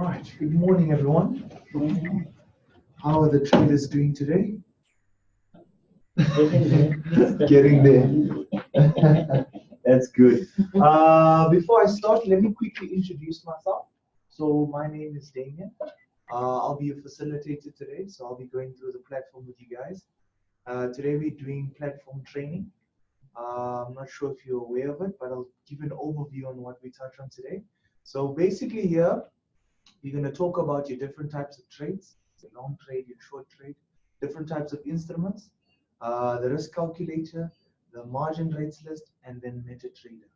Right. Good morning, everyone. How are the traders doing today? Getting there. That's good. Before I start, let me quickly introduce myself. So my name is Damien. I'll be a facilitator today, so I'll be going through the platform with you guys. Today we're doing platform training. I'm not sure if you're aware of it, but I'll give an overview on what we touch on today. So basically here, we're going to talk about your different types of trades, your long trade, your short trade, different types of instruments, the risk calculator, the margin rates list, and then MetaTrader.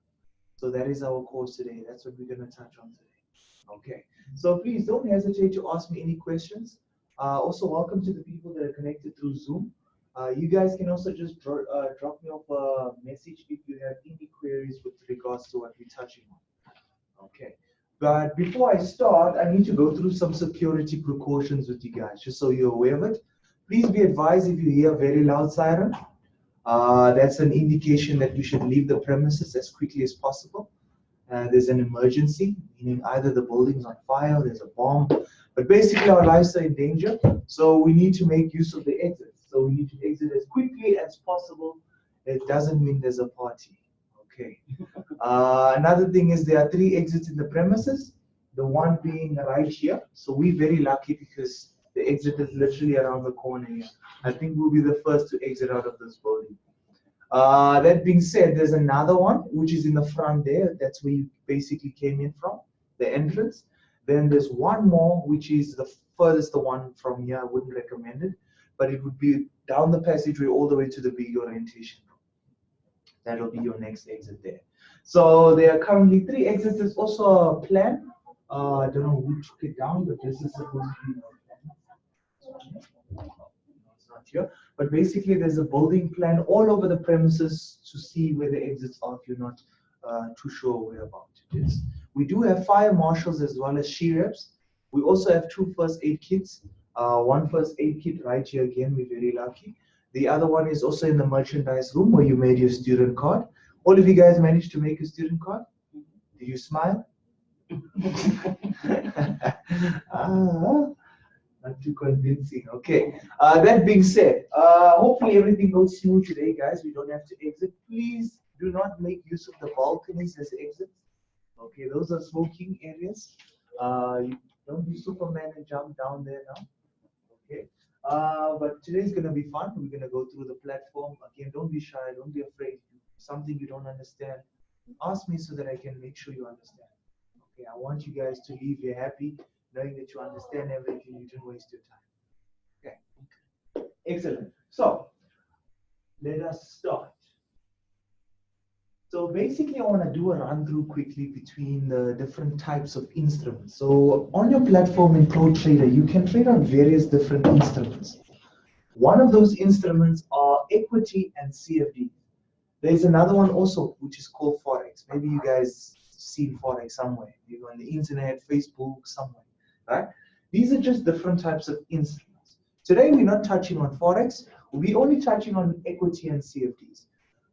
So that is our course today. That's what we're going to touch on today. Okay. So please don't hesitate to ask me any questions. Also, welcome to the people that are connected through Zoom. You guys can also just drop me off a message if you have any queries with regards to what we're touching on. Okay. But before I start, I need to go through some security precautions with you guys, just so you're aware of it. Please be advised if you hear a very loud siren, that's an indication that you should leave the premises as quickly as possible. There's an emergency, meaning either the building's on fire, there's a bomb, but basically our lives are in danger, so we need to make use of the exits. So we need to exit as quickly as possible. It doesn't mean there's a party. Okay. Another thing is there are 3 exits in the premises, the one being right here. So we're very lucky because the exit is literally around the corner here. I think we'll be the first to exit out of this building. That being said, there's another one which is in the front there. That's where you basically came in from, the entrance. Then there's one more which is the furthest one from here. I wouldn't recommend it, but it would be down the passageway all the way to the big orientation room. That'll be your next exit there. So there are currently 3 exits. There's also a plan. I don't know who took it down, but this is supposed to be it's not here. But basically, there's a building plan all over the premises to see where the exits are if you're not too sure where about it is. We do have fire marshals as well as she-reps. We also have 2 first aid kits. One first aid kit right here again, we're very lucky. The other one is also in the merchandise room where you made your student card. All of you guys managed to make a student card? Did you smile? Not too convincing. Okay. That being said, hopefully everything goes smooth today, guys. We don't have to exit. Please do not make use of the balconies as exits. Okay, those are smoking areas. You don't be Superman and jump down there now. Okay. But today's going to be fun. We're going to go through the platform. Again, don't be shy. Don't be afraid. Something you don't understand, ask me so that I can make sure you understand. Okay, I want you guys to leave here happy, knowing that you understand everything. You didn't waste your time. Okay. Excellent. So, let us start. So basically, I want to do a run through quickly between the different types of instruments. So on your platform in ProTrader, you can trade on various different instruments. One of those instruments are equity and CFD. There's another one also, which is called Forex. Maybe you guys seen Forex somewhere, maybe on the internet, Facebook, somewhere, right? These are just different types of instruments. Today, we're not touching on Forex. We're only touching on equity and CFDs.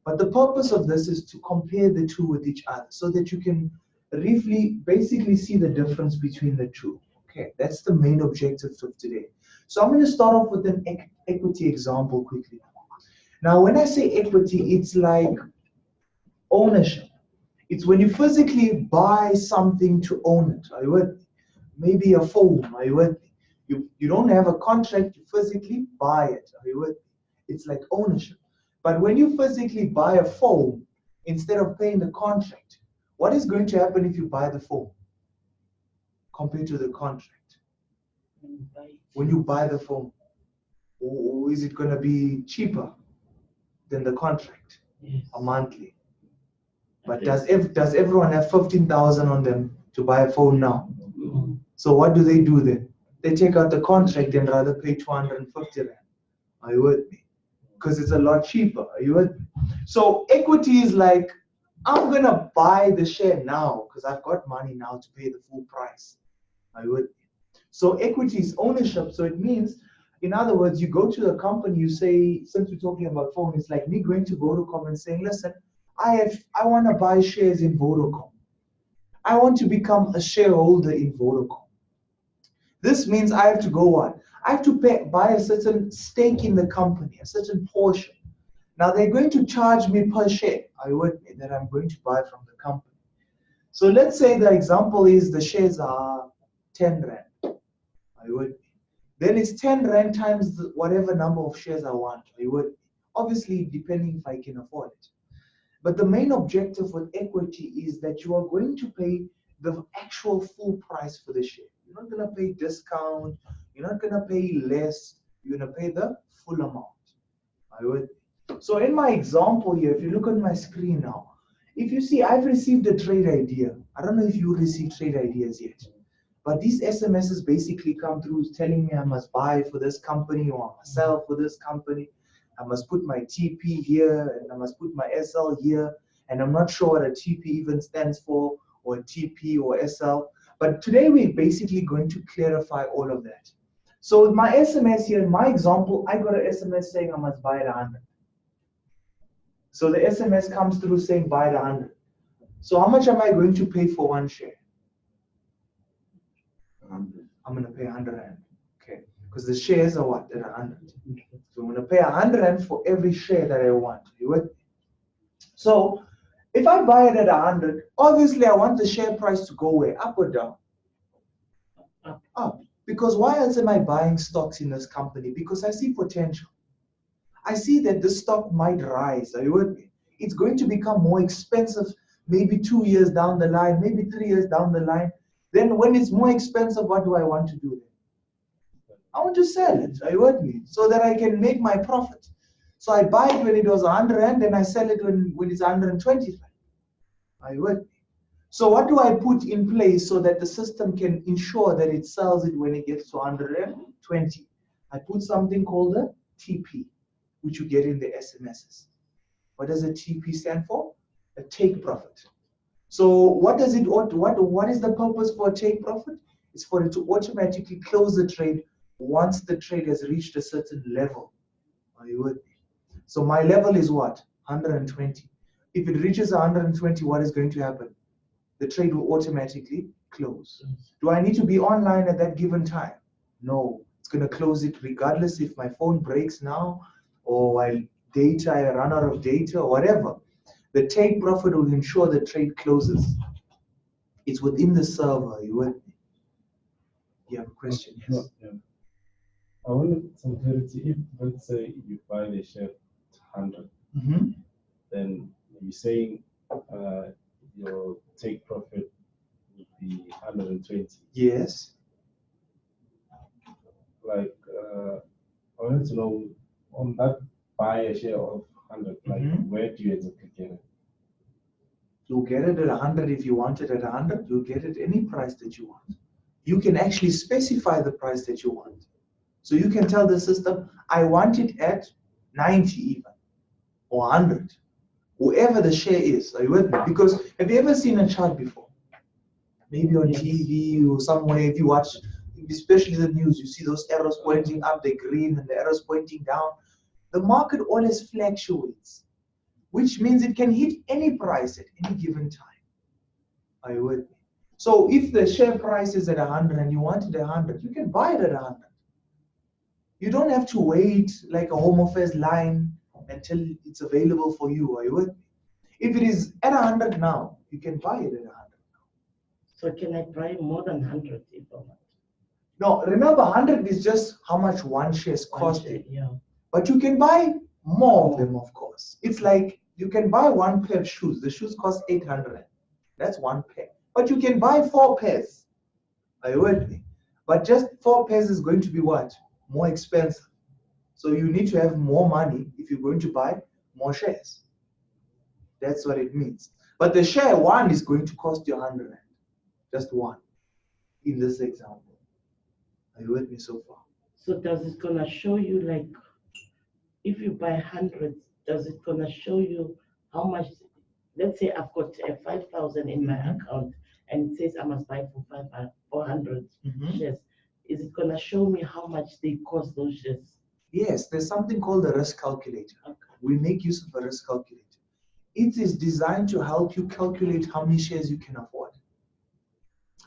But the purpose of this is to compare the two with each other so that you can basically see the difference between the two. Okay, that's the main objective of today. So I'm going to start off with an equity example quickly. Now, when I say equity, it's like ownership. It's when you physically buy something to own it. Are you with me? Maybe a phone. Are you with me? You don't have a contract, you physically buy it. Are you with me? It's like ownership. But when you physically buy a phone, instead of paying the contract, what is going to happen if you buy the phone compared to the contract? When you buy the phone, or is it going to be cheaper than the contract? Yes. A monthly? But does everyone have 15,000 on them to buy a phone now? Mm-hmm. So what do they do then? They take out the contract and rather pay 250 rand. Are you with me? Because it's a lot cheaper. Are you with me? So equity is like, I'm going to buy the share now because I've got money now to pay the full price. Are you with me? So equity is ownership. So it means, in other words, you go to the company, you say, since we're talking about phone, it's like me going to Vodacom and saying, listen, I want to buy shares in Vodacom. I want to become a shareholder in Vodacom. This means I have to go what? I have to buy a certain stake in the company, a certain portion. Now they're going to charge me per share, I would that I'm going to buy from the company. So let's say the example is the shares are 10 Rand. I would. Then it's 10 Rand times whatever number of shares I want. I would. Obviously, depending if I can afford it. But the main objective with equity is that you are going to pay the actual full price for the share. You're not going to pay discount. You're not going to pay less. You're going to pay the full amount. I would. So in my example here, if you look on my screen now, if you see, I've received a trade idea. I don't know if you received trade ideas yet, but these SMSs basically come through telling me I must buy for this company or I must sell for this company. I must put my TP here and I must put my SL here. And I'm not sure what a TP even stands for, or TP or SL. But today we're basically going to clarify all of that. So my SMS here, in my example, I got an SMS saying I must buy it 100. So the SMS comes through saying buy it 100. So how much am I going to pay for one share? 100. I'm going to pay 100 Rand. Okay, because the shares are what? At 100. So I'm going to pay 100 Rand for every share that I want. You with me? So if I buy it at 100, obviously I want the share price to go where? Up or down? Up. Because why else am I buying stocks in this company? Because I see potential. I see that this stock might rise. Are you with me? It's going to become more expensive maybe 2 years down the line, maybe 3 years down the line. Then when it's more expensive, what do I want to do then? I want to sell it. Are you with me? So that I can make my profit. So I buy it when it was 100 Rand, and I sell it when it's 120 Rand. Are you with me? So what do I put in place so that the system can ensure that it sells it when it gets to 120? I put something called a TP, which you get in the SMSs. What does a TP stand for? A take profit. So what does it? What is the purpose for a take profit? It's for it to automatically close the trade once the trade has reached a certain level. Are you with me? So my level is what? 120. If it reaches 120, what is going to happen? The trade will automatically close. Do I need to be online at that given time? No. It's going to close it regardless if my phone breaks now or while I run out of data or whatever. The take profit will ensure the trade closes. It's within the server. You with me? You have a question? Yes. Yeah. I wanted some clarity. If, let's say, you buy the share 100, then you're saying your take profit would be 120. Yes. Like, I wanted to know, on that buy a share of 100, like, where do you exactly get it? You'll get it at 100 if you want it at 100. You'll get it any price that you want. You can actually specify the price that you want. So you can tell the system, I want it at 90 even, or 100, whoever the share is. Are you with me? Because have you ever seen a chart before? Maybe on TV or somewhere, if you watch, especially the news, you see those arrows pointing up, the green, and the arrows pointing down. The market always fluctuates, which means it can hit any price at any given time. Are you with me? So if the share price is at 100 and you want it at 100, you can buy it at 100. You don't have to wait like a home affairs line until it's available for you. Are you with me? If it is at 100 now, you can buy it at 100 now. So can I buy more than 100 if I want? No, remember 100 is just how much one share is costing. Yeah. But you can buy more of them, of course. It's like you can buy one pair of shoes. The shoes cost 800. That's one pair. But you can buy 4 pairs. Are you with me? But just 4 pairs is going to be what? More expensive. So you need to have more money if you're going to buy more shares. That's what it means. But the share one is going to cost you 100. Just one. In this example. Are you with me so far? So does it gonna show you, like, if you buy 100, does it gonna show you how much? Let's say I've got 5,000 in my account, and it says I must buy for 400 shares. Is it gonna show me how much they cost those shares? Yes, there's something called a risk calculator. Okay. We make use of a risk calculator. It is designed to help you calculate how many shares you can afford.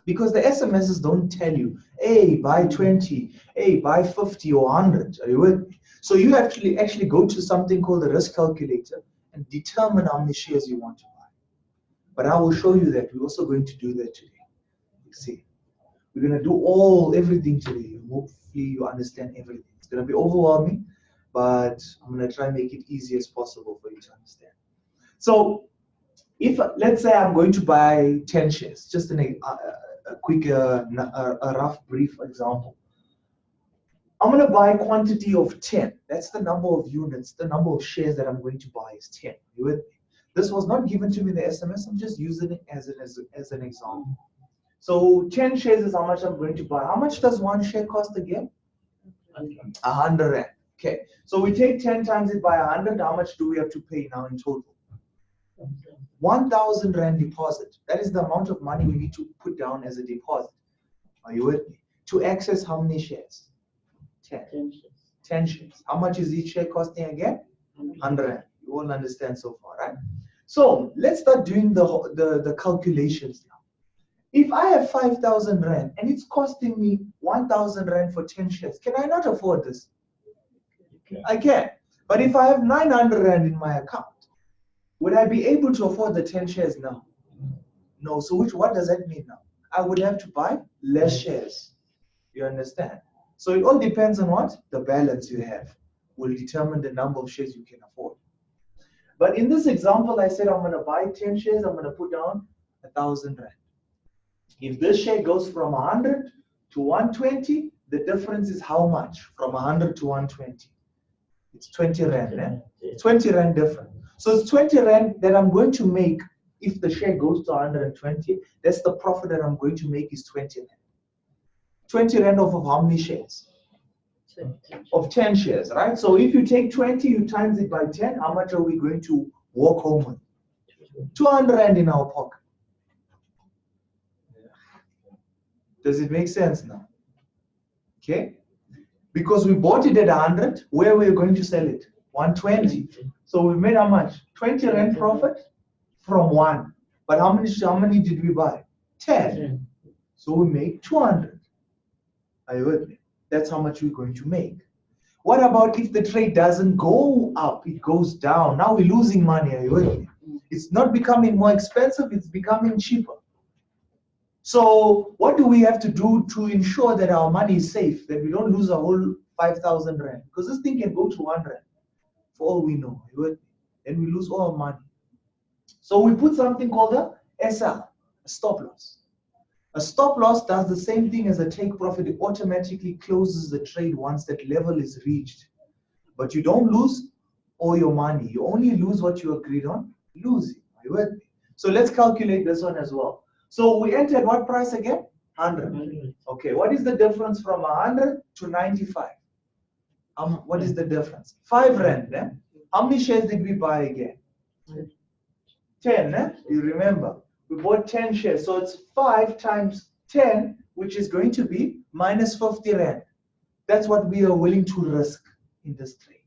Because the SMSs don't tell you, hey, buy 20, hey, buy 50 or 100. Are you with me? So you actually go to something called the risk calculator and determine how many shares you want to buy. But I will show you that. We're also going to do that today. You see, we're going to do everything today. Hopefully you understand everything. It's going to be overwhelming, but I'm going to try and make it easy as possible for you to understand. So if, let's say I'm going to buy 10 shares, just a quick, a rough, brief example. I'm going to buy a quantity of 10. That's the number of units, the number of shares that I'm going to buy is 10. You with me? This was not given to me in the SMS. I'm just using it as an example. So 10 shares is how much I'm going to buy. How much does one share cost again? 100 Rand. Okay. So we take 10 times it by 100. How much do we have to pay now in total? 1,000 Rand deposit. That is the amount of money we need to put down as a deposit. Are you with me? To access how many shares? 10. 10 shares. How much is each share costing again? 100 Rand. You all understand so far, right? So let's start doing the calculations now. If I have 5,000 Rand and it's costing me 1,000 Rand for 10 shares, can I not afford this? I can. But if I have 900 Rand in my account, would I be able to afford the 10 shares now? No. So what does that mean now? I would have to buy less shares. You understand? So it all depends on what? The balance you have will determine the number of shares you can afford. But in this example, I said I'm going to buy 10 shares. I'm going to put down 1,000 Rand. If this share goes from 100 to 120, the difference is how much? From 100 to 120. It's 20 Rand. Eh? 20 Rand difference. So it's 20 Rand that I'm going to make if the share goes to 120. That's the profit that I'm going to make is 20 Rand. 20 Rand off of how many shares? Of 10 shares, right? So if you take 20, you times it by 10, how much are we going to walk home with? 200 Rand in our pocket. Does it make sense now? Okay? Because we bought it at 100, where we're going to sell it? 120. So we made how much? 20 Rand profit from 1. But how many did we buy? 10. So we make 200. Are you with me? That's how much we're going to make. What about if the trade doesn't go up, it goes down? Now we're losing money. Are you with me? It's not becoming more expensive, it's becoming cheaper. So what do we have to do to ensure that our money is safe, that we don't lose a whole 5,000 Rand? Because this thing can go to 1 Rand, for all we know. Are you with me? And we lose all our money. So we put something called a SL, a stop loss. A stop loss does the same thing as a take profit. It automatically closes the trade once that level is reached. But you don't lose all your money. You only lose what you agreed on losing. Are you with me? So let's calculate this one as well. So we entered what price again? 100. Okay, what is the difference from 100 to 95? What is the difference? 5 Rand. Eh? How many shares did we buy again? 10. Eh? You remember? We bought 10 shares. So it's 5 times 10, which is going to be minus 50 Rand. That's what we are willing to risk in this trade.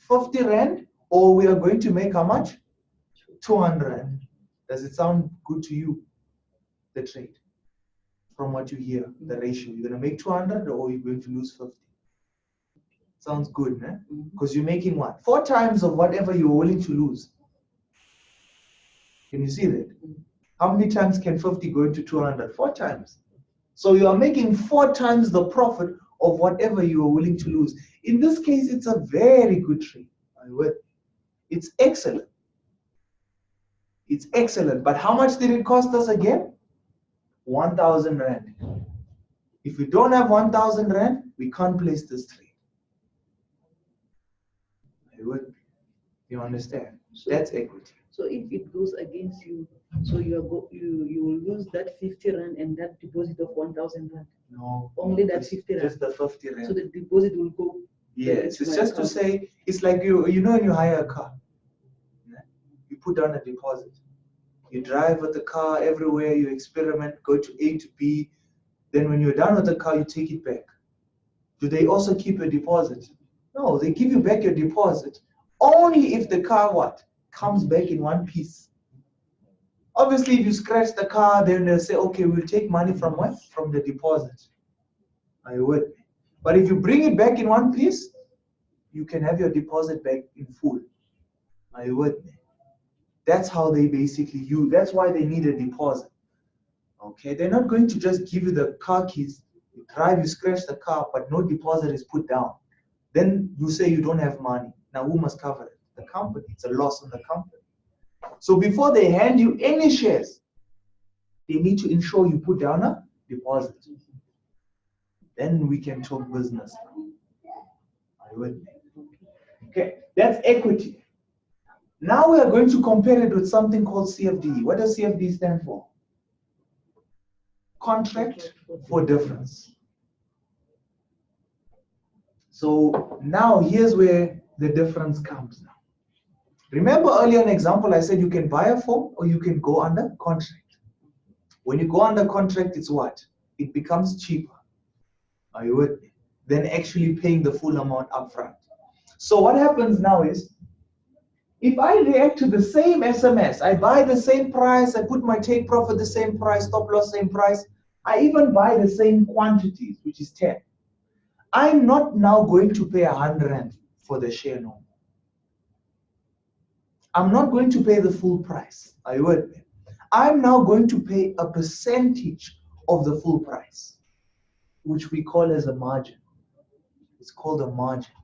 50 Rand, or we are going to make how much? 200 Rand. Does it sound good to you, the trade? From what you hear, the ratio. You're going to make 200 or you're going to lose 50. Sounds good, né? Because you're making what? 4 times of whatever you're willing to lose. Can you see that? How many times can 50 go into 200? 4 times. So you are making 4 times the profit of whatever you are willing to lose. In this case, it's a very good trade. It's excellent. It's excellent. But how much did it cost us again? 1,000 Rand. If we don't have 1,000 Rand, we can't place this trade. You understand? So, that's equity. So if it goes against you, so you will lose that 50 Rand and that deposit of 1,000 Rand. No. Only that 50 Rand. Just the 50 Rand. So the deposit will go. Yes, it's just to say, it's like you know when you hire a car, you put down a deposit. You drive with the car everywhere, you experiment, go to A to B. Then when you're done with the car, you take it back. Do they also keep your deposit? No, they give you back your deposit only if the car what? Comes back in one piece. Obviously, if you scratch the car, then they'll say, okay, we'll take money from what? From the deposit. I would. But if you bring it back in one piece, you can have your deposit back in full. I would. That's how they basically use. That's why they need a deposit. Okay, they're not going to just give you the car keys, you drive, you scratch the car, but no deposit is put down. Then you say you don't have money. Now who must cover it? The company. It's a loss on the company. So before they hand you any shares, they need to ensure you put down a deposit. Then we can talk business. Are you with me? Okay, that's equity. Now we are going to compare it with something called CFD. What does CFD stand for? Contract for difference. So now here's where the difference comes now. Remember earlier an example I said you can buy a phone or you can go under contract. When you go under contract, it's what? It becomes cheaper. Are you with me? Than actually paying the full amount upfront. So what happens now is, if I react to the same SMS, I buy the same price, I put my take profit the same price, stop loss same price, I even buy the same quantities, which is 10. I'm not now going to pay 100 Rand for the share no more. I'm not going to pay the full price. Are you with me? I'm now going to pay a percentage of the full price, which we call as a margin. It's called a margin.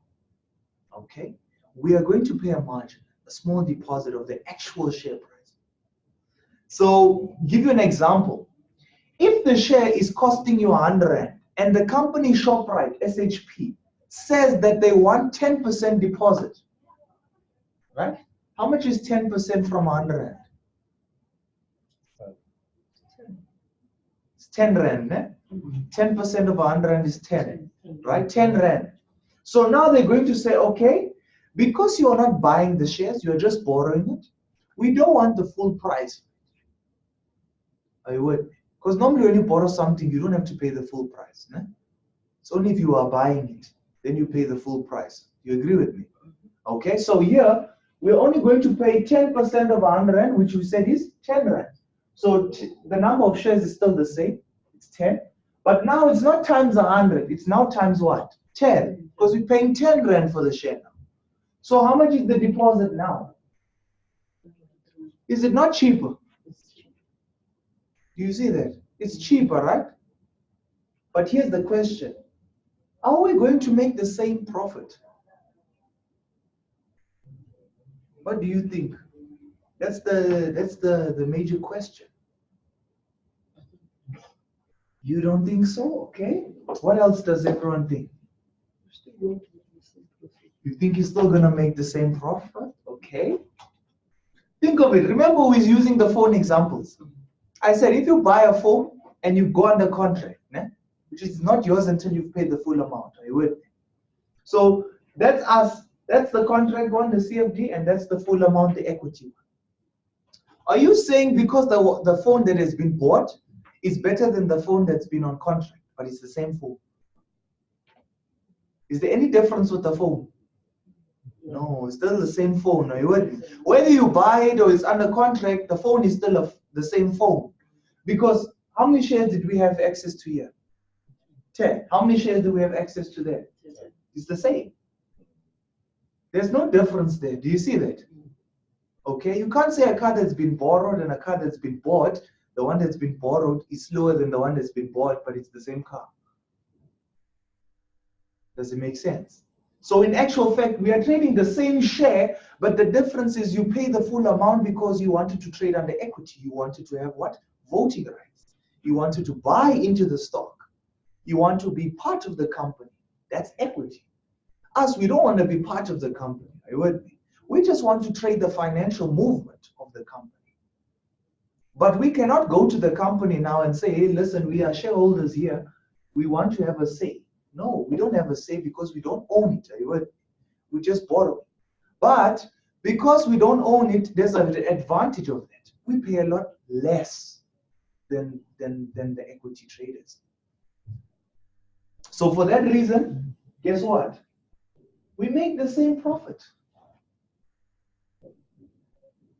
Okay? We are going to pay a margin, a small deposit of the actual share price. So, give you an example. If the share is costing you 100 Rand and the company ShopRite, SHP, says that they want 10% deposit, right? How much is 10% from 100 Rand? It's 10 Rand, eh? 10% of 100 Rand is 10, right? 10 Rand. So now they're going to say, okay, because you are not buying the shares, you're just borrowing it, we don't want the full price. Are you with me? Because normally when you borrow something, you don't have to pay the full price. Né? It's only if you are buying it, then you pay the full price. You agree with me? Okay, so here, we're only going to pay 10% of 100 Rand, which we said is 10 Rand. So the number of shares is still the same. It's 10. But now it's not times 100. It's now times what? 10. Because we're paying 10 Rand for the share now. So how much is the deposit now? Is it not cheaper? Do you see that? It's cheaper, right? But here's the question. Are we going to make the same profit? What do you think? That's the major question. You don't think so? Okay. What else does everyone think? You think you're still going to make the same profit? Okay. Think of it. Remember we was using the phone examples. I said if you buy a phone and you go under contract, which is not yours until you've paid the full amount. Are you with me? So that's us. That's the contract one, the CFD, and that's the full amount, the equity one. Are you saying because the phone that has been bought is better than the phone that's been on contract, but it's the same phone? Is there any difference with the phone? No, it's still the same phone. Are you with me? Whether you buy it or it's under contract, the phone is still the same phone. Because how many shares did we have access to here? 10. How many shares do we have access to there? It's the same. There's no difference there. Do you see that? Okay, you can't say a car that's been borrowed and a car that's been bought, the one that's been borrowed is slower than the one that's been bought, but it's the same car. Does it make sense? So in actual fact, we are trading the same share, but the difference is you pay the full amount because you wanted to trade under equity. You wanted to have what? Voting rights. You wanted to buy into the stock. You want to be part of the company. That's equity. Us, we don't want to be part of the company. Are you with me? We just want to trade the financial movement of the company. But we cannot go to the company now and say, hey, listen, we are shareholders here. We want to have a say. No, we don't have a say because we don't own it. Are you with me? We just borrow it. But because we don't own it, there's an advantage of that. We pay a lot less than the equity traders. So for that reason, guess what? We make the same profit.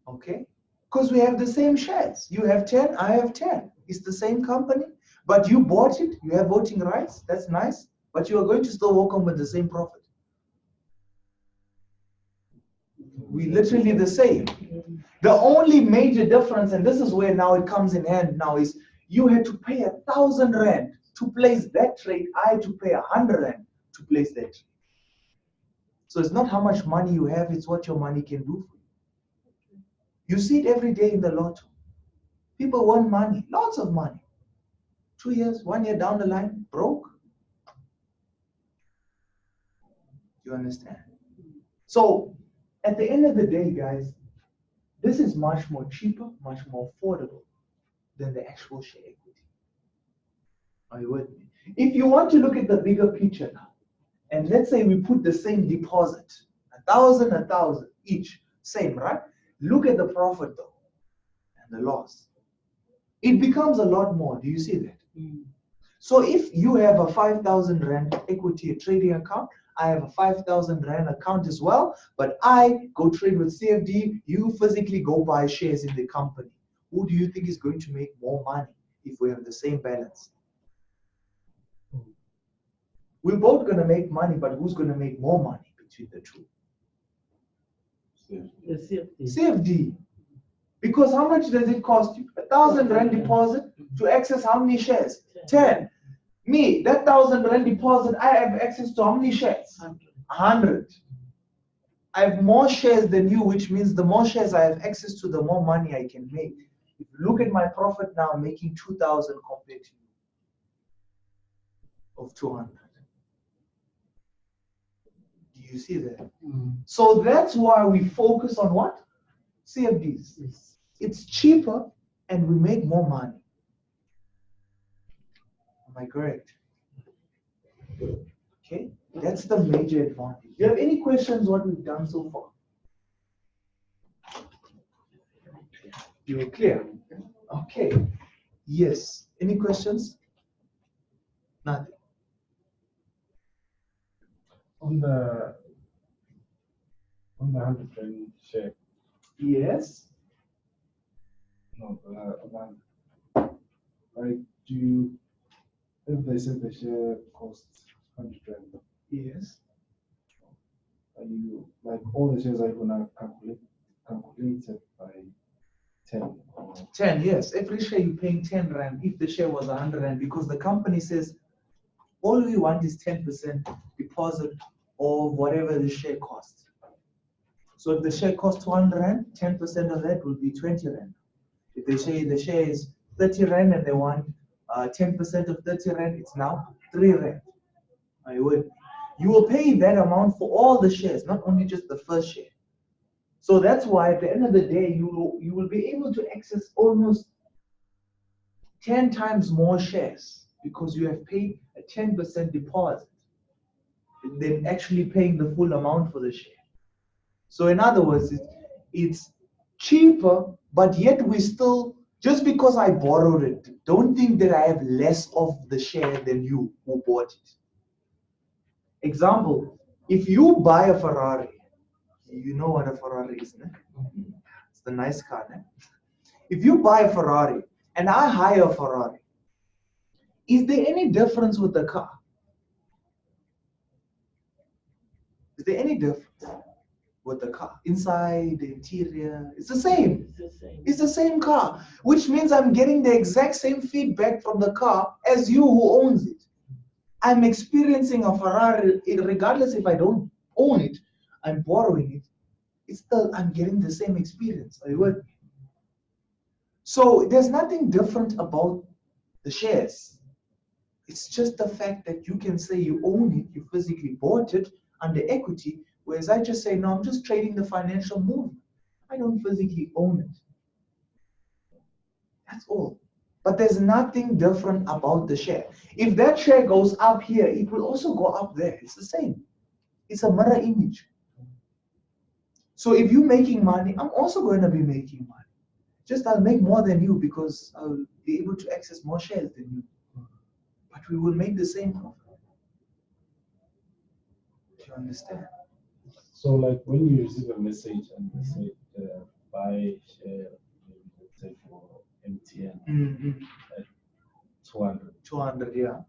Okay? Because we have the same shares. You have 10, I have 10. It's the same company, but you bought it, you have voting rights, that's nice, but you are going to still walk on with the same profit. We literally the same. The only major difference, and this is where now it comes in hand now, is you had to pay 1,000 rand to place that trade. I had to pay 100 rand to place that trade. So it's not how much money you have, it's what your money can do for you. You see it every day in the lotto. People want money, lots of money. 2 years, 1 year down the line, broke. You understand? So at the end of the day, guys, this is much more cheaper, much more affordable than the actual share equity. Are you with me? If you want to look at the bigger picture now, and let's say we put the same deposit, 1,000 each, same, right? Look at the profit though, and the loss. It becomes a lot more. Do you see that? So if you have a 5,000 rand equity trading account, I have a 5,000 rand account as well, but I go trade with CFD, you physically go buy shares in the company. Who do you think is going to make more money if we have the same balance? We're both going to make money, but who's going to make more money between the two? CFD. Because how much does it cost you? 1,000 rand deposit to access how many shares? 10. Me, that 1,000 rand deposit, I have access to how many shares? 100. I have more shares than you, which means the more shares I have access to, the more money I can make. If you look at my profit now, I'm making 2,000 compared to you of 200. Do you see that? So that's why we focus on what? CFDs. It's cheaper and we make more money. Am I correct? Okay, that's the major advantage. Do you have any questions what we've done so far? You're clear? Okay. Yes. Any questions? Nothing. On the 100 rand share. Yes. No, like do you, if they said the share costs 100 rand, Yes. are you like all the shares are gonna calculated by 10 or 10, yes. Every share you're paying 10 rand if the share was 100 rand, because the company says all we want is 10% deposit of whatever the share costs. So if the share costs 100 rand, 10% of that will be 20 rand. If they say the share is 30 rand and they want 10% of 30 rand, it's now 3 rand. You will pay that amount for all the shares, not only just the first share. So that's why at the end of the day, you will be able to access almost 10 times more shares because you have paid a 10% deposit than actually paying the full amount for the share. So in other words, it's cheaper, but yet we still, just because I borrowed it, don't think that I have less of the share than you who bought it. Example, if you buy a Ferrari, you know what a Ferrari is, né? It's the nice car, né? If you buy a Ferrari and I hire a Ferrari, is there any difference with the car? Is there any difference with the car? Inside, the interior, it's the same. It's the same car, which means I'm getting the exact same feedback from the car as you who owns it. I'm experiencing a Ferrari, regardless if I don't own it, I'm borrowing it. It's still, I'm getting the same experience. Are you with me? So there's nothing different about the shares. It's just the fact that you can say you own it, you physically bought it under equity, whereas I just say, no, I'm just trading the financial movement. I don't physically own it. That's all. But there's nothing different about the share. If that share goes up here, it will also go up there. It's the same. It's a mirror image. So if you're making money, I'm also going to be making money. Just I'll make more than you because I'll be able to access more shares than you. But we will make the same profit. Do you understand? so like when you receive a message and they say buy share say for MTN Mm-hmm. at 200. 200, yeah.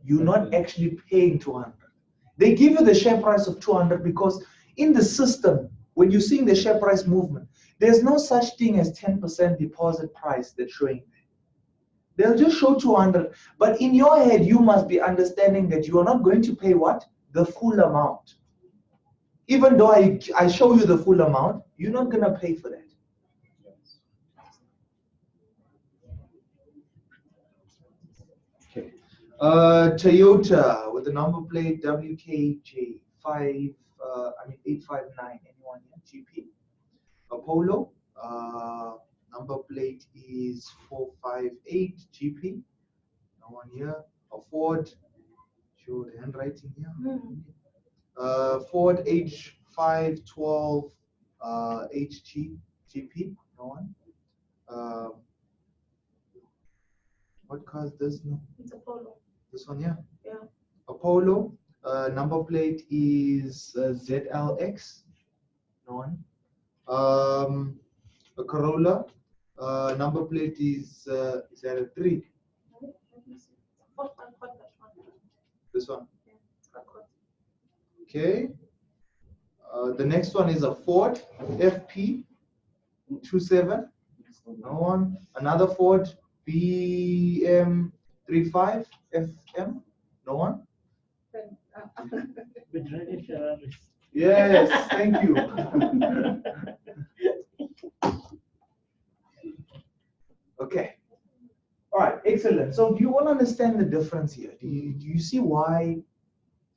You're not actually paying 200. They give you the share price of 200 because in the system, when you're seeing the share price movement, there's no such thing as 10% deposit price that's showing there. They'll just show 200. But in your head, you must be understanding that you are not going to pay what? The full amount. Even though I show you the full amount, you're not going to pay for that. Okay. Toyota with the number plate WKJ 859. Anyone here? GP. Apollo. Number plate is 458 GP. No one here. A Ford. Show the handwriting here. Ford H512 HG GP. No one. What car is this? No. It's Apollo. This one, yeah. Yeah. Apollo. Number plate is ZLX. No one. A Corolla. Number plate is that a 3? This one. Okay. The next one is a Ford FP27. No one. Another Ford BM35 FM. No one. With driving Ferraris. Yes, thank you. Okay. All right, excellent. So do you all understand the difference here? Do you see why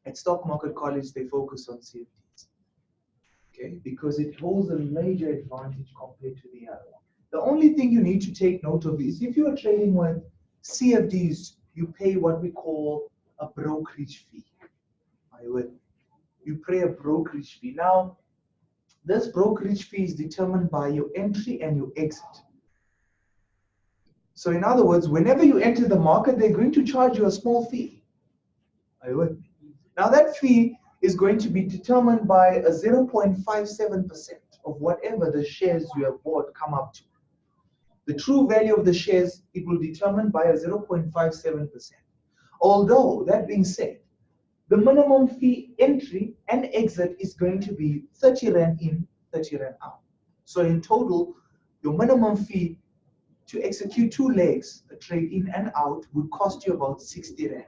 at Stock Market College they focus on CFDs? Okay, because it holds a major advantage compared to the other one. The only thing you need to take note of is if you are trading with CFDs, you pay what we call a brokerage fee. You pay a brokerage fee. Now, this brokerage fee is determined by your entry and your exit. So in other words, whenever you enter the market, they're going to charge you a small fee. Are you with me? Now that fee is going to be determined by a 0.57% of whatever the shares you have bought come up to. The true value of the shares, it will determine by a 0.57%. Although, that being said, the minimum fee entry and exit is going to be 30 Rand in, 30 Rand out. So in total, your minimum fee to execute 2 legs, a trade in and out, would cost you about 60 Rand.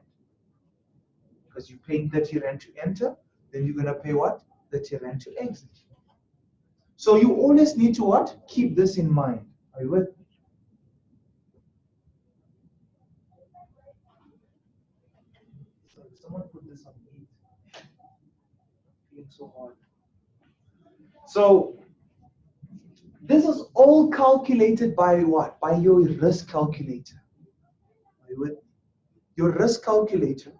Because you're paying 30 Rand to enter, then you're going to pay what? 30 Rand to exit. So you always need to what? Keep this in mind. Are you with me? So someone put this on me. Feeling so hard. So this is all calculated by what? By your risk calculator. Are you with me? Your risk calculator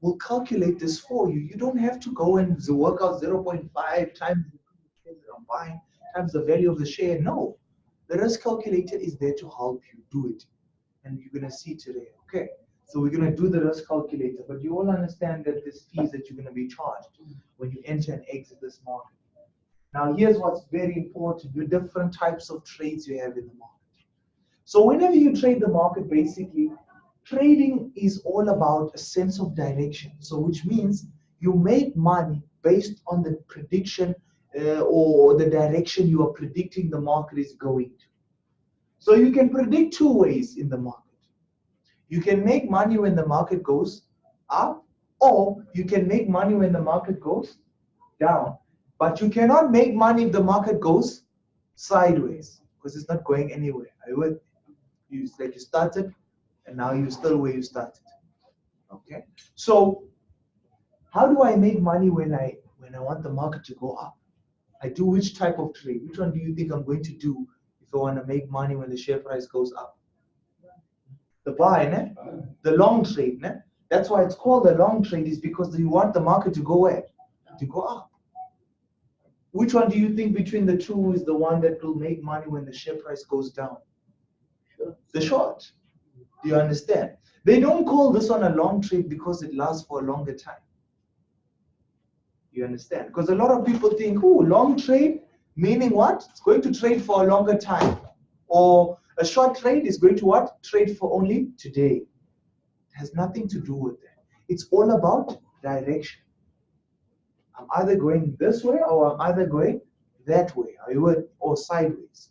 will calculate this for you. You don't have to go and work out 0.5 times the shares that I'm buying times the value of the share. No, the risk calculator is there to help you do it, and you're gonna see today. Okay, so we're gonna do the risk calculator, but you all understand that there's fees that you're gonna be charged when you enter and exit this market. Now, here's what's very important: the different types of trades you have in the market. So whenever you trade the market, basically, trading is all about a sense of direction. So which means you make money based on the prediction or the direction you are predicting the market is going to. So you can predict 2 ways in the market. You can make money when the market goes up, or you can make money when the market goes down. But you cannot make money if the market goes sideways, because it's not going anywhere. It's like you started, and now you're still where you started. Okay, so how do I make money when I want the market to go up? I do which type of trade? Which one do you think I'm going to do if I want to make money when the share price goes up? The buy, né? The long trade, né? That's why it's called the long trade, is because you want the market to go where? To go up. Which one do you think between the two is the one that will make money when the share price goes down? The short. Do you understand? They don't call this one a long trade because it lasts for a longer time. You understand? Because a lot of people think, oh, long trade, Meaning what? It's going to trade for a longer time. Or a short trade is going to what? Trade for only today. It has nothing to do with that. It's all about direction. I'm either going this way or I'm either going that way. Are you with? Or sideways.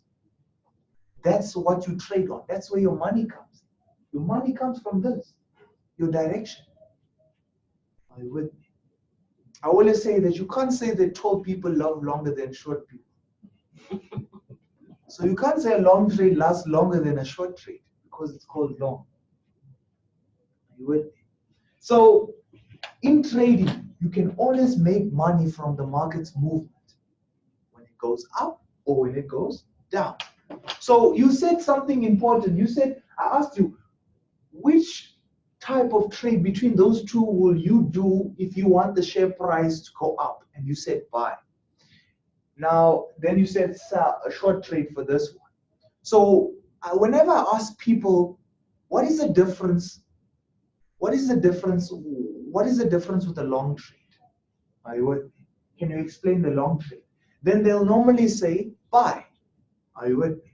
That's what you trade on. That's where your money comes. Your money comes from this, your direction. Are you with me? I always say that you can't say that tall people love longer than short people. So you can't say a long trade lasts longer than a short trade because it's called long. Are you with me? So in trading, you can always make money from the market's movement when it goes up or when it goes down. So you said something important. You said, I asked you, which type of trade between those two will you do if you want the share price to go up? And you said buy. Now, then you said sell, a short trade for this one. So whenever I ask people, what is the difference? What is the difference? What is the difference with a long trade? Are you with me? Can you explain the long trade? Then they'll normally say buy. Are you with me?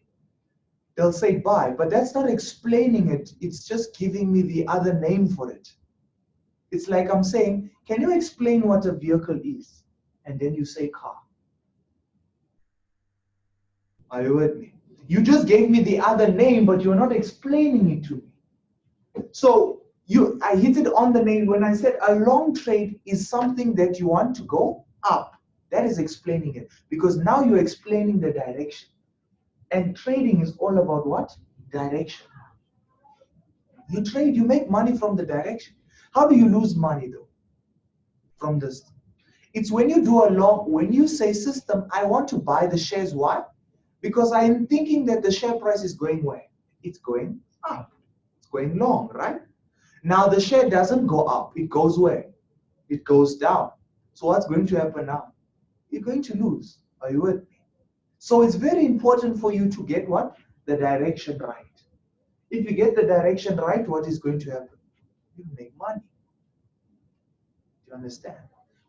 They'll say buy, but that's not explaining it. It's just giving me the other name for it. It's like I'm saying, can you explain what a vehicle is? And then you say car. Are you with me? You just gave me the other name, but you're not explaining it to me. So I hit it on the name when I said a long trade is something that you want to go up. That is explaining it, because now you're explaining the direction. And trading is all about what? Direction. You trade, you make money from the direction. How do you lose money though? From this. It's when you do a long, when you say system, I want to buy the shares. Why? Because I am thinking that the share price is going where? It's going up. It's going long, right? Now the share doesn't go up. It goes where? It goes down. So what's going to happen now? You're going to lose. Are you with me? So it's very important for you to get what? The direction right. If you get the direction right, what is going to happen? You make money. Do you understand?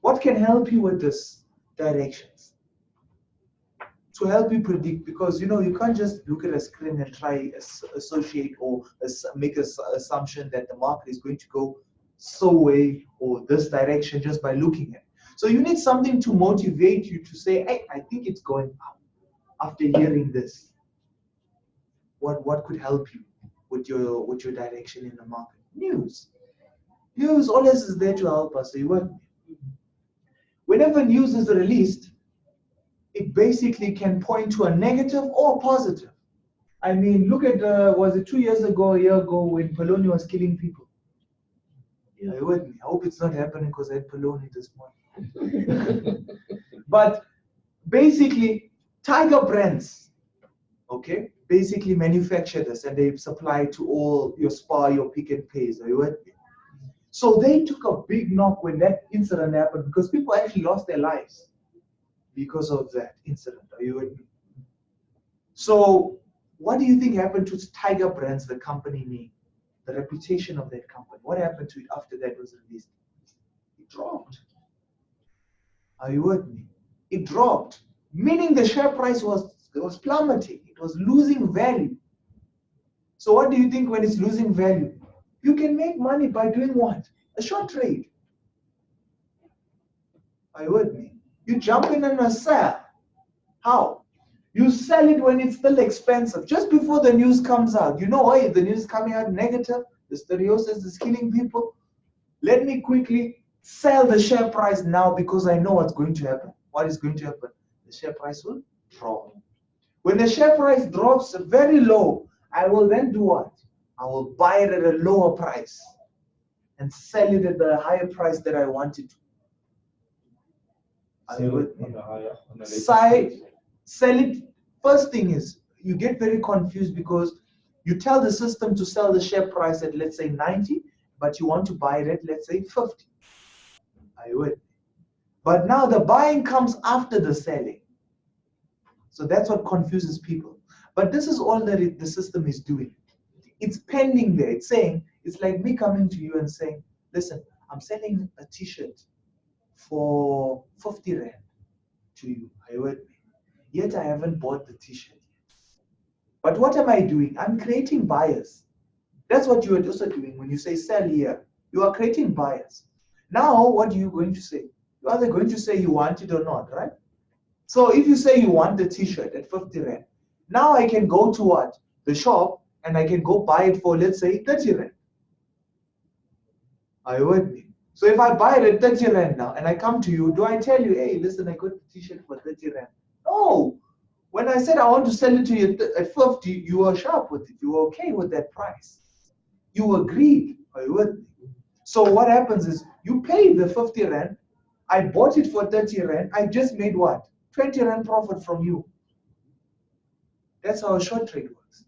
What can help you with this directions? To help you predict, because you can't just look at a screen and try associate or make an assumption that the market is going to go so way or this direction just by looking at it. So you need something to motivate you to say, hey, I think it's going up. After hearing this, what could help you with your direction in the market? News always is there to help us. So whenever news is released, it basically can point to a negative or a positive. I mean, look at was it 2 years ago, a year ago, when Poloni was killing people? Yeah. Are you with me? I hope it's not happening because I had Poloni this morning. But basically, Tiger brands, okay, basically manufacture this and they supply to all your Spar, your Pick and Pays. Are you with me? So they took a big knock when that incident happened because people actually lost their lives because of that incident. Are you with me? So what do you think happened to Tiger Brands, the company name, the reputation of that company? What happened to it after that was released? It dropped. Are you with me? It dropped, meaning the share price was plummeting. It was losing value. So what do you think when it's losing value? You can make money by doing what? A short trade. Are you with me? You jump in and sell. How? You sell it when it's still expensive, just before the news comes out. Hey, the news is coming out negative, the stereosis is killing people. Let me quickly sell the share price now because I know what's going to happen. What is going to happen? The share price will drop. When the share price drops very low, I will then do what? I will buy it at a lower price and sell it at the higher price that I wanted to. Sell it. First thing is, you get very confused because you tell the system to sell the share price at, let's say, 90, but you want to buy it at, let's say, 50. Are you with me? But now the buying comes after the selling. So that's what confuses people. But this is all that the system is doing. It's pending there. It's saying, it's like me coming to you and saying, listen, I'm selling a t-shirt for 50 Rand to you. Are you with me? yet I haven't bought the t-shirt yet. But what am I doing? I'm creating buyers. That's what you are also doing when you say sell here. You are creating buyers. Now, what are you going to say? You are either going to say you want it or not, right? So if you say you want the t-shirt at 50 Rand, now I can go to what? The shop, and I can go buy it for, let's say, 30 Rand. Are you with me? So if I buy it at 30 Rand now, and I come to you, do I tell you, hey, listen, I got the t-shirt for 30 Rand? No. When I said I want to sell it to you at 50, you were sharp with it. You were okay with that price. You agreed. Are you with me? So what happens is, you paid the 50 Rand, I bought it for 30 Rand, I just made what? 20 Rand profit from you. That's how a short trade works.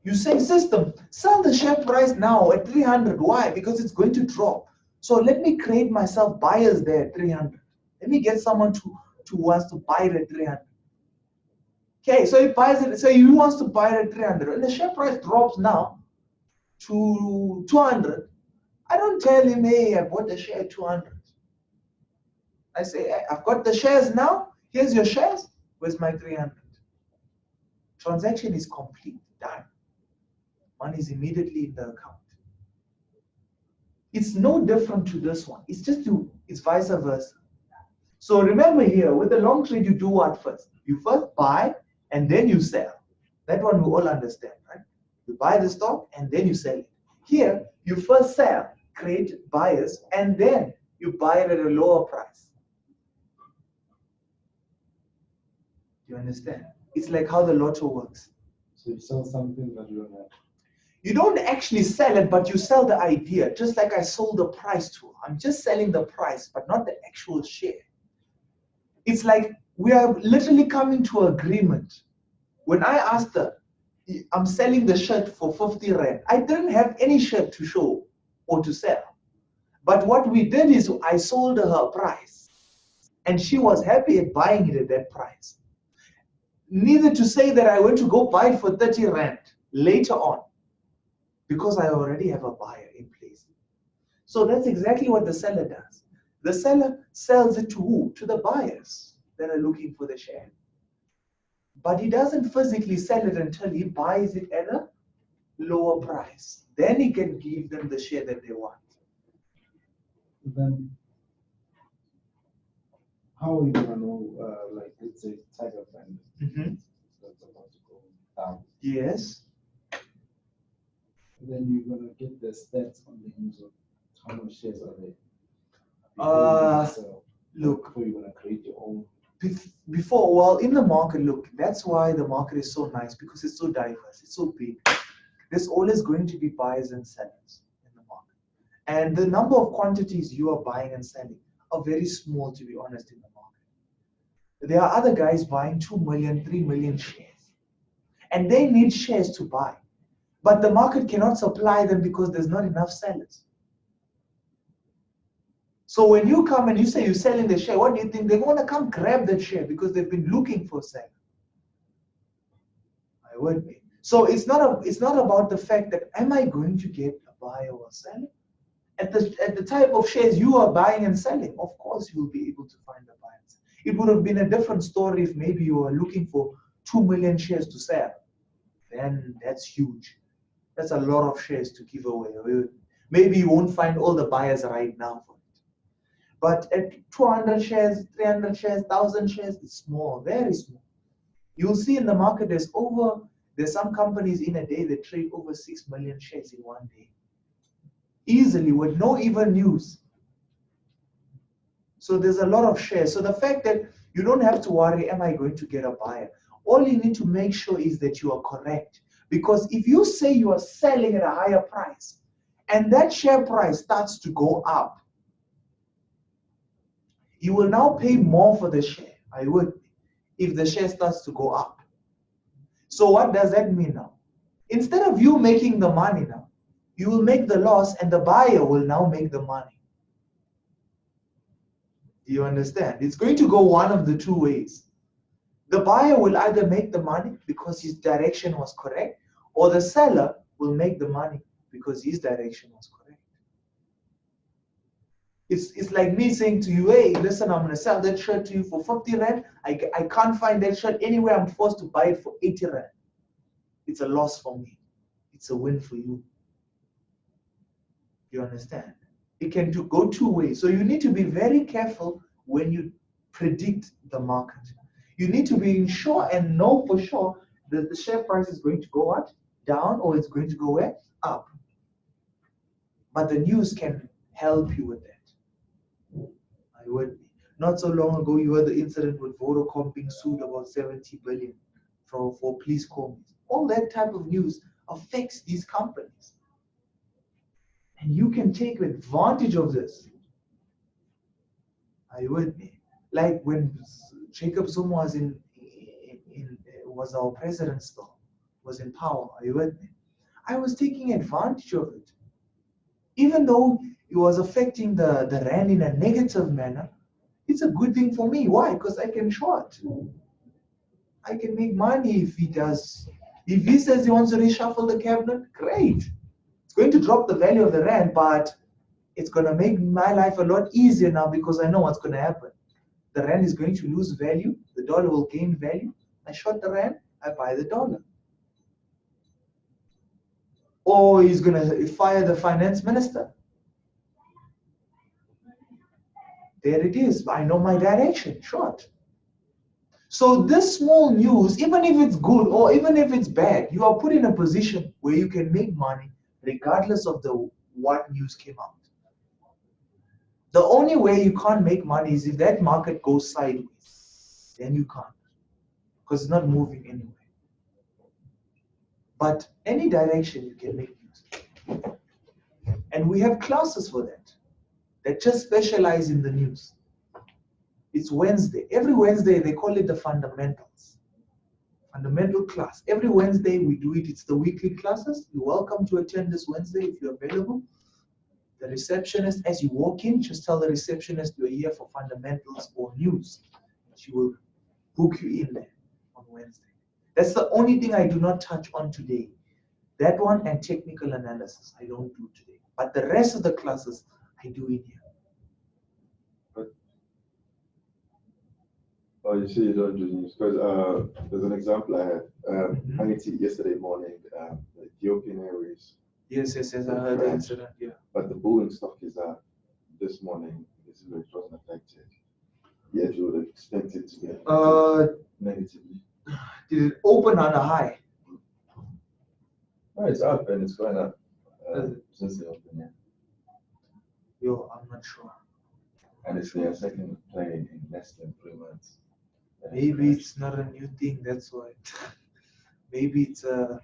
You say, system, sell the share price now at 300. Why? Because it's going to drop. So let me create myself buyers there at 300. Let me get someone to wants to buy it at 300. Okay, so he buys it, so he wants to buy it at 300. And the share price drops now to 200. I don't tell him, hey, I bought the share at 200. I say, hey, I've got the shares now. Here's your shares. Where's my 300? Transaction is complete, done. Money is immediately in the account. It's no different to this one. It's vice versa. So remember here, with the long trade, you do what first? You first buy and then you sell. That one we all understand, right? You buy the stock and then you sell it. Here, you first sell, create buyers, and then you buy it at a lower price. Do you understand? It's like how the lotto works. So you sell something that you don't have. You don't actually sell it, but you sell the idea, just like I sold the price to her. I'm just selling the price, but not the actual share. It's like we are literally coming to agreement. When I asked her, I'm selling the shirt for 50 Rand, I didn't have any shirt to show or to sell. But what we did is I sold her a price, and she was happy at buying it at that price. Neither to say that I went to go buy it for 30 Rand later on, because I already have a buyer in place. So that's exactly what the seller does. The seller sells it to who? To the buyers that are looking for the share. But he doesn't physically sell it until he buys it at a lower price. Then he can give them the share that they want. Then how are you gonna know, like, let's say Tiger Brand that's about to go down? Yes. Then you're gonna get the stats on the news of how much shares are there. Look, before you're gonna create your own. Well, in the market, look, that's why the market is so nice, because it's so diverse, it's so big. There's always going to be buyers and sellers in the market. And the number of quantities you are buying and selling are very small, to be honest, in the market. There are other guys buying 2 million, 3 million shares. And they need shares to buy. But the market cannot supply them because there's not enough sellers. So when you come and you say you're selling the share, what do you think? They're going to come grab that share because they've been looking for a seller. I would be. So it's not about the fact that am I going to get a buyer or a seller? At the type of shares you are buying and selling, of course you'll be able to find the buyers. It would have been a different story if maybe you were looking for 2 million shares to sell. Then that's huge. That's a lot of shares to give away. Maybe you won't find all the buyers right now for it. But at 200 shares, 300 shares, 1,000 shares, it's small, very small. You'll see in the market there's some companies in a day that trade over 6 million shares in one day. Easily, with no even news. So there's a lot of shares. So the fact that you don't have to worry, am I going to get a buyer? All you need to make sure is that you are correct. Because if you say you are selling at a higher price, and that share price starts to go up, you will now pay more for the share. I would, if the share starts to go up. So what does that mean now? Instead of you making the money now, you will make the loss and the buyer will now make the money. Do you understand? It's going to go one of the two ways. The buyer will either make the money because his direction was correct, or the seller will make the money because his direction was correct. It's like me saying to you, hey, listen, I'm gonna sell that shirt to you for 50 rand. I can't find that shirt anywhere. I'm forced to buy it for 80 rand. It's a loss for me. It's a win for you. You understand? It can go two ways. So you need to be very careful when you predict the market. You need to be sure and know for sure that the share price is going to go what? Down, or it's going to go where? Up. But the news can help you with that. I would be. Not so long ago, you heard the incident with Vodacom being sued about 70 billion for police calls. All that type of news affects these companies. And you can take advantage of this. Are you with me? Like when Jacob Zuma was our president still, was in power. Are you with me? I was taking advantage of it. Even though it was affecting the rand in a negative manner, it's a good thing for me. Why? Because I can short. I can make money if he does. If he says he wants to reshuffle the cabinet, great. It's going to drop the value of the rand, but it's going to make my life a lot easier now because I know what's going to happen. The rand is going to lose value. The dollar will gain value. I short the rand, I buy the dollar. Or he's going to fire the finance minister. There it is. I know my direction, short. So this small news, even if it's good or even if it's bad, you are put in a position where you can make money regardless of what news came out. The only way you can't make money is if that market goes sideways. Then you can't, because it's not moving anywhere. But any direction you can make news. And we have classes for that just specialize in the news. It's Wednesday. Every Wednesday they call it the fundamentals. Fundamental class. Every Wednesday we do it. It's the weekly classes. You're welcome to attend this Wednesday if you're available. The receptionist, as you walk in, just tell the receptionist you're here for fundamentals or news. She will book you in there on Wednesday. That's the only thing I do not touch on today. That one and technical analysis I don't do today. But the rest of the classes I do in here. Oh, you see, you don't do news because there's an example I had. Haiti yesterday morning, the Ethiopian Airways. Yes, I heard the incident. Yeah. But the Boeing stock is this morning. This is where it wasn't affected. Yet you would expect it to be negatively. Did it open on a high? No, it's up and it's going up since the opening. Yo, I'm not sure. And it's their second plane in less than 3 months. Maybe it's not a new thing, that's why. Maybe it's a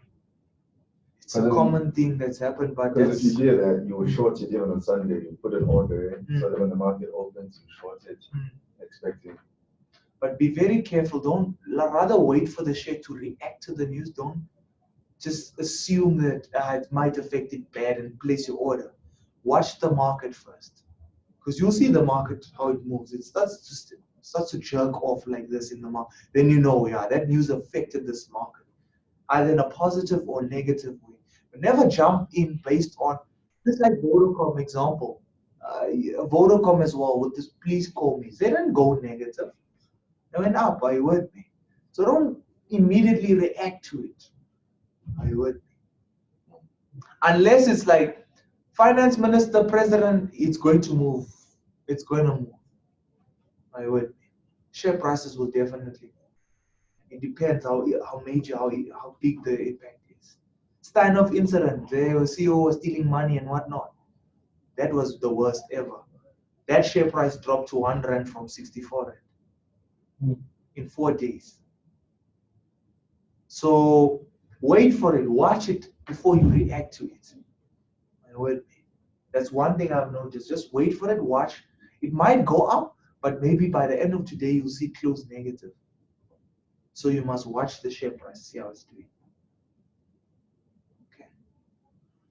common thing that's happened, but because if you hear that, you will short it even on Sunday, you put an order in, so that when the market opens, you short it, expecting. But be very careful, don't rather wait for the share to react to the news, don't just assume that it might affect it bad and place your order. Watch the market first. Because you'll see the market, how it moves. It starts to jerk off like this in the market. Then you know, yeah, that news affected this market, either in a positive or negative way. But never jump in based on, just like Vodacom example. Vodacom as well, with this please call me. They didn't go negative. They went up, are you with me? So don't immediately react to it. Are you with me? Unless it's like, finance minister, president, it's going to move. It's going to move. Are you with me? Share prices will definitely. It depends how major, how big the impact is. Steinhoff incident, the CEO was stealing money and whatnot. That was the worst ever. That share price dropped to 1 rand from 64 rand in 4 days. So wait for it, watch it before you react to it. Are you with me? That's one thing I've noticed. Just wait for it, watch. It might go up, but maybe by the end of today, you'll see close negative. So you must watch the share price, see how it's doing. Okay.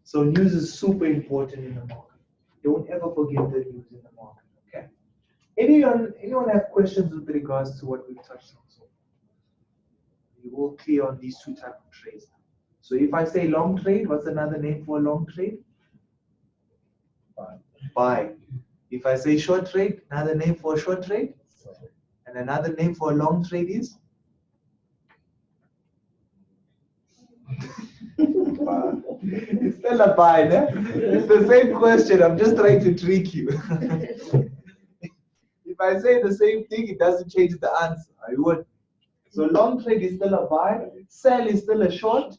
So news is super important in the market. Don't ever forget the news in the market. Okay. Anyone have questions with regards to what we've touched on so far? You all clear on these two types of trades. So if I say long trade, what's another name for a long trade? Buy. If I say short trade, another name for a short trade, and another name for a long trade is? It's still a buy, né? It's the same question. I'm just trying to trick you. If I say the same thing, it doesn't change the answer. I would. So long trade is still a buy, sell is still a short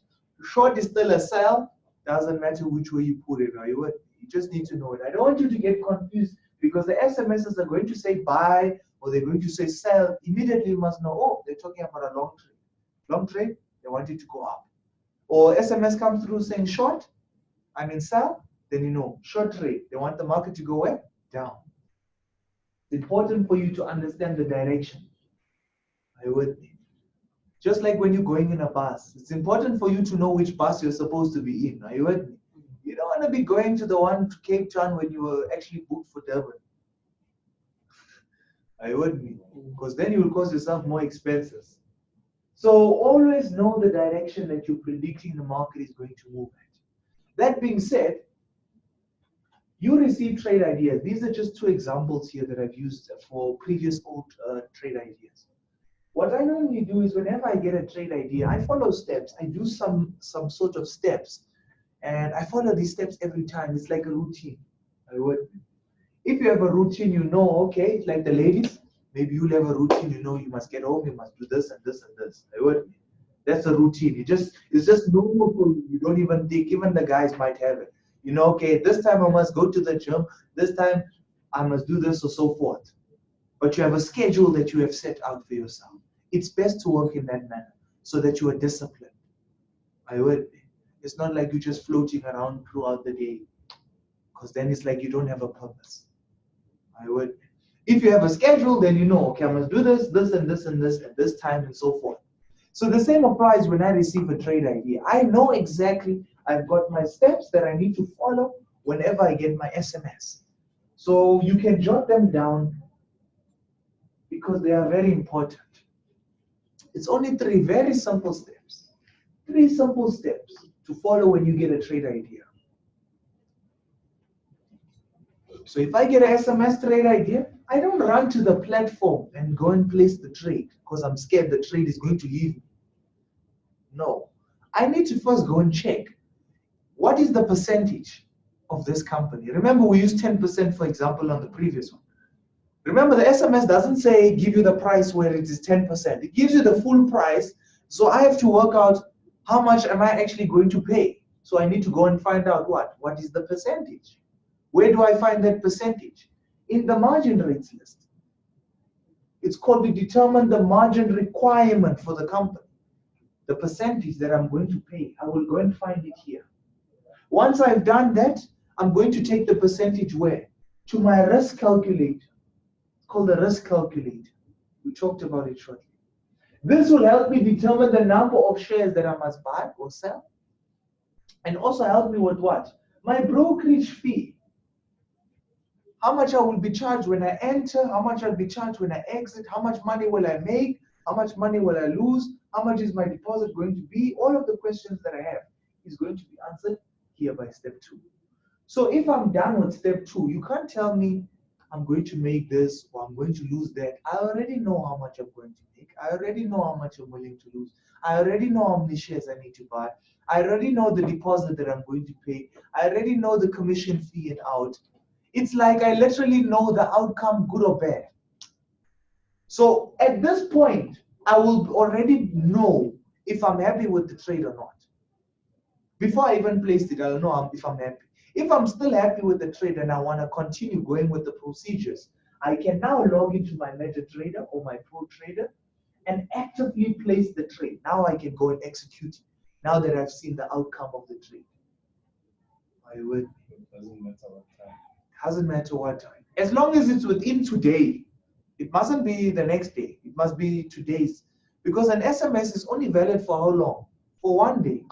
is still a sell. Doesn't matter which way you put it. I would. You just need to know it. I don't want you to get confused because the SMSs are going to say buy or they're going to say sell. Immediately you must know, oh, they're talking about a long trade. Long trade, they want it to go up. Or SMS comes through saying short, sell, then you know, short trade. They want the market to go where? Down. It's important for you to understand the direction. I would. Just like when you're going in a bus, it's important for you to know which bus you're supposed to be in. Are you with me? You don't want to be going to the one to Cape Town when you were actually booked for Durban. Are you with me? Because then you will cause yourself more expenses. So always know the direction that you're predicting the market is going to move at. That being said, you receive trade ideas. These are just two examples here that I've used for previous old trade ideas. What I normally do is whenever I get a trade idea, I follow steps. I do some sort of steps. And I follow these steps every time. It's like a routine. If you have a routine, you know, okay, like the ladies, maybe you'll have a routine, you know, you must get home, you must do this and this and this. That's a routine. It's just normal for you. You don't even think, even the guys might have it. You know, okay, this time I must go to the gym, this time I must do this or so forth. But you have a schedule that you have set out for yourself. It's best to work in that manner so that you are disciplined. It's not like you're just floating around throughout the day, because then it's like you don't have a purpose. If you have a schedule, then you know, okay, I must do this, this, and this, and this, at this time, and so forth. So the same applies when I receive a trade idea. I know exactly, I've got my steps that I need to follow whenever I get my SMS. So you can jot them down because they are very important. It's only 3 very simple steps. 3 simple steps to follow when you get a trade idea. So if I get an SMS trade idea, I don't run to the platform and go and place the trade because I'm scared the trade is going to leave me. No. I need to first go and check what is the percentage of this company. Remember, we used 10%, for example, on the previous one. Remember, the SMS doesn't say give you the price where it is 10%. It gives you the full price. So I have to work out how much am I actually going to pay. So I need to go and find out what is the percentage. Where do I find that percentage? In the margin rates list. It's called to determine the margin requirement for the company. The percentage that I'm going to pay, I will go and find it here. Once I've done that, I'm going to take the percentage where? To my risk calculator. It's called the risk calculator. We talked about it shortly. This will help me determine the number of shares that I must buy or sell. And also help me with what? My brokerage fee. How much I will be charged when I enter, how much I'll be charged when I exit, how much money will I make, how much money will I lose, how much is my deposit going to be? All of the questions that I have is going to be answered here by step 2. So if I'm done with step 2, you can't tell me I'm going to make this or I'm going to lose that. I already know how much I'm going to make. I already know how much I'm willing to lose. I already know how many shares I need to buy. I already know the deposit that I'm going to pay. I already know the commission fee and out. It's like I literally know the outcome, good or bad. So at this point, I will already know if I'm happy with the trade or not. Before I even placed it, I'll know if I'm happy. If I'm still happy with the trade and I want to continue going with the procedures, I can now log into my MetaTrader or my Pro Trader and actively place the trade. Now I can go and execute it, now that I've seen the outcome of the trade. I would. It doesn't matter what time. Doesn't matter what time. As long as it's within today. It mustn't be the next day. It must be today's. Because an SMS is only valid for how long? For 1 day.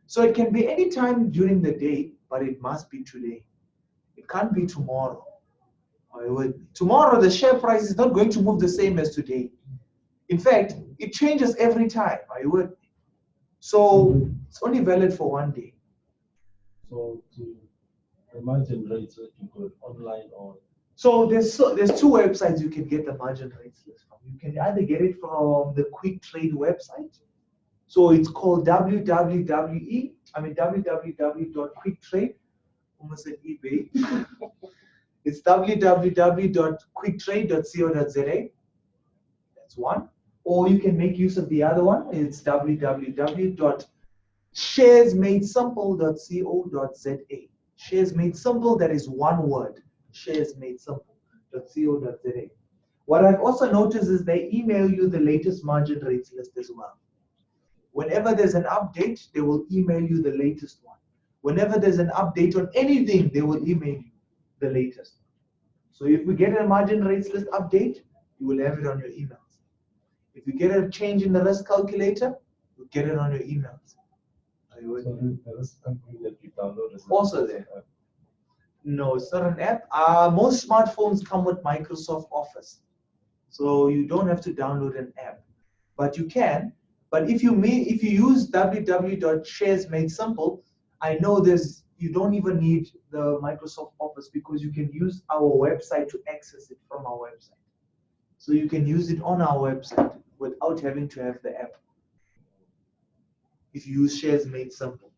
So it can be any time during the day, but it must be today. It can't be tomorrow. Tomorrow the share price is not going to move the same as today. In fact, it changes every time. So it's only valid for 1 day. So to the margin rates, you go online or So there's two websites you can get the margin rates list from. You can either get it from the Quick Trade website. So it's called www.quicktrade. Almost said eBay. It's www.quicktrade.co.za. That's one. Or you can make use of the other one. It's www.sharesmadesimple.co.za. Shares Made Simple, that is one word. Sharesmadesimple.co.za. What I've also noticed is they email you the latest margin rates list as well. Whenever there's an update, they will email you the latest one. Whenever there's an update on anything, they will email you the latest. So if we get a margin rates list update, you will have it on your emails. If you get a change in the risk calculator, you'll get it on your emails. So the risk calculator that you download is Also there. No, it's not an app. Most smartphones come with Microsoft Office. So you don't have to download an app. But you can. But if you use www.sharesmadesimple, I know you don't even need the Microsoft Office because you can use our website to access it from our website. So you can use it on our website without having to have the app. If you use Shares Made Simple.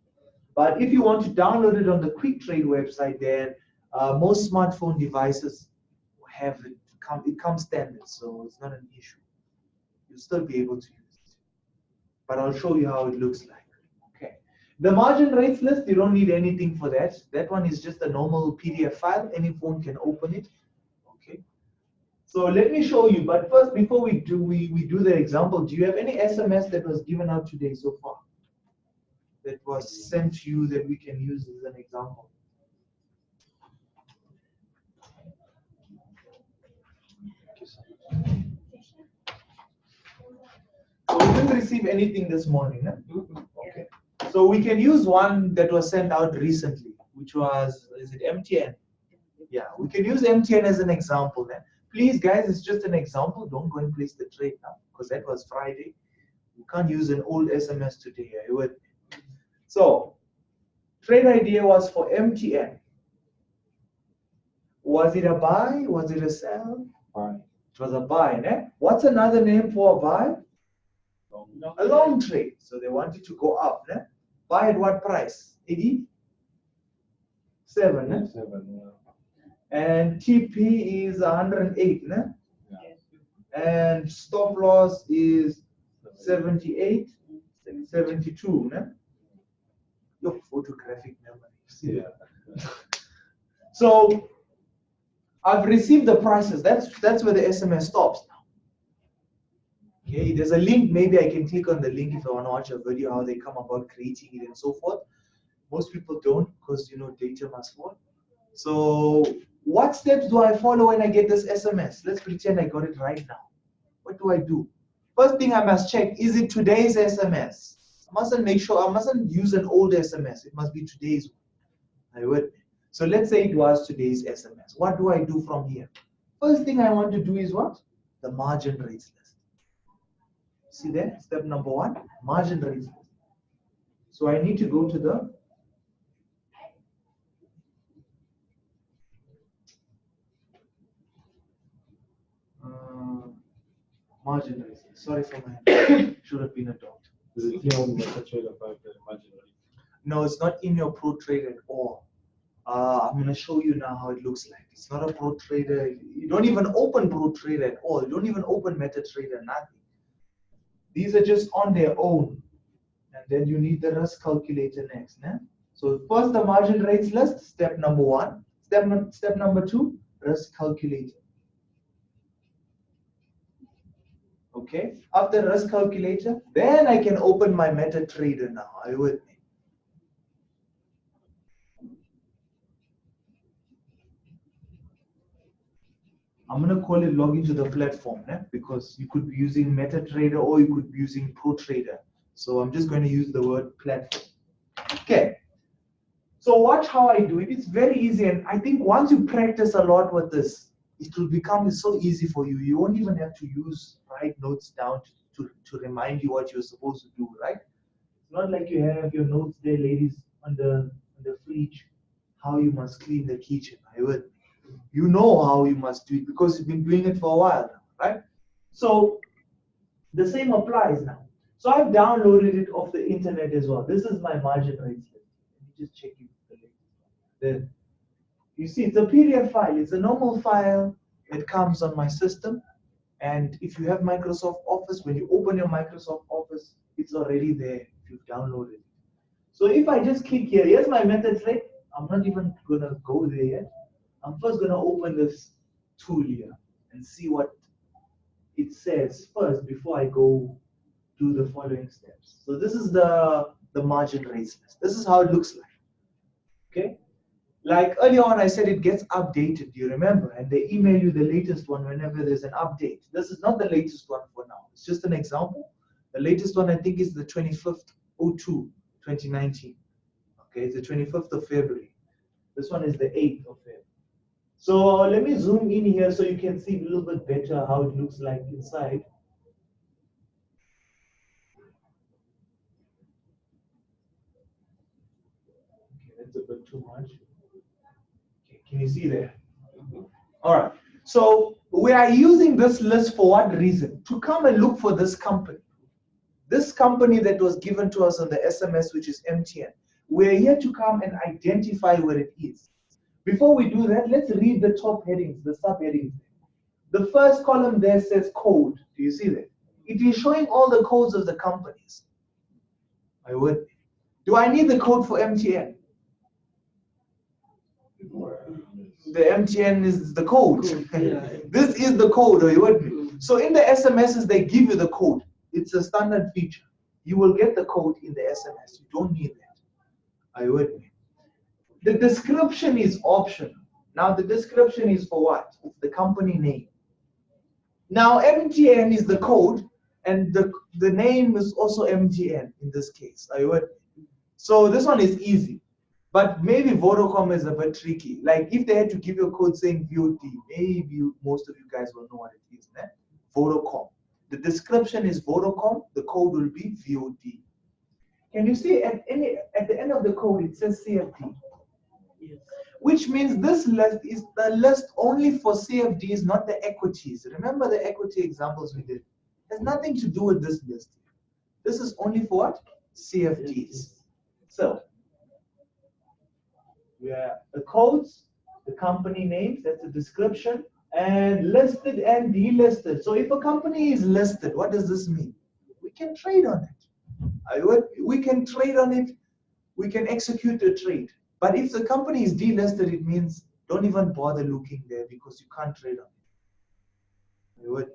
But if you want to download it on the Quick Trade website, then most smartphone devices have it. It comes standard, so it's not an issue. You'll still be able to use it. But I'll show you how it looks like. Okay. The margin rates list, you don't need anything for that. That one is just a normal PDF file. Any phone can open it. Okay. So let me show you. But first, before we do the example, do you have any SMS that was given out today so far? That was sent to you that we can use as an example? So we didn't receive anything this morning, huh? Okay. So we can use one that was sent out recently, which was, is it MTN? Yeah, we can use MTN as an example then. Please, guys, it's just an example. Don't go and place the trade now, because that was Friday. You can't use an old SMS today. Are you with me? So, trade idea was for MTN. Was it a buy? Was it a sell? Buy. It was a buy, né? What's another name for a buy? A long trade. So they wanted to go up, né? Buy at what price? 87, né? 7, yeah. And TP is 108, né? Yeah. And stop loss is 78, 72, né? Your photographic memory. See Yeah. So I've received the prices. That's where the SMS stops now. Okay, there's a link. Maybe I can click on the link if I want to watch a video how they come about creating it and so forth. Most people don't because data must fall. So what steps do I follow when I get this SMS? Let's pretend I got it right now. What do I do? First thing I must check, is it today's SMS? I mustn't use an old SMS. It must be today's one. I would. So let's say it was today's SMS. What do I do from here? First thing I want to do is what? The margin rates list. See there? Step number 1, margin rates list. So I need to go to the margin rates list. Sorry for my should have been a doctor. Is it here on MetaTrader 5 the margin rate? No, it's not in your Pro Trader at all. I'm going to show you now how it looks like. It's not a Pro Trader. You don't even open Pro Trader at all. You don't even open MetaTrader, nothing. These are just on their own. And then you need the risk calculator next. Né? So first the margin rates list, step number 1. Step number 2, risk calculator. Okay, after risk calculator, then I can open my MetaTrader now. Are you with me? I'm going to call it login to the platform, because you could be using MetaTrader or you could be using ProTrader. So I'm just going to use the word platform. Okay. So watch how I do it. It's very easy. And I think once you practice a lot with this, it will become so easy for you. You won't even have to write notes down to remind you what you're supposed to do, right? It's not like you have your notes there, ladies, on the fridge, how you must clean the kitchen. I would. You know how you must do it because you've been doing it for a while now, right? So the same applies now. So I've downloaded it off the internet as well. This is my margin rates list. Let me just check it. Then you see it's a PDF file. It's a normal file. It comes on my system. And if you have Microsoft Office, when you open your Microsoft Office, it's already there if you've downloaded it. So if I just click here, here's my methods rate. I'm not even gonna go there yet. I'm first gonna open this tool here and see what it says first before I go do the following steps. So this is the margin rates list. This is how it looks like. Okay. Like earlier on, I said it gets updated. Do you remember? And they email you the latest one whenever there's an update. This is not the latest one for now. It's just an example. The latest one I think is the 25th 02 2019. Okay, it's the 25th of February. This one is the 8th of February. So let me zoom in here so you can see a little bit better how it looks like inside. Okay, that's a bit too much. Okay, can you see there? All right. So we are using this list for what reason? To come and look for this company. This company that was given to us on the SMS, which is MTN. We're here to come and identify where it is. Before we do that, let's read the top headings, the subheadings. The first column there says code. Do you see that? It is showing all the codes of the companies. I would. Do I need the code for MTN? The MTN is the code. This is the code, are you with me? So in the SMSs, they give you the code. It's a standard feature. You will get the code in the SMS. You don't need that. Are you with me? The description is optional. Now the description is for what? It's the company name. Now MTN is the code, and the name is also MTN in this case. Are you with me? So this one is easy. But maybe Vodacom is a bit tricky. Like if they had to give you a code saying VOD, maybe most of you guys will know what it is. Né? Vodacom. The description is Vodacom. The code will be VOD. Can you see at the end of the code it says CFD? Yes. Which means this list is the list only for CFDs, not the equities. Remember the equity examples we did? It has nothing to do with this list. This is only for what? CFDs. So we have the codes, the company names, that's the description, and listed and delisted. So if a company is listed, what does this mean? We can trade on it. We can trade on it. We can execute a trade. But if the company is delisted, it means don't even bother looking there because you can't trade on it.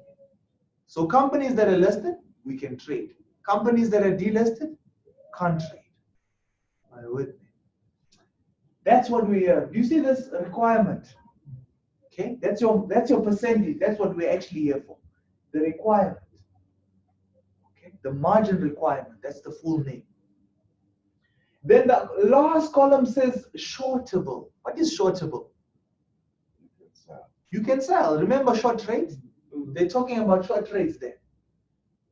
So companies that are listed, we can trade. Companies that are delisted, can't trade. Are you with me? That's what we have. Do you see this requirement? Okay, that's your percentage. That's what we're actually here for. The requirement. Okay, the margin requirement. That's the full name. Then the last column says shortable. What is shortable? You can sell. You can sell. Remember short trades? They're talking about short trades there.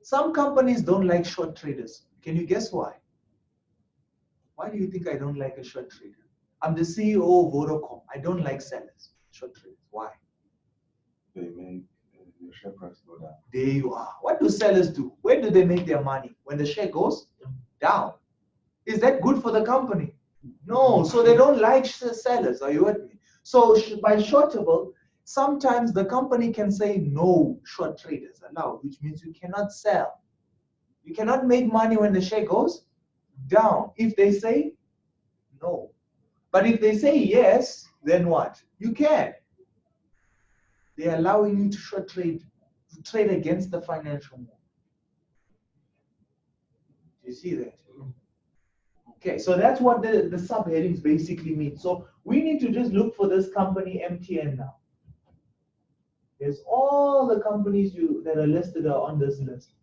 Some companies don't like short traders. Can you guess why? Why do you think I don't like a short trader? I'm the CEO of Vodacom. I don't like sellers, short traders. Why? They make your share price go down. There you are. What do sellers do? Where do they make their money? When the share goes down. Is that good for the company? No. So they don't like sellers. Are you with me? So by shortable, sometimes the company can say no short traders allowed, which means you cannot sell. You cannot make money when the share goes down. If they say no. But if they say yes, then what? You can. They're allowing you to short trade, to trade against the financial market. You see that? Okay, so that's what the subheadings basically mean. So we need to just look for this company MTN now. There's all the companies that are listed are on this list.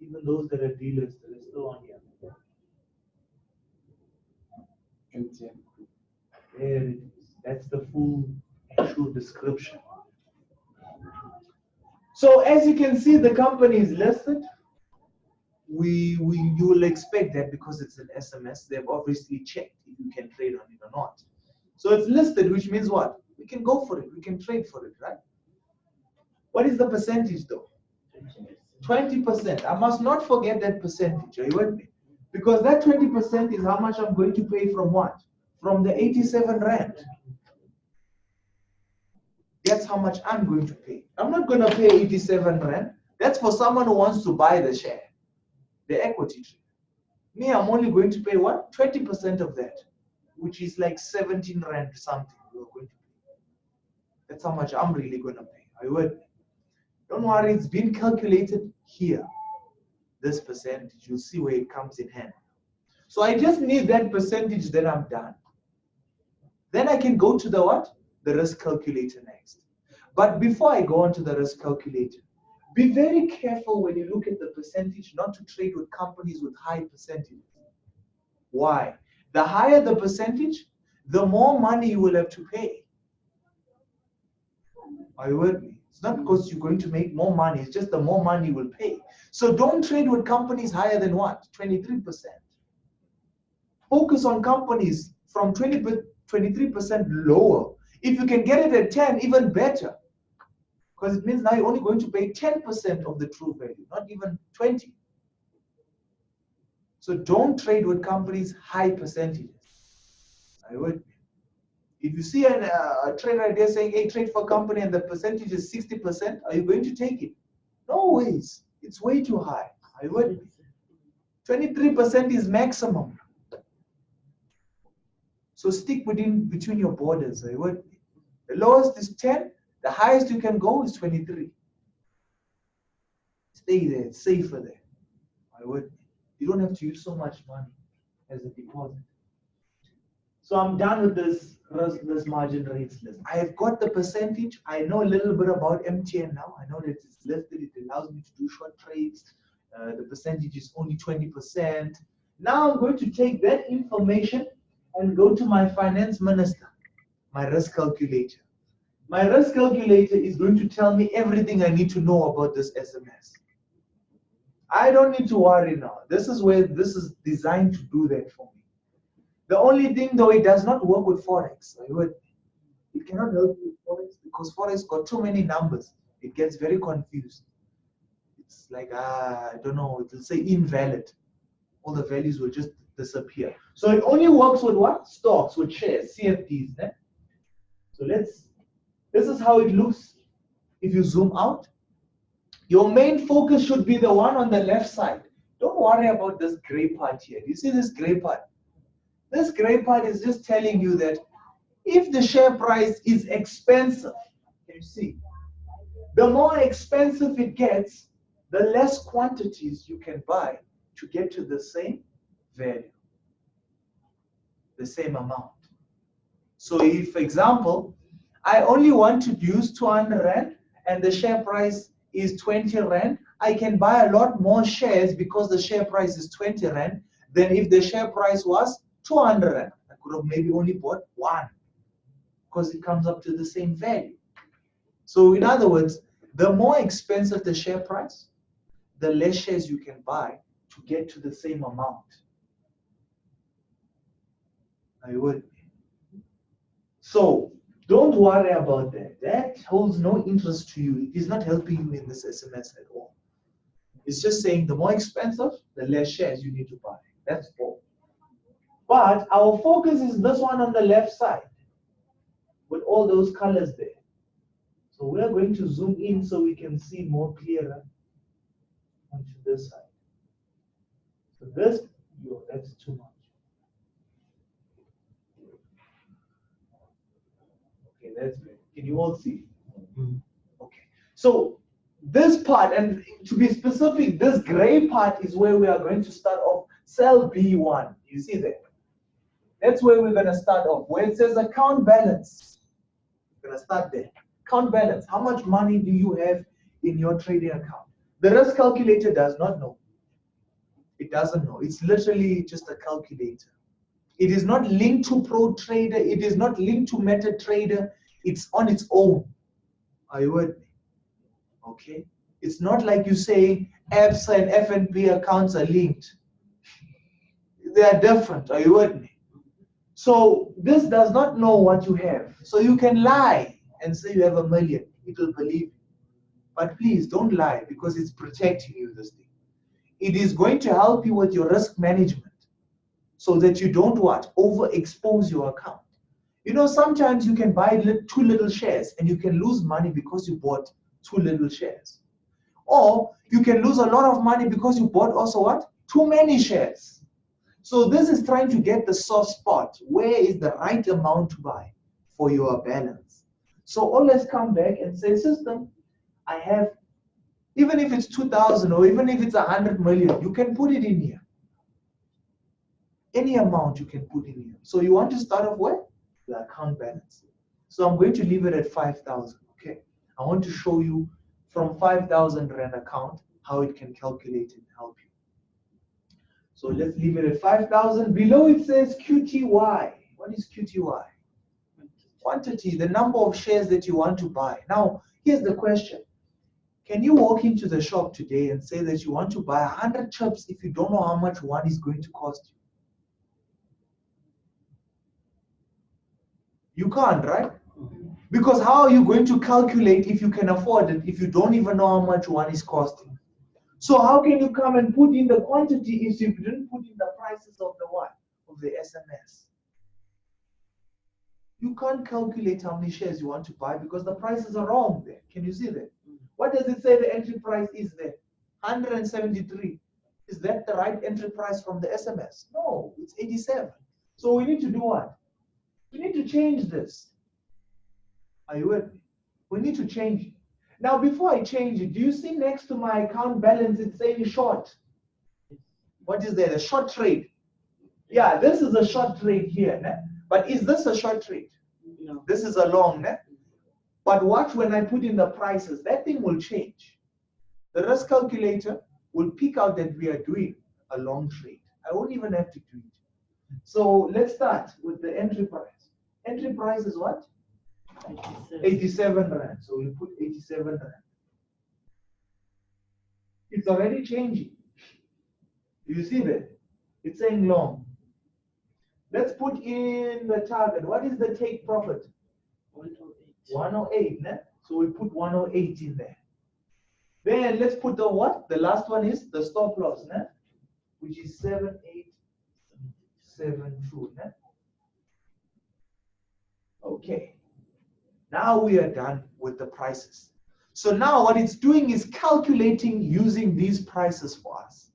Even those that are delisted are still on here. MTN. There it is. That's the full actual description. So as you can see, the company is listed. You will expect that because it's an SMS. They've obviously checked if you can trade on it or not. So it's listed, which means what? We can go for it. We can trade for it, right? What is the percentage though? 20%. I must not forget that percentage. Are you with me? Because that 20% is how much I'm going to pay from what? From the 87 Rand. That's how much I'm going to pay. I'm not going to pay 87 Rand. That's for someone who wants to buy the share, the equity trade. Me, I'm only going to pay what? 20% of that, which is like 17 Rand something you're going to pay. That's how much I'm really going to pay. Are you with me? Don't worry, it's been calculated here. This percentage, you'll see where it comes in hand. So I just need that percentage, then I'm done. Then I can go to the what? The risk calculator next. But before I go on to the risk calculator, be very careful when you look at the percentage not to trade with companies with high percentages. Why? The higher the percentage, the more money you will have to pay. Are you with me? It's not because you're going to make more money, it's just the more money you will pay. So don't trade with companies higher than what? 23%. Focus on companies from 23% lower. If you can get it at 10, even better. Because it means now you're only going to pay 10% of the true value, not even 20. So don't trade with companies high percentages. Are you with me? If you see a trader idea saying, hey, trade for a company and the percentage is 60%, are you going to take it? No ways. It's way too high. Are you with me? 23% is maximum. So stick between your borders. Are you with me? The lowest is 10. The highest you can go is 23. Stay there. It's safer there. Are you with me? You don't have to use so much money as a deposit. So I'm done with this margin rates list. I have got the percentage. I know a little bit about MTN now. I know that it's listed. It allows me to do short trades. The percentage is only 20%. Now I'm going to take that information and go to my finance minister, my risk calculator. My risk calculator is going to tell me everything I need to know about this SMS. I don't need to worry now. This is where this is designed to do that for me. The only thing though, it does not work with Forex. It cannot help you with Forex because Forex got too many numbers. It gets very confused. It's like, I don't know, it will say invalid. All the values will just disappear. So it only works with what? Stocks, with shares, CFDs. Ne? So this is how it looks if you zoom out. Your main focus should be the one on the left side. Don't worry about this gray part here. You see this gray part? This gray part is just telling you that if the share price is expensive, can you see? The more expensive it gets, the less quantities you can buy to get to the same value, the same amount. So if, for example, I only want to use 200 Rand and the share price is 20 Rand, I can buy a lot more shares because the share price is 20 Rand than if the share price was 200 Rand. I could have maybe only bought one because it comes up to the same value. So in other words, the more expensive the share price, the less shares you can buy to get to the same amount. Are you with me? So don't worry about that. That holds no interest to you. It is not helping you in this SMS at all. It's just saying the more expensive, the less shares you need to buy. That's all. But our focus is this one on the left side with all those colors there. So we're going to zoom in so we can see more clearer onto this side. So this, that's too much. Okay, that's good. Can you all see? Okay. So this part, and to be specific, this gray part is where we are going to start off. Cell B1. You see that? That's where we're going to start off. Where it says account balance. We're going to start there. Account balance. How much money do you have in your trading account? The risk calculator does not know. It doesn't know. It's literally just a calculator. It is not linked to ProTrader. It is not linked to MetaTrader. It's on its own. Are you with me? Okay. It's not like you say ABSA and FNB accounts are linked. They are different. Are you with me? So this does not know what you have. So you can lie and say you have 1 million. It will believe you. But please don't lie, because it's protecting you, this thing. It is going to help you with your risk management so that you don't what? Overexpose your account. You know, sometimes you can buy too little shares and you can lose money because you bought too little shares. Or you can lose a lot of money because you bought also what? Too many shares. So this is trying to get the soft spot. Where is the right amount to buy for your balance? So always come back and say, system, I have, even if it's 2,000 or even if it's 100 million, you can put it in here. Any amount you can put in here. So you want to start off where? The account balance. So I'm going to leave it at 5,000. Okay. I want to show you from 5,000 Rand account how it can calculate and help you. So let's leave it at 5,000. Below it says QTY. What is QTY? Quantity, the number of shares that you want to buy. Now, here's the question. Can you walk into the shop today and say that you want to buy 100 chips if you don't know how much one is going to cost you? You can't, right? Because how are you going to calculate if you can afford it if you don't even know how much one is costing? So how can you come and put in the quantity if you didn't put in the prices of the what? Of the SMS. You can't calculate how many shares you want to buy because the prices are wrong there. Can you see that? What does it say the entry price is there? 173. Is that the right entry price from the SMS? No, it's 87. So we need to do what? We need to change this. Are you with me? We need to change it. Now, before I change it, do you see next to my account balance, it's saying short? What is there? A short trade. Yeah, this is a short trade here. Né? But is this a short trade? No. This is a long. Né? But watch when I put in the prices, that thing will change. The risk calculator will pick out that we are doing a long trade. I won't even have to do it. So let's start with the entry price. Entry price is what? 87 Rand. So we put 87 Rand. It's already changing. You see that? It's saying long. Let's put in the target. What is the take profit? 108. 108. Né? So we put 108 in there. Then let's put the what? The last one is the stop loss, né? Which is 7872. Né? Okay. Now we are done with the prices. So now what it's doing is calculating using these prices for us.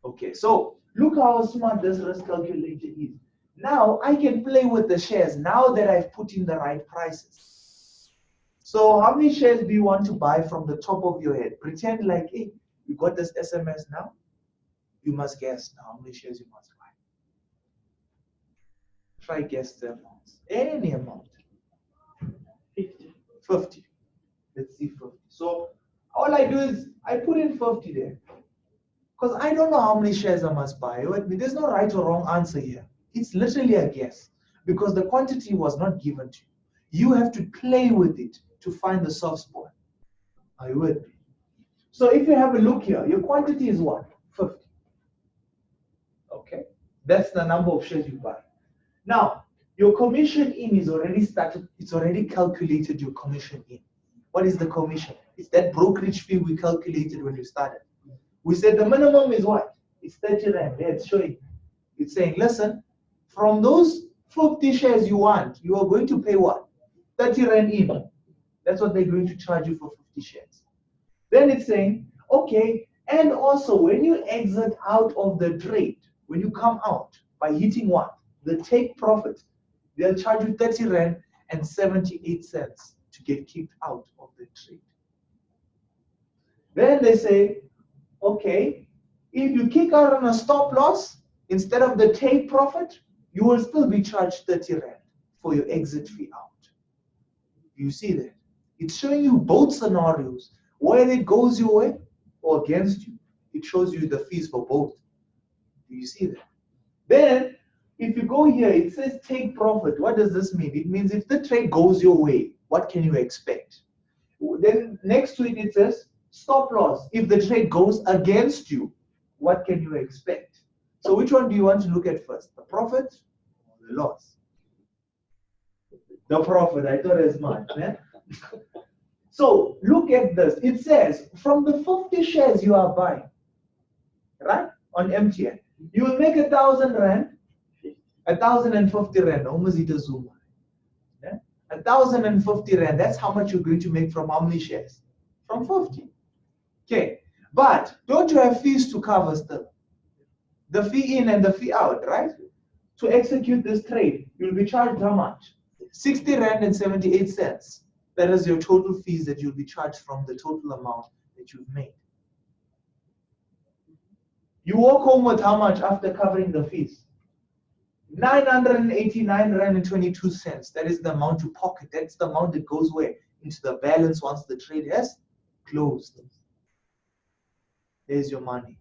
Okay, so look how smart this risk calculator is. Now I can play with the shares now that I've put in the right prices. So how many shares do you want to buy from the top of your head? Pretend like, hey, you got this SMS now. You must guess now how many shares you must buy. Try guess the amounts. Any amount. 50. 50. Let's see 50. So all I do is I put in 50 there. Because I don't know how many shares I must buy. There's no right or wrong answer here. It's literally a guess. Because the quantity was not given to you. You have to play with it to find the soft spot. Are you with me? So if you have a look here, your quantity is what? 50. Okay. That's the number of shares you buy. Now, your commission in is already started. It's already calculated your commission in. What is the commission? It's that brokerage fee we calculated when you started. We said the minimum is what? It's 30 Rand. Yeah, it's showing. It's saying, listen, from those 50 shares you want, you are going to pay what? 30 Rand in. That's what they're going to charge you for 50 shares. Then it's saying, okay, and also when you exit out of the trade, when you come out by hitting what? The take profit, they'll charge you 30 Rand and 78 cents to get kicked out of the trade. Then they say, okay, if you kick out on a stop loss, instead of the take profit, you will still be charged 30 Rand for your exit fee out. You see that? It's showing you both scenarios, whether it goes your way or against you. It shows you the fees for both. Do you see that? Then, if you go here, it says take profit. What does this mean? It means if the trade goes your way, what can you expect? Then next to it, it says stop loss. If the trade goes against you, what can you expect? So which one do you want to look at first? The profit The loss. The profit, I thought as much. So look at this. It says from the 50 shares you are buying, right, on MTN, you will make 1,000 rand, 1,050 rand. Almost it is Zoom. 1,050 rand. That's how much you're going to make from how many shares? From 50. Okay. But don't you have fees to cover still? The fee in and the fee out, right? To execute this trade, you'll be charged how much? 60 rand and 78 cents. That is your total fees that you'll be charged from the total amount that you've made. You walk home with how much after covering the fees? 989 rand and 22 cents. That is the amount you pocket. That's the amount that goes where? Into the balance once the trade has closed. There's your money.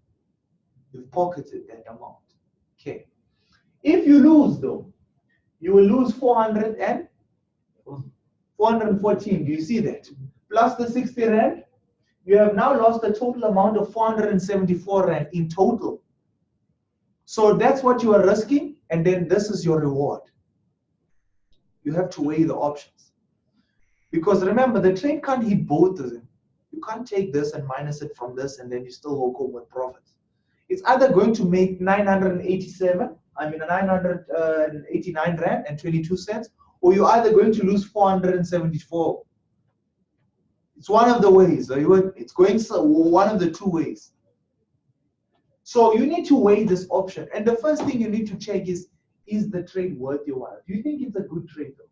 You've pocketed that amount. Okay. If you lose though, you will lose 414. Do you see that? Plus the 60 rand, you have now lost a total amount of 474 rand in total. So that's what you are risking, and then this is your reward. You have to weigh the options. Because remember, the trade can't hit both of them. You can't take this and minus it from this, and then you still walk home with profits. It's either going to make 989 rand and 22 cents, or you're either going to lose 474. It's one of the ways. It's going one of the two ways. So you need to weigh this option. And the first thing you need to check is the trade worth your while? Do you think it's a good trade though?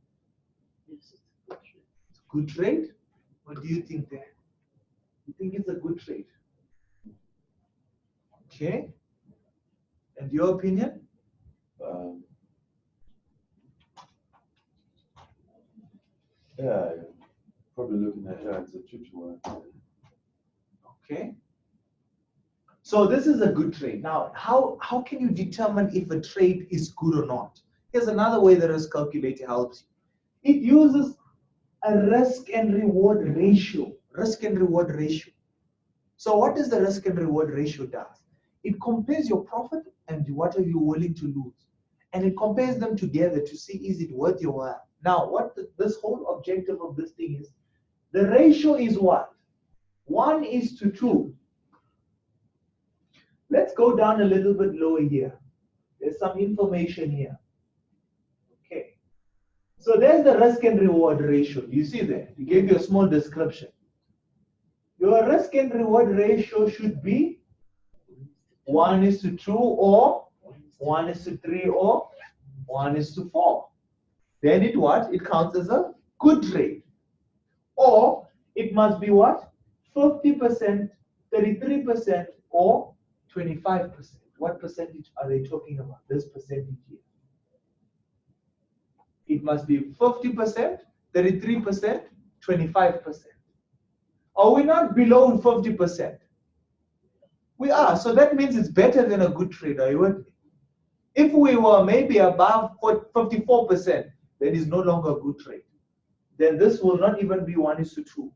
Yes, it's a good trade. What do you think there? You think it's a good trade? Okay. And your opinion? Yeah, probably looking at that as a 2-to-1. Okay. So this is a good trade. Now, how can you determine if a trade is good or not? Here's another way the risk calculator helps you. It uses a risk and reward ratio. Risk and reward ratio. So what does the risk and reward ratio does? It compares your profit and what are you willing to lose. And it compares them together to see is it worth your while. Now, this whole objective of this thing is, the ratio is what? 1:2. Let's go down a little bit lower here. There's some information here. Okay. So there's the risk and reward ratio. Do you see that? It gave you a small description. Your risk and reward ratio should be 1:2 or 1:3 or 1:4. Then it what? It counts as a good trade. Or it must be what? 50%, 33% or 25%. What percentage are they talking about? This percentage here. It must be 50%, 33%, 25%. Are we not below 50%? We are. So that means it's better than a good trade. Are you with me? If we were maybe above 54%, then it's no longer a good trade. Then this will not even be 1:2.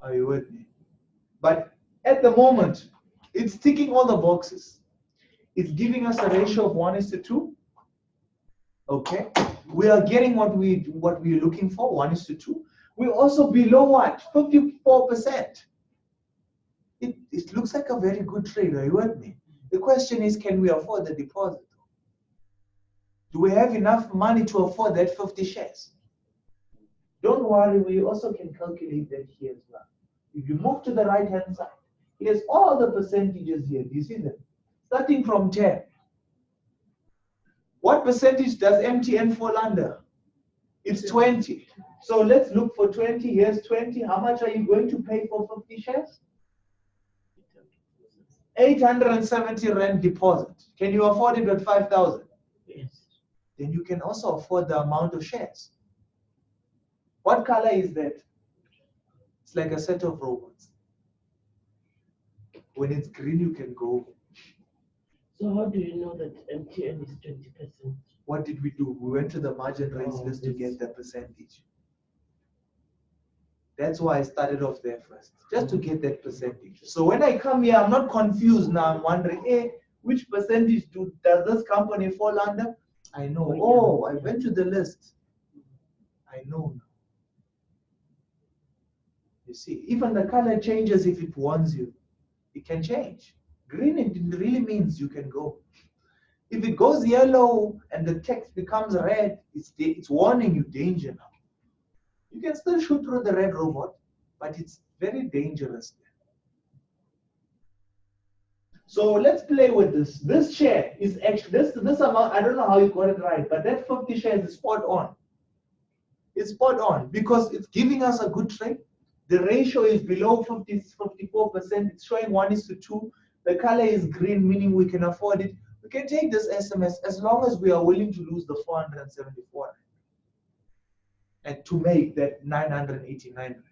Are you with me? But at the moment, it's ticking all the boxes. It's giving us a ratio of 1:2. Okay, we are getting what we're looking for, 1:2. We're also below what? 54%. It looks like a very good trade. Are you with me? The question is, can we afford the deposit? Do we have enough money to afford that 50 shares? Don't worry, we also can calculate that here as well. If you move to the right hand side, here's all the percentages here. Do you see them? Starting from 10. What percentage does MTN fall under? It's 20. So let's look for 20. Here's 20. How much are you going to pay for 50 shares? 870 rand deposit. Can you afford it at 5,000? Yes. Then you can also afford the amount of shares. What color is that? It's like a set of robots. When it's green, you can go. So how do you know that MTN is 20%? What did we do? We went to the margin rates list to get the percentage. That's why I started off there first, just to get that percentage. So when I come here, I'm not confused now. I'm wondering, which percentage does this company fall under? I know. Oh, I went to the list. I know now. You see, even the color changes if it warns you. It can change. Green, it really means you can go. If it goes yellow and the text becomes red, it's warning you danger now. You can still shoot through the red robot, but it's very dangerous. So let's play with this. This share is actually, this amount, I don't know how you got it right, but that 50 shares is spot on. It's spot on because it's giving us a good trade. The ratio is below 54%. It's showing 1:2. The color is green, meaning we can afford it. We can take this SMS as long as we are willing to lose the 474 and to make that 989.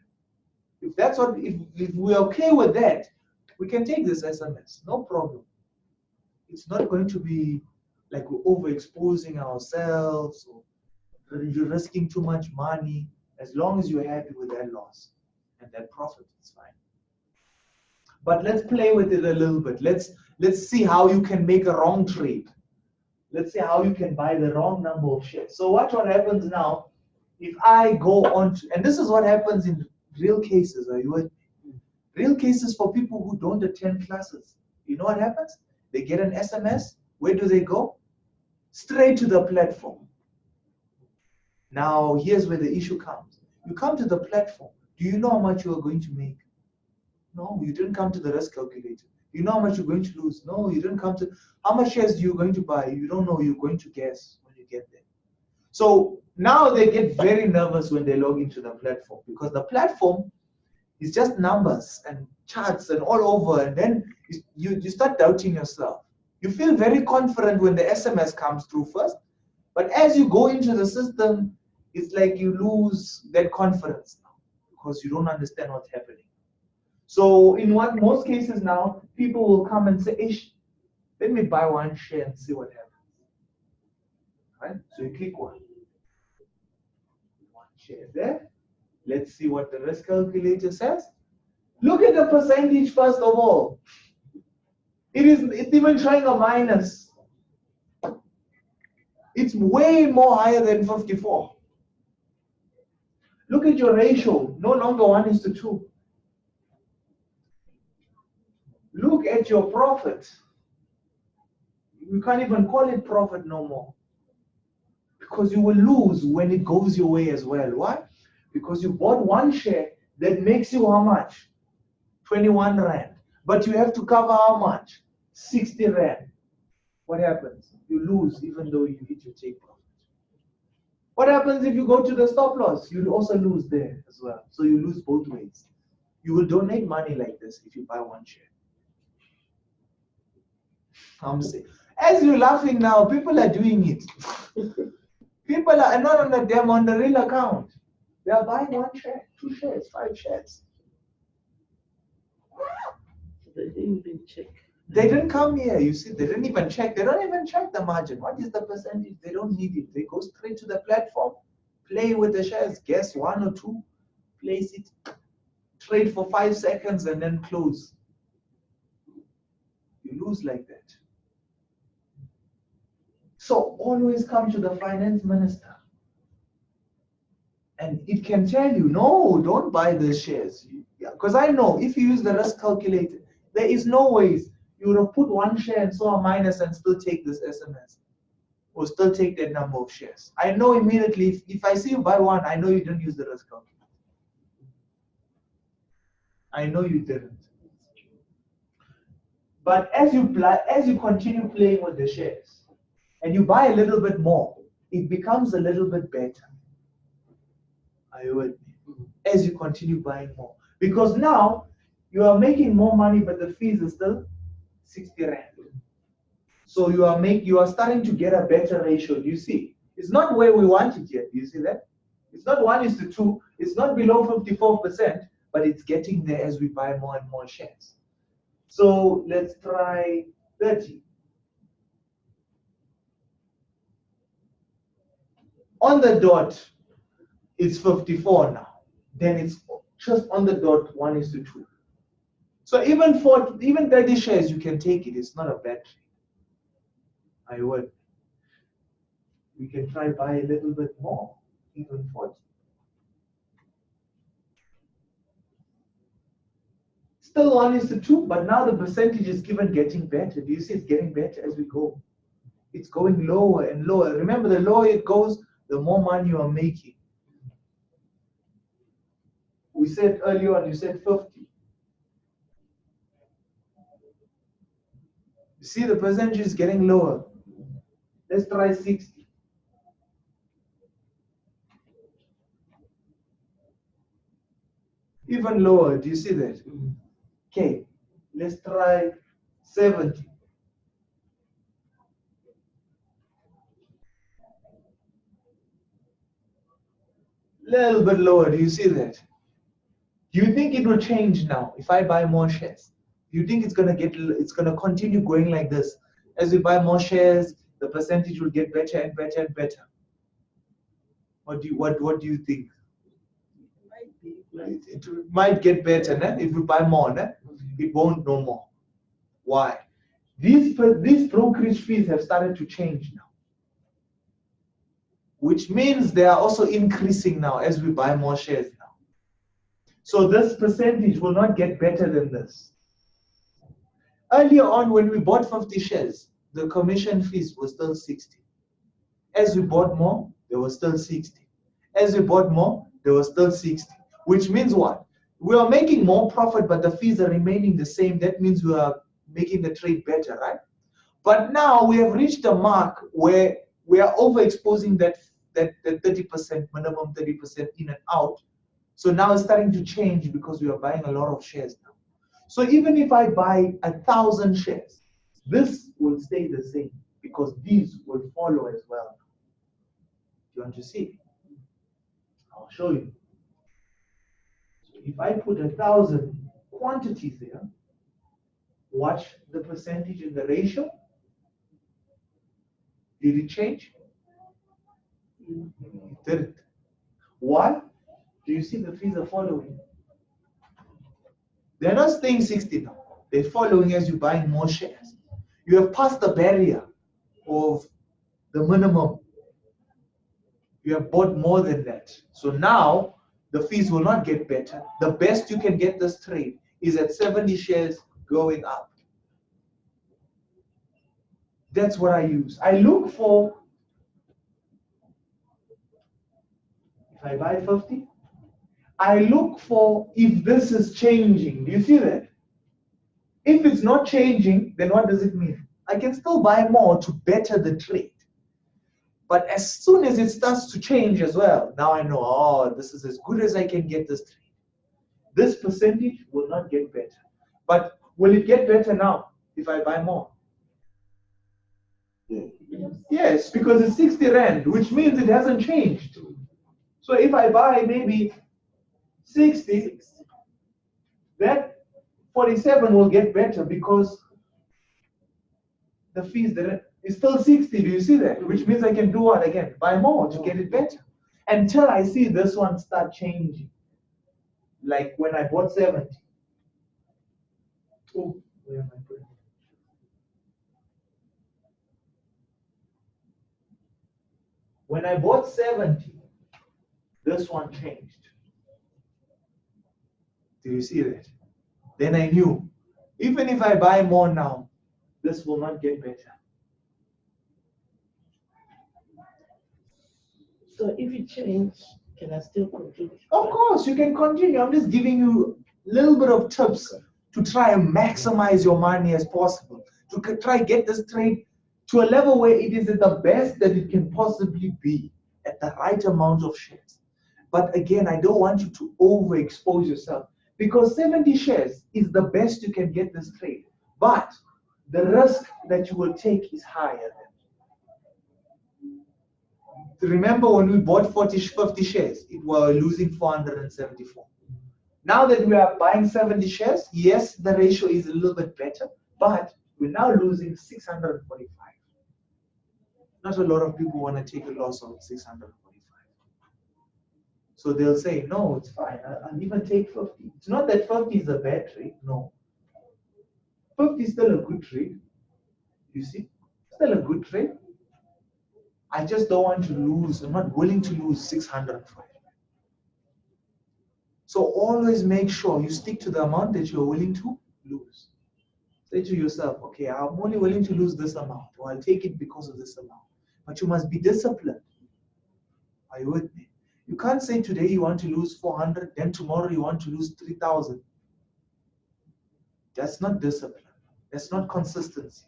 If that's what, if we're okay with that, we can take this SMS, no problem. It's not going to be like we're overexposing ourselves or you're risking too much money. As long as you're happy with that loss and that profit, it's fine. But let's play with it a little bit. Let's see how you can make a wrong trade. Let's see how you can buy the wrong number of shares. So watch what happens now. If I go on to, and this is what happens in real cases. Are you with me? Real cases for people who don't attend classes. You know what happens? They get an SMS. Where do they go? Straight to the platform. Now, here's where the issue comes. You come to the platform. Do you know how much you are going to make? No, you didn't come to the risk calculator. You know how much you're going to lose? No, you didn't come to. How much shares you're going to buy? You don't know. You're going to guess when you get there. So now they get very nervous when they log into the platform because the platform is just numbers and charts and all over. And then you start doubting yourself. You feel very confident when the SMS comes through first. But as you go into the system, it's like you lose that confidence now because you don't understand what's happening. So in most cases now, people will come and say, Ish, let me buy one share and see what happens. Right? So you click one. One share there. Let's see what the risk calculator says. Look at the percentage first of all. It's even showing a minus. It's way more higher than 54. Look at your ratio, no longer 1:2. Look at your profit. You can't even call it profit no more. Because you will lose when it goes your way as well. Why? Because you bought one share that makes you how much? 21 Rand. But you have to cover how much? 60 Rand. What happens? You lose even though you hit your take profit. What happens if you go to the stop loss? You'll also lose there as well. So you lose both ways. You will donate money like this if you buy one share. I'm saying, as you're laughing now, people are doing it. People are not on the real account. They are buying one share, 2 shares, 5 shares. They didn't even check. They didn't come here, you see, they didn't even check. They don't even check the margin. What is the percentage? They don't need it. They go straight to the platform, play with the shares, guess 1 or 2, place it, trade for 5 seconds and then close. You lose like that. So always come to the finance minister. And it can tell you, no, don't buy the shares. Because I know if you use the risk calculator, there is no ways you would have put one share and saw a minus and still take this SMS. Or still take that number of shares. I know immediately, if I see you buy one, I know you didn't use the risk calculator. I know you didn't. But as you continue playing with the shares, and you buy a little bit more, it becomes a little bit better. Are you with me? As you continue buying more. Because now, you are making more money, but the fees are still 60 Rand. So you are starting to get a better ratio. Do you see? It's not where we want it yet. Do you see that? It's not 1:2. It's not below 54%, but it's getting there as we buy more and more shares. So let's try 30. On the dot, it's 54 now. Then it's just on the dot 1:2. So even 30 shares, you can take it. It's not a bad trade. I would. We can try buy a little bit more, even 40. Still 1:2, but now the percentage is given getting better. Do you see it's getting better as we go? It's going lower and lower. Remember, the lower it goes, the more money you are making. We said earlier on, you said 50. You see the percentage is getting lower. Let's try 60. Even lower, do you see that? Okay, let's try 70. Little bit lower, do you see that? Do you think it will change now if I buy more shares? Do you think it's gonna continue going like this? As we buy more shares, the percentage will get better and better and better. What do you think? It might get better, né? If we buy more, né? It won't no more. Why? These brokerage fees have started to change now, which means they are also increasing now as we buy more shares now. So this percentage will not get better than this. Earlier on, when we bought 50 shares, the commission fees were still 60. As we bought more, they were still 60. As we bought more, they were still 60. Which means what? We are making more profit, but the fees are remaining the same. That means we are making the trade better, right? But now we have reached a mark where we are overexposing that 30%, minimum 30% in and out. So now it's starting to change because we are buying a lot of shares now. So even if I buy 1,000 shares, this will stay the same because these will follow as well. Do you want to see? I'll show you. So if I put 1,000 quantities there, watch the percentage in the ratio. Did it change? It didn't. Why? Do you see the fees are following? They're not staying 60 now. They're following as you're buying more shares. You have passed the barrier of the minimum. You have bought more than that. So now the fees will not get better. The best you can get this trade is at 70 shares going up. That's what I use. I look for, if I buy 50, I look for if this is changing. Do you see that? If it's not changing, then what does it mean? I can still buy more to better the trade. But as soon as it starts to change as well, now I know, oh, this is as good as I can get this trade. This percentage will not get better. But will it get better now if I buy more? Yeah. Yes, because it's 60 Rand, which means it hasn't changed. So if I buy maybe 60, that 47 will get better because the fees that is still 60. Do you see that? Which means I can do what again? Buy more to get it better. Until I see this one start changing. Like when I bought 70. Oh, where am I putting it? When I bought 70, this one changed. Do you see that? Then I knew, even if I buy more now, this will not get better. So if you change, can I still continue? Of course, you can continue. I'm just giving you a little bit of tips to try and maximize your money as possible. To try and get this trade to a level where it is at the best that it can possibly be at the right amount of shares. But again, I don't want you to overexpose yourself because 70 shares is the best you can get this trade. But the risk that you will take is higher. Remember when we bought 50 shares, it was losing 474. Now that we are buying 70 shares, yes, the ratio is a little bit better, but we're now losing 645. Not a lot of people want to take a loss of 645. So they'll say, no, it's fine. I'll even take 50. It's not that 50 is a bad trade. No. 50 is still a good trade. You see? Still a good trade. I just don't want to lose. I'm not willing to lose 600 for it. So always make sure you stick to the amount that you're willing to lose. Say to yourself, okay, I'm only willing to lose this amount, or I'll take it because of this amount. But you must be disciplined. Are you with me? You can't say today you want to lose 400, then tomorrow you want to lose 3,000. That's not discipline. That's not consistency.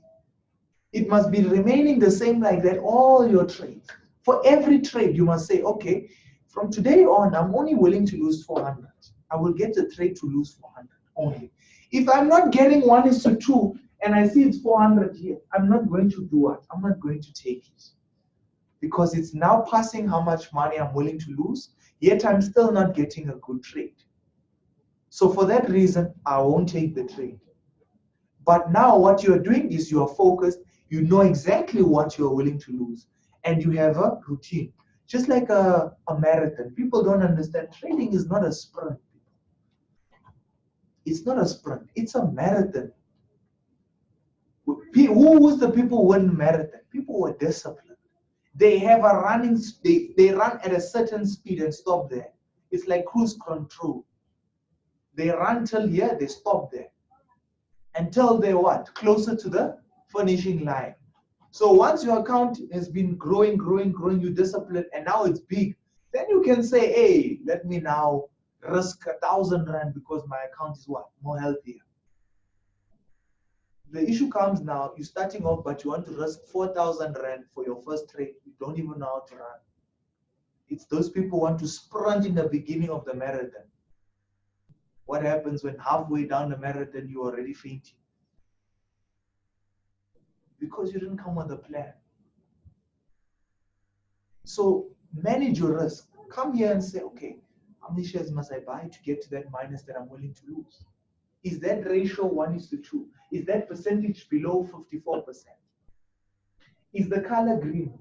It must be remaining the same like that all your trades. For every trade, you must say, okay, from today on, I'm only willing to lose 400. I will get the trade to lose 400 only. If I'm not getting 1:2 and I see it's 400 here, I'm not going to do it. I'm not going to take it. Because it's now passing how much money I'm willing to lose, yet I'm still not getting a good trade. So for that reason, I won't take the trade. But now what you're doing is you're focused, you know exactly what you're willing to lose, and you have a routine. Just like a marathon. People don't understand trading is not a sprint. It's not a sprint, it's a marathon. Who was the people who win marathon? People were disciplined. They have a running, they run at a certain speed and stop there. It's like cruise control. They run till here, they stop there. Until they're what? Closer to the finishing line. So once your account has been growing, you discipline, and now it's big, then you can say, hey, let me now risk 1,000 rand because my account is what? More healthier. The issue comes now, you're starting off, but you want to risk 4,000 rand for your first trade. You don't even know how to run. It's those people who want to sprint in the beginning of the marathon. What happens when halfway down the marathon, you're already fainting? Because you didn't come with a plan. So manage your risk. Come here and say, okay, how many shares must I buy to get to that minus that I'm willing to lose? Is that ratio 1:2? Is that percentage below 54%? Is the color green?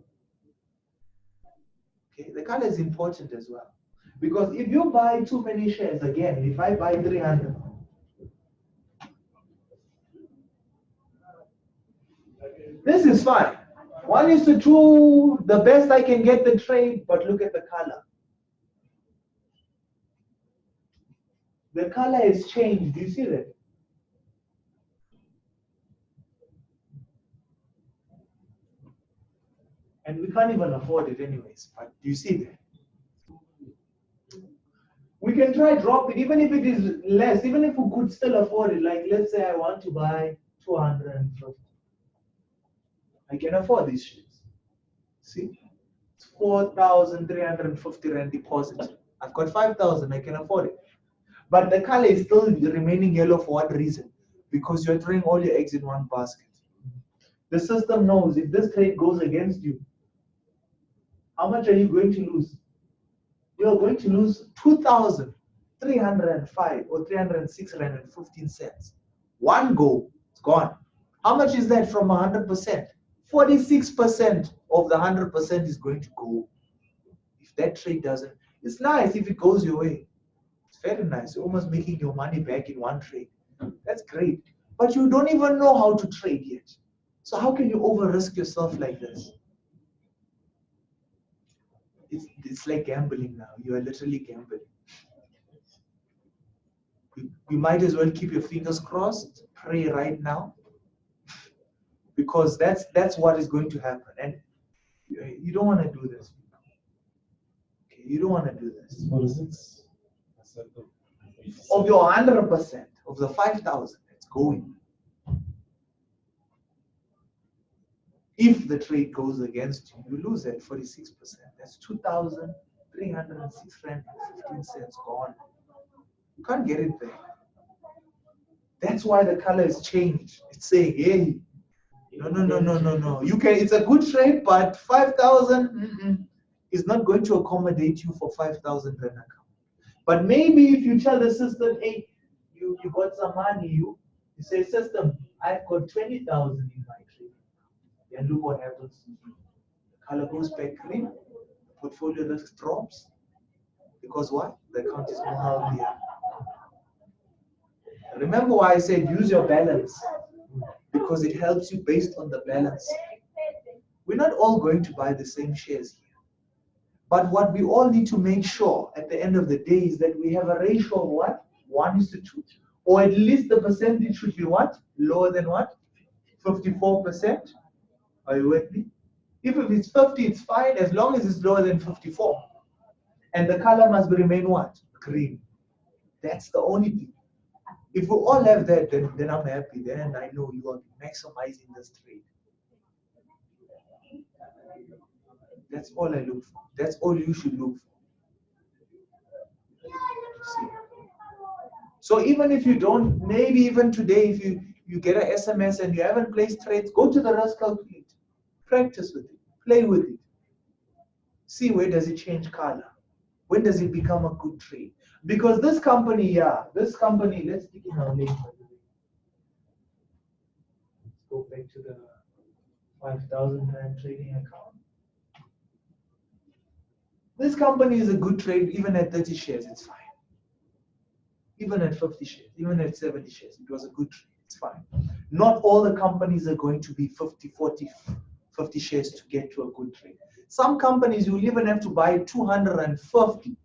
Okay, the color is important as well. Because if you buy too many shares, again, if I buy 300, this is fine. 1:2, the best I can get the trade, but look at the color. The color has changed. Do you see that? And we can't even afford it anyways. But do you see that? We can try drop it, even if it is less, even if we could still afford it. Like, let's say I want to buy 250. I can afford these shares. See? It's 4,350 rand deposit. I've got 5,000, I can afford it. But the color is still remaining yellow for what reason? Because you're throwing all your eggs in one basket. The system knows if this trade goes against you, how much are you going to lose? You're going to lose 2,305 or 306 rand and 15 cents. One go, it's gone. How much is that from 100%? 46% of the 100% is going to go. If that trade doesn't, it's nice if it goes your way. It's very nice. You're almost making your money back in one trade. That's great. But you don't even know how to trade yet. So how can you over-risk yourself like this? It's like gambling now. You are literally gambling. You might as well keep your fingers crossed, pray right now, because that's what is going to happen. And you don't want to do this. Okay, you don't want to do this. 46% of your 100% of the 5,000, it's going. If the trade goes against you, you lose at 46%. That's 2,306 rand and 15 cents gone. You can't get it back. That's why the color is changed. It's saying, hey, no. You can. It's a good trade, but 5,000 is not going to accommodate you for 5,000 rand account. But maybe if you tell the system, hey, you got some money, you say, system, I've got 20,000 in my trade. And look what happens. The color goes back green, portfolio risk drops. Because what? The account is more healthier. Remember why I said use your balance? Because it helps you based on the balance. We're not all going to buy the same shares here. But what we all need to make sure at the end of the day is that we have a ratio of what? 1:2. Or at least the percentage should be what? Lower than what? 54%. Are you with me? If it's 50, it's fine as long as it's lower than 54. And the color must remain what? Green. That's the only thing. If we all have that, then I'm happy. Then I know you are maximizing this trade. That's all I look for. That's all you should look for. See? So even if you don't, maybe even today, if you get an SMS and you haven't placed trades, go to the risk calculator. Practice with it. Play with it. See where does it change color. When does it become a good trade? Because this company, let's stick in our name. Let's go back to the 5,000 Rand trading account. This company is a good trade, even at 30 shares, it's fine. Even at 50 shares, even at 70 shares, it was a good trade, it's fine. Not all the companies are going to be 50, 40, 50 shares to get to a good trade. Some companies, you'll even have to buy 250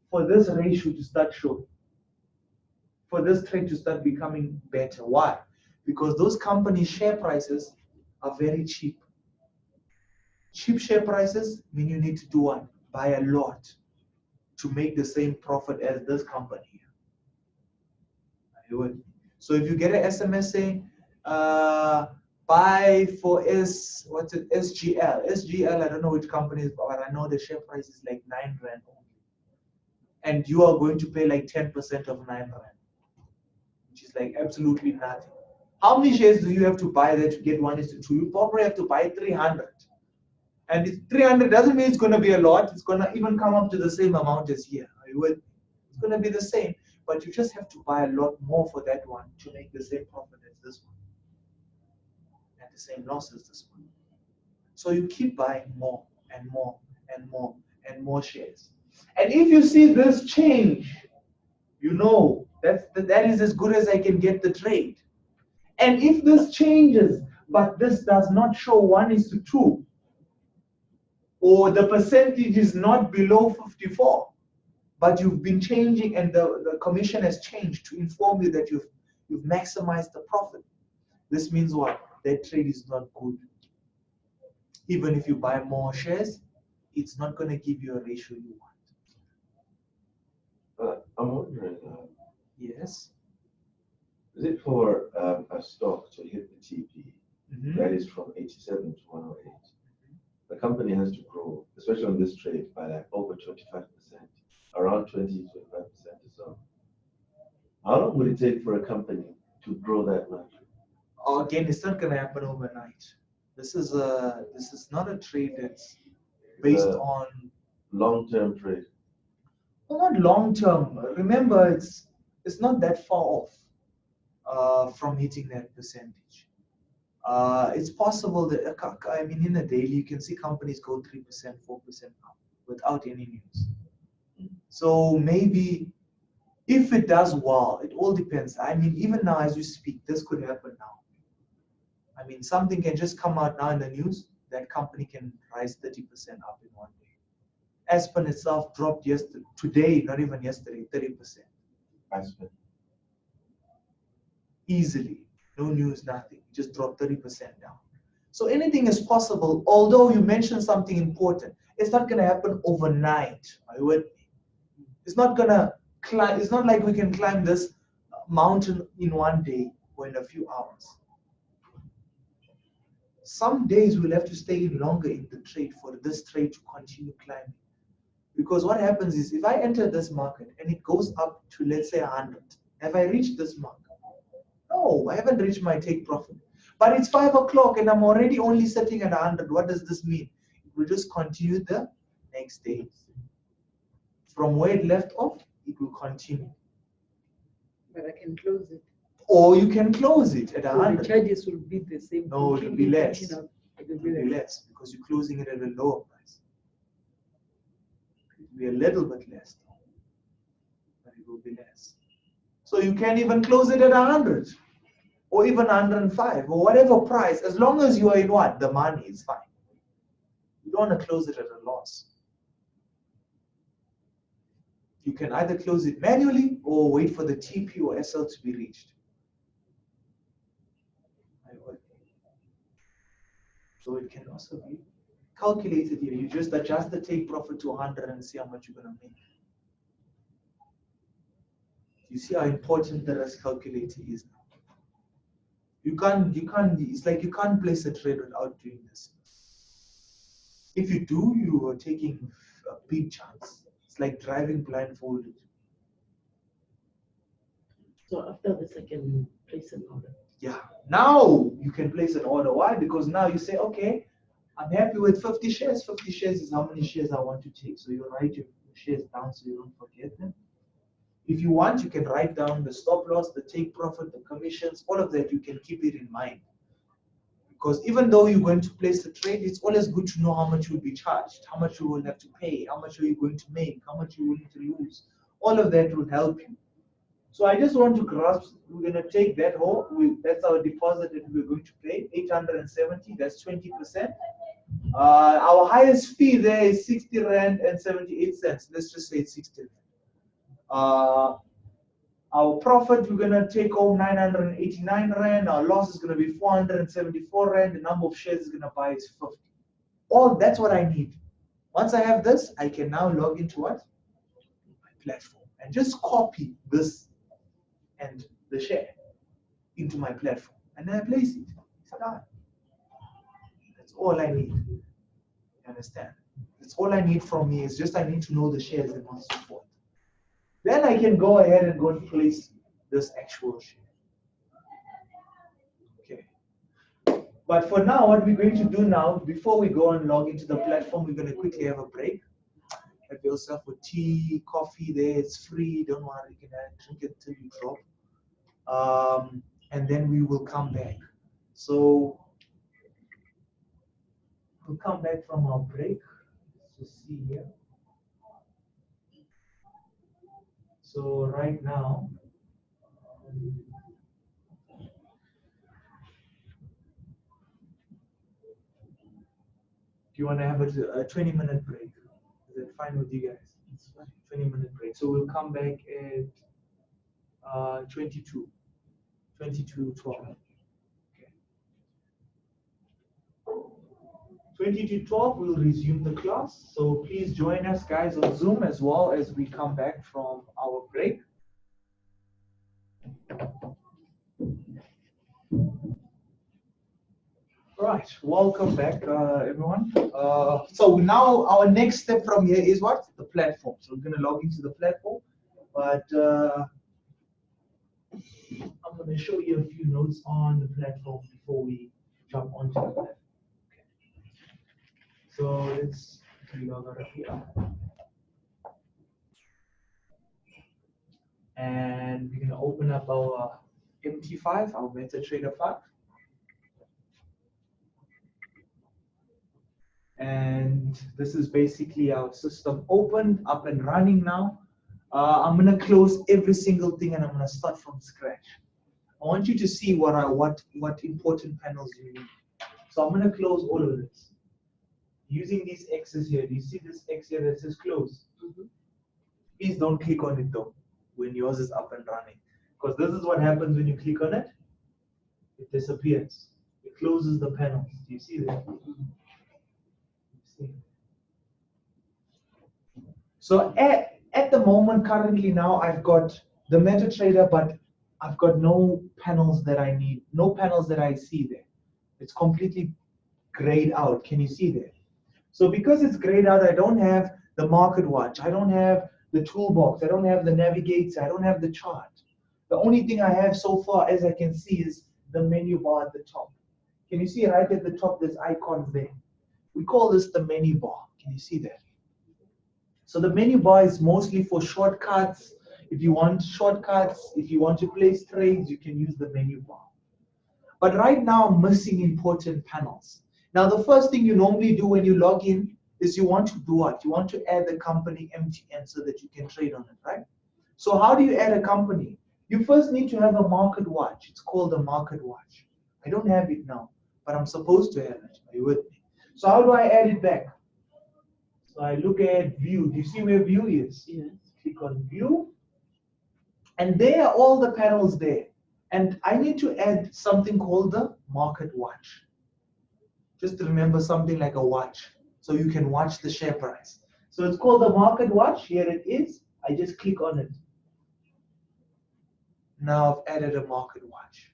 for this ratio to start showing, for this trade to start becoming better. Why? Because those companies' share prices are very cheap. Cheap share prices mean you need to do what? Buy a lot to make the same profit as this company. So if you get an SMS saying, buy for SGL. SGL, I don't know which company is, but I know the share price is like 9 Rand only. And you are going to pay like 10% of 9 Rand, which is like absolutely nothing. How many shares do you have to buy there to get 1:2? You probably have to buy 300. And 300 doesn't mean it's going to be a lot. It's going to even come up to the same amount as here. It's going to be the same. But you just have to buy a lot more for that one to make the same profit as this one. And the same loss as this one. So you keep buying more and more and more and more shares. And if you see this change, you know that is as good as I can get the trade. And if this changes, but this does not show 1:2, or the percentage is not below 54, but you've been changing and the commission has changed to inform you that you've maximized the profit. This means what? That trade is not good. Even if you buy more shares, it's not going to give you a ratio you want. I'm wondering, Yes. is it for a stock to hit the TP that is from 87 to 108? The company has to grow, especially on this trade, by like over 25%, around 20-25% or so. How long would it take for a company to grow that much? Again, it's not going to happen overnight. This is not a trade that's based on long-term trade. Well, not long-term. Remember, it's not that far off from hitting that percentage. It's possible that in a daily you can see companies go 3%, 4% up without any news. So maybe if it does well, it all depends. Even now as we speak, this could happen now. Something can just come out now in the news that company can rise 30% up in one day. Aspen itself dropped today, not even yesterday, 30%. Aspen. Easily, no news, nothing. Just dropped 30% down. So anything is possible. Although you mentioned something important, it's not going to happen overnight. It's not going to climb. It's not like we can climb this mountain in one day or in a few hours. Some days we'll have to stay in longer in the trade for this trade to continue climbing. Because what happens is, if I enter this market and it goes up to, let's say, 100, have I reached this mark? No, I haven't reached my take profit. But it's 5 o'clock and I'm already only sitting at 100. What does this mean? It will just continue the next day. From where it left off, it will continue. But I can close it. Or you can close it at 100. The charges will be the same. No, it will be less. It will be less because you're closing it at a lower price. It will be a little bit less, but it will be less. So you can even close it at 100 or even 105 or whatever price, as long as you are in what? The money is fine. don't want to close it at a loss. You can either close it manually or wait for the TP or SL to be reached. So it can also be calculated here. You just adjust the take profit to 100 and see how much you're going to make. You see how important the risk calculator is now. It's like you can't place a trade without doing this. If you do, you are taking a big chance. It's like driving blindfolded. So after this, I can place an order. Yeah, now you can place an order. Why? Because now you say, okay, I'm happy with 50 shares. 50 shares is how many shares I want to take. So you write your shares down so you don't forget them. If you want, you can write down the stop loss, the take profit, the commissions, all of that. You can keep it in mind. Because even though you're going to place the trade, it's always good to know how much you'll be charged, how much you will have to pay, how much are you going to make, how much you're willing to lose. All of that will help you. So I just want to grasp, we're going to take that whole, that's our deposit that we're going to pay, 870, that's 20%. Our highest fee there is 60 Rand and 78 cents. Let's just say it's 60 Rand. Our profit, we're going to take home 989 Rand. Our loss is going to be 474 Rand. The number of shares is going to buy is 50. All that's what I need. Once I have this, I can now log into what? My platform and just copy this and the share into my platform. And then I place it. It's done. That's all I need. You understand? That's all I need from me is just I need to know the shares and so forth. Then I can go ahead and go and place this actual share. Okay. But for now, what we're going to do now, before we go and log into the platform, we're going to quickly have a break. Have yourself a tea, coffee there. It's free. Don't worry. You can drink it till you drop. And then we will come back. So we'll come back from our break. Let's just see here. So right now, do you want to have a 20-minute break? Is that fine with you guys? It's fine. 20-minute break. So we'll come back at 22:12. Okay. 22:12, we'll resume the class. So please join us, guys, on Zoom as well as we come back from our break. All right, welcome back, everyone. So now our next step from here is what? The platform. So we're going to log into the platform, but I'm going to show you a few notes on the platform before we jump onto the platform. So let's log out of here. And we're going to open up our MT5, our MetaTrader 5. And this is basically our system open, up and running now. I'm going to close every single thing and I'm going to start from scratch. I want you to see what important panels you need. So I'm going to close all of this. Using these X's here, do you see this X here that says close? Please don't click on it though when yours is up and running. Because this is what happens when you click on it. It disappears. It closes the panels. Do you see that? So at the moment, currently now, I've got the MetaTrader, but I've got no panels that I need, no panels that I see there. It's completely grayed out. Can you see there? So because it's grayed out, I don't have the market watch. I don't have the toolbox. I don't have the navigator. I don't have the chart. The only thing I have so far, as I can see, is the menu bar at the top. Can you see right at the top, there's icons there? We call this the menu bar. Can you see that? So the menu bar is mostly for shortcuts. If you want shortcuts, if you want to place trades, you can use the menu bar. But right now, I'm missing important panels. Now, the first thing you normally do when you log in is you want to do what? You want to add the company MTN so that you can trade on it, right? So how do you add a company? You first need to have a market watch. It's called a market watch. I don't have it now, but I'm supposed to have it. Are you with me? So how do I add it back? So I look at view. Do you see where view is? Yes. Click on view. And there are all the panels there. And I need to add something called the market watch. Just to remember something like a watch. So you can watch the share price. So it's called the market watch. Here it is. I just click on it. Now I've added a market watch.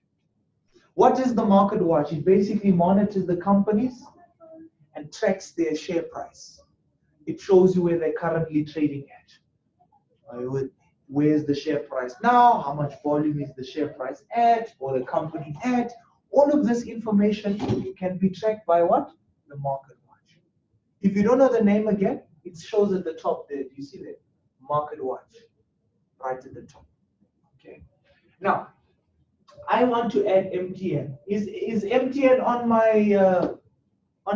What is the market watch? It basically monitors the companies and tracks their share price. It shows you where they're currently trading at. Where's the share price now? How much volume is the share price at, or the company at? All of this information can be tracked by what? The market watch. If you don't know the name again, it shows at the top there. Do you see that? Market watch, right at the top. Okay. Now, I want to add MTN. Is MTN on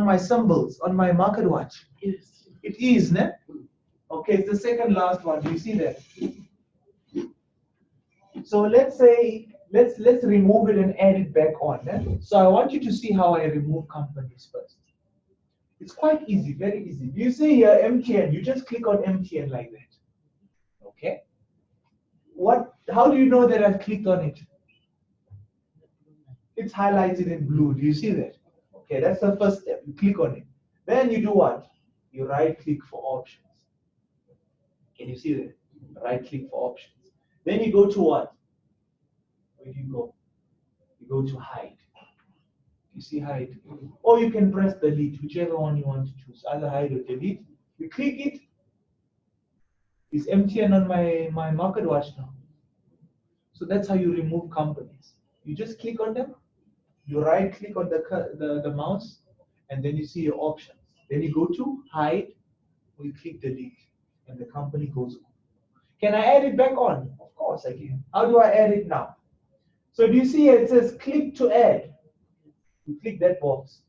my symbols, on my market watch? Yes. It is, ne? Okay, it's the second last one. Do you see that? So let's say, let's remove it and add it back on. Ne? So I want you to see how I remove companies first. It's quite easy, very easy. You see here MTN, you just click on MTN like that. Okay? How do you know that I've clicked on it? It's highlighted in blue. Do you see that? Okay, that's the first step. You click on it. Then you do what? You right click for options. Can you see that? Right click for options. Then you go to what? Where do you go? You go to hide. You see hide. Or you can press delete, whichever one you want to choose. Either hide or delete. You click it. It's MTN on my market watch now. So that's how you remove companies. You just click on them. You right click on the mouse, and then you see your options. Then you go to hide, or you click delete, and the company goes on. Can I add it back on? Of course I can. How do I add it now? So do you see it says click to add? You click that box.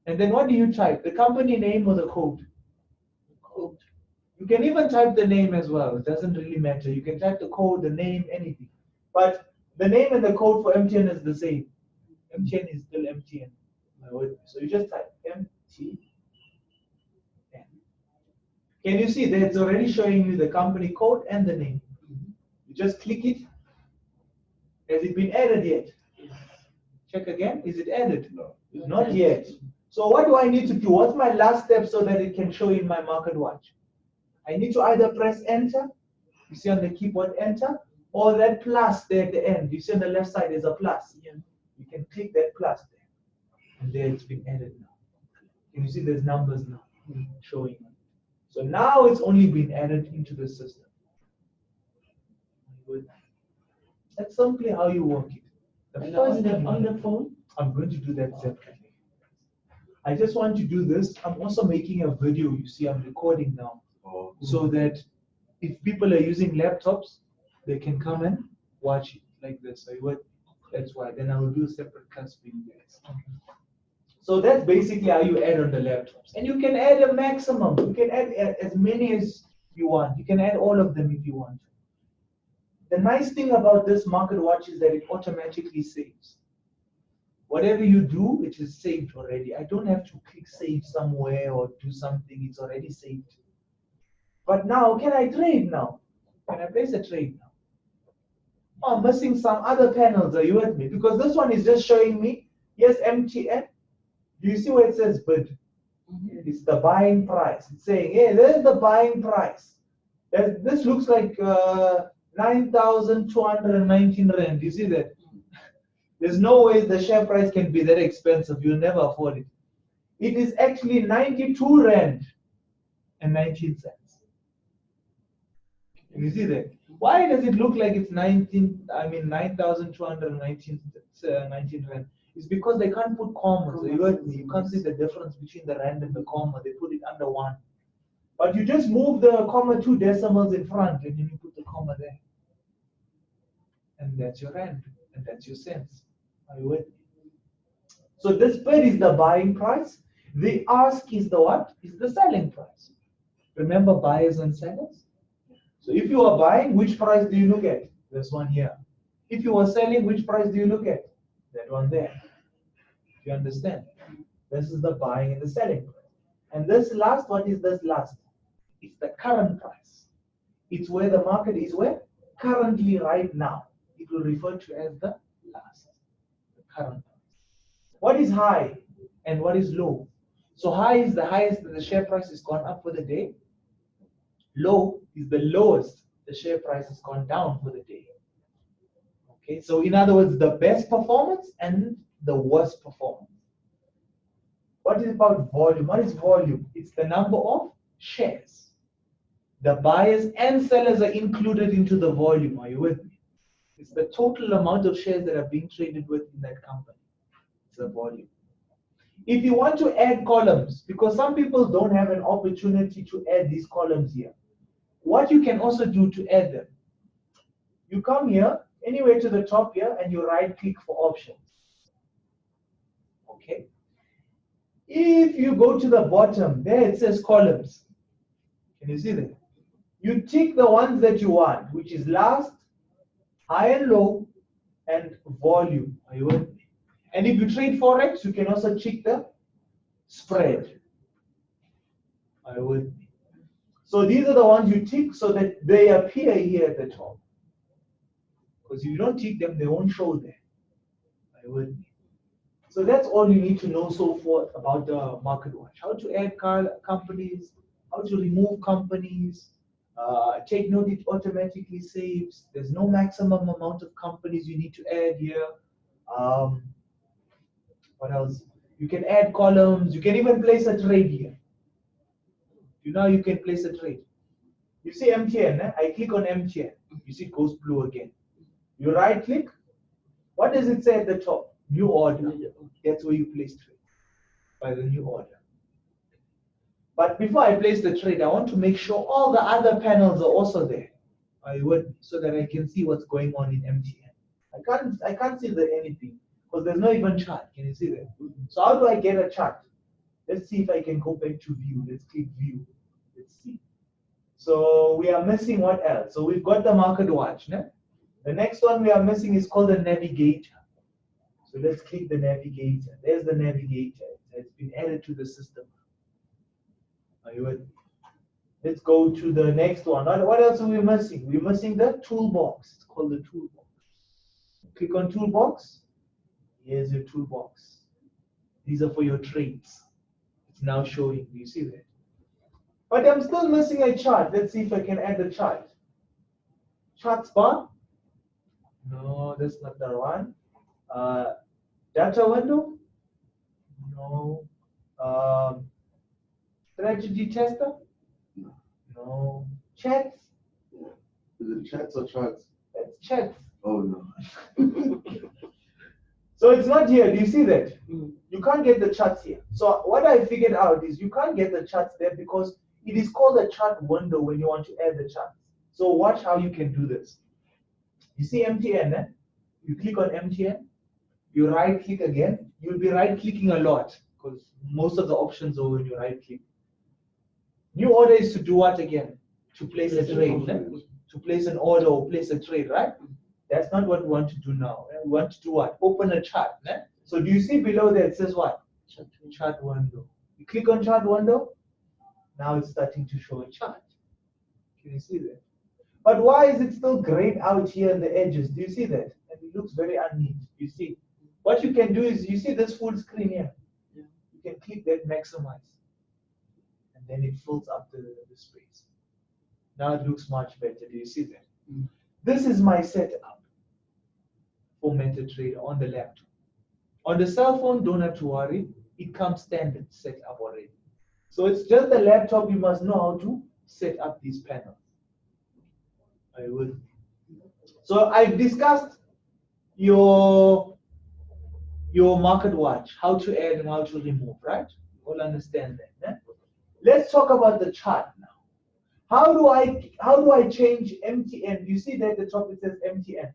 And then what do you type? The company name or the code? Code. You can even type the name as well. It doesn't really matter. You can type the code, the name, anything. But the name and the code for MTN is the same. MTN is still MTN. So you just type MTN. Can you see that it's already showing you the company code and the name? You just click it. Has it been added yet? Check again. Is it added? No. Not yet. So what do I need to do? What's my last step so that it can show in my market watch? I need to either press enter. You see on the keyboard enter, or that plus there at the end. You see on the left side there's a plus. Yeah. You can click that plus there. And there it's been added now. Can you see there's numbers now showing? So now it's only been added into the system. That's simply how you work it. And on the phone? I'm going to do that separately. I just want to do this. I'm also making a video. You see, I'm recording now. Oh. So that if people are using laptops, they can come and watch it like this. That's why. Then I will do a separate class for you guys. So that's basically how you add on the laptops. And you can add a maximum. You can add as many as you want. You can add all of them if you want. The nice thing about this market watch is that it automatically saves. Whatever you do, it is saved already. I don't have to click save somewhere or do something. It's already saved. But now, can I trade now? Can I place a trade now? Oh, I'm missing some other panels. Are you with me? Because this one is just showing me, yes, MTN. Do you see where it says bid? It's the buying price. It's saying, hey, there's the buying price. This looks like 9,219 rand. You see that? There's no way the share price can be that expensive. You'll never afford it. It is actually 92 rand and 19 cents. Can you see that? Why does it look like it's 9,219 rand? It's because they can't put commas. You can't see the difference between the rand and the comma. They put it under one. But you just move the comma 2 decimals in front and then you put the comma there. And that's your rand. And that's your cents. Are you with me? So this bid is the buying price. The ask is the what? Is the selling price. Remember buyers and sellers? So if you are buying, which price do you look at? This one here. If you are selling, which price do you look at? That one there. You understand? This is the buying and the selling price. And this last, what is this last? It's the current price. It's where the market is where? Currently, right now. It will refer to as the last, the current price. What is high and what is low? So high is the highest that the share price has gone up for the day. Low is the lowest the share price has gone down for the day. Okay, so in other words, the best performance and the worst performance. What is about volume? What is volume? It's the number of shares. The buyers and sellers are included into the volume. Are you with me? It's the total amount of shares that are being traded with in that company. It's the volume. If you want to add columns, because some people don't have an opportunity to add these columns here, what you can also do to add them, you come here, anywhere to the top here, and you right click for options. Okay. If you go to the bottom, there it says columns. Can you see that? You tick the ones that you want, which is last, high and low, and volume. Are you with me? And if you trade Forex, you can also check the spread. Are you with me? So these are the ones you tick so that they appear here at the top. Because if you don't tick them, they won't show there. Are you with me? So that's all you need to know so forth about the market watch. How to add companies, how to remove companies. Take note, it automatically saves. There's no maximum amount of companies you need to add here. What else? You can add columns. You can even place a trade here. You can place a trade. You see MTN. I click on MTN. You see it goes blue again. You right click. What does it say at the top? New order. That's where you place trade by the new order. But before I place the trade, I want to make sure all the other panels are also there. So that I can see what's going on in MTN. I can't see anything because there's no even chart. Can you see that? So how do I get a chart? Let's see if I can go back to view. Let's click view. Let's see. So we are missing what else? So we've got the market watch. No? The next one we are missing is called the navigator. So let's click the navigator. There's the navigator. It's been added to the system. Are you with me? Let's go to the next one. What else are we missing? We're missing the toolbox. It's called the toolbox. Click on toolbox. Here's your toolbox. These are for your trades. It's now showing. Do you see that? But I'm still missing a chart. Let's see if I can add the chart. Charts bar? No, that's not the one. Data window? No. Strategy tester? No. Chats? Is it chats or charts? That's chats. Oh no. So it's not here. Do you see that? You can't get the charts here. So what I figured out is you can't get the charts there because it is called a chart window when you want to add the charts. So watch how you can do this. You see MTN, eh? You click on MTN, you right click again. You'll be right clicking a lot because most of the options are when you right click. New order is to do what again? To place a trade, eh? To place an order or place a trade, right? That's not what we want to do now. We want to do what? Open a chart. Eh? So do you see below there it says what? Chart window. You click on chart window. Now it's starting to show a chart. Can you see that? But why is it still grayed out here in the edges? Do you see that? And it looks very unneat. You see? What you can do is, you see this full screen here? You can click that maximize. And then it fills up the space. Now it looks much better. Do you see that? This is my setup for MetaTrader on the laptop. On the cell phone, don't have to worry. It comes standard set up already. So it's just the laptop you must know how to set up these panels. I will. So I've discussed your market watch, how to add and how to remove, right? You all understand that. Eh? Let's talk about the chart now. How do I change MTN? You see that at the top it says MTN.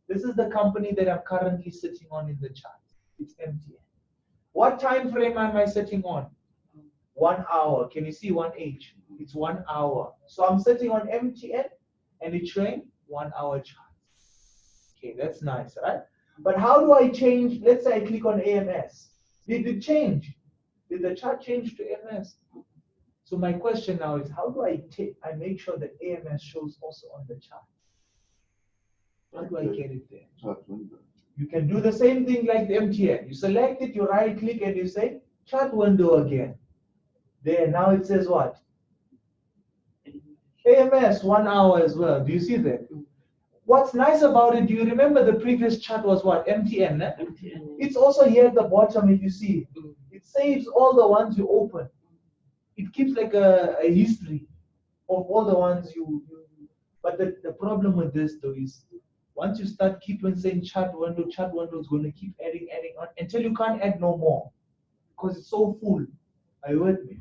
This is the company that I'm currently sitting on in the chart. It's MTN. What time frame am I sitting on? 1 hour. Can you see 1H? It's 1 hour. So I'm sitting on MTN and it's showing 1 hour chart. Okay, that's nice, right? But how do I change? Let's say I click on AMS. Did it change? Did the chart change to AMS? my question now is, how do I make sure that AMS shows also on the chart? How do I get it there? Chart window. You can do the same thing like the MTN. You select it, you right click and you say chart window again. There, now it says what? AMS 1 hour as well. Do you see that? What's nice about it, do you remember the previous chart was what? MTN, eh? MTN. It's also here at the bottom if you see. It saves all the ones you open. It keeps like a history of all the ones you but the problem with this though is once you start keeping saying chart window is going to keep adding on until you can't add no more because it's so full. Are you with me?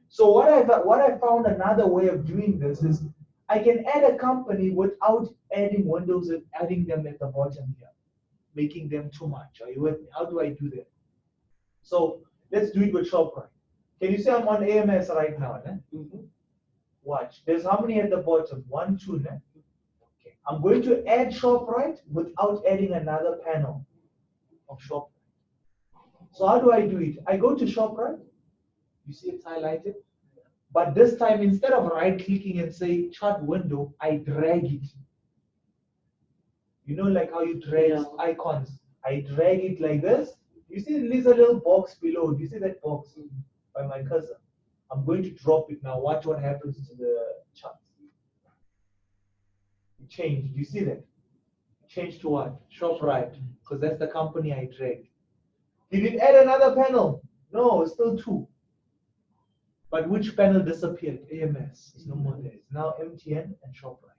So what I found another way of doing this is I can add a company without adding windows and adding them at the bottom here, making them too much. Are you with me? How do I do that? So let's do it with ShopRite. Can you see I'm on AMS right now? Ne? Watch. There's how many at the bottom? 1, 2. Ne? Okay. I'm going to add ShopRite without adding another panel of ShopRite. So how do I do it? I go to ShopRite. You see it's highlighted. But this time, instead of right-clicking and say chart window, I drag it. You know, like how you drag icons. I drag it like this. You see there's a little box below. Do you see that box by my cursor? I'm going to drop it now. Watch what happens to the chart. It changed. Do you see that? It changed to what? ShopRite, because that's the company I dragged. Did it add another panel? No, it's still 2. But which panel disappeared? AMS. It's no more there. It's now MTN and ShopRite.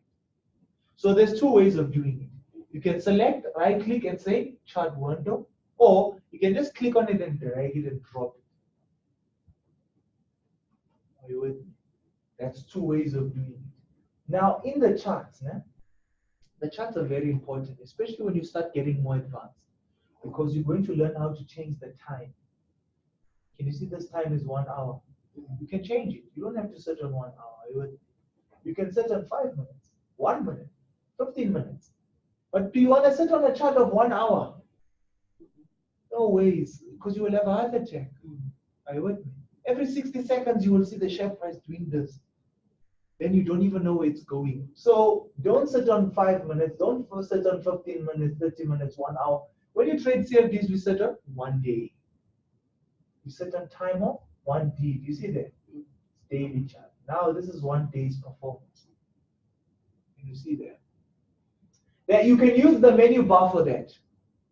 So there's 2 ways of doing it. You can select, right click and say chart window, or you can just click on it and drag it and drop it. Are you with me? That's 2 ways of doing it. Now in the charts, the charts are very important, especially when you start getting more advanced, because you're going to learn how to change the time. Can you see this time is 1 hour? You can change it. You don't have to set on 1 hour. You can set on 5 minutes, 1 minute, 15 minutes. But do you want to set on a chart of 1 hour? No ways, because you will have a heart attack. Are you with me? Every 60 seconds, you will see the share price doing this. Then you don't even know where it's going. So don't sit on 5 minutes. Don't sit on 15 minutes, 30 minutes, 1 hour. When you trade CFDs, we sit on 1 day. You set on time of 1 day. You see that? It's daily chart. Now this is 1 day's performance. Can you see that? Then you can use the menu bar for that.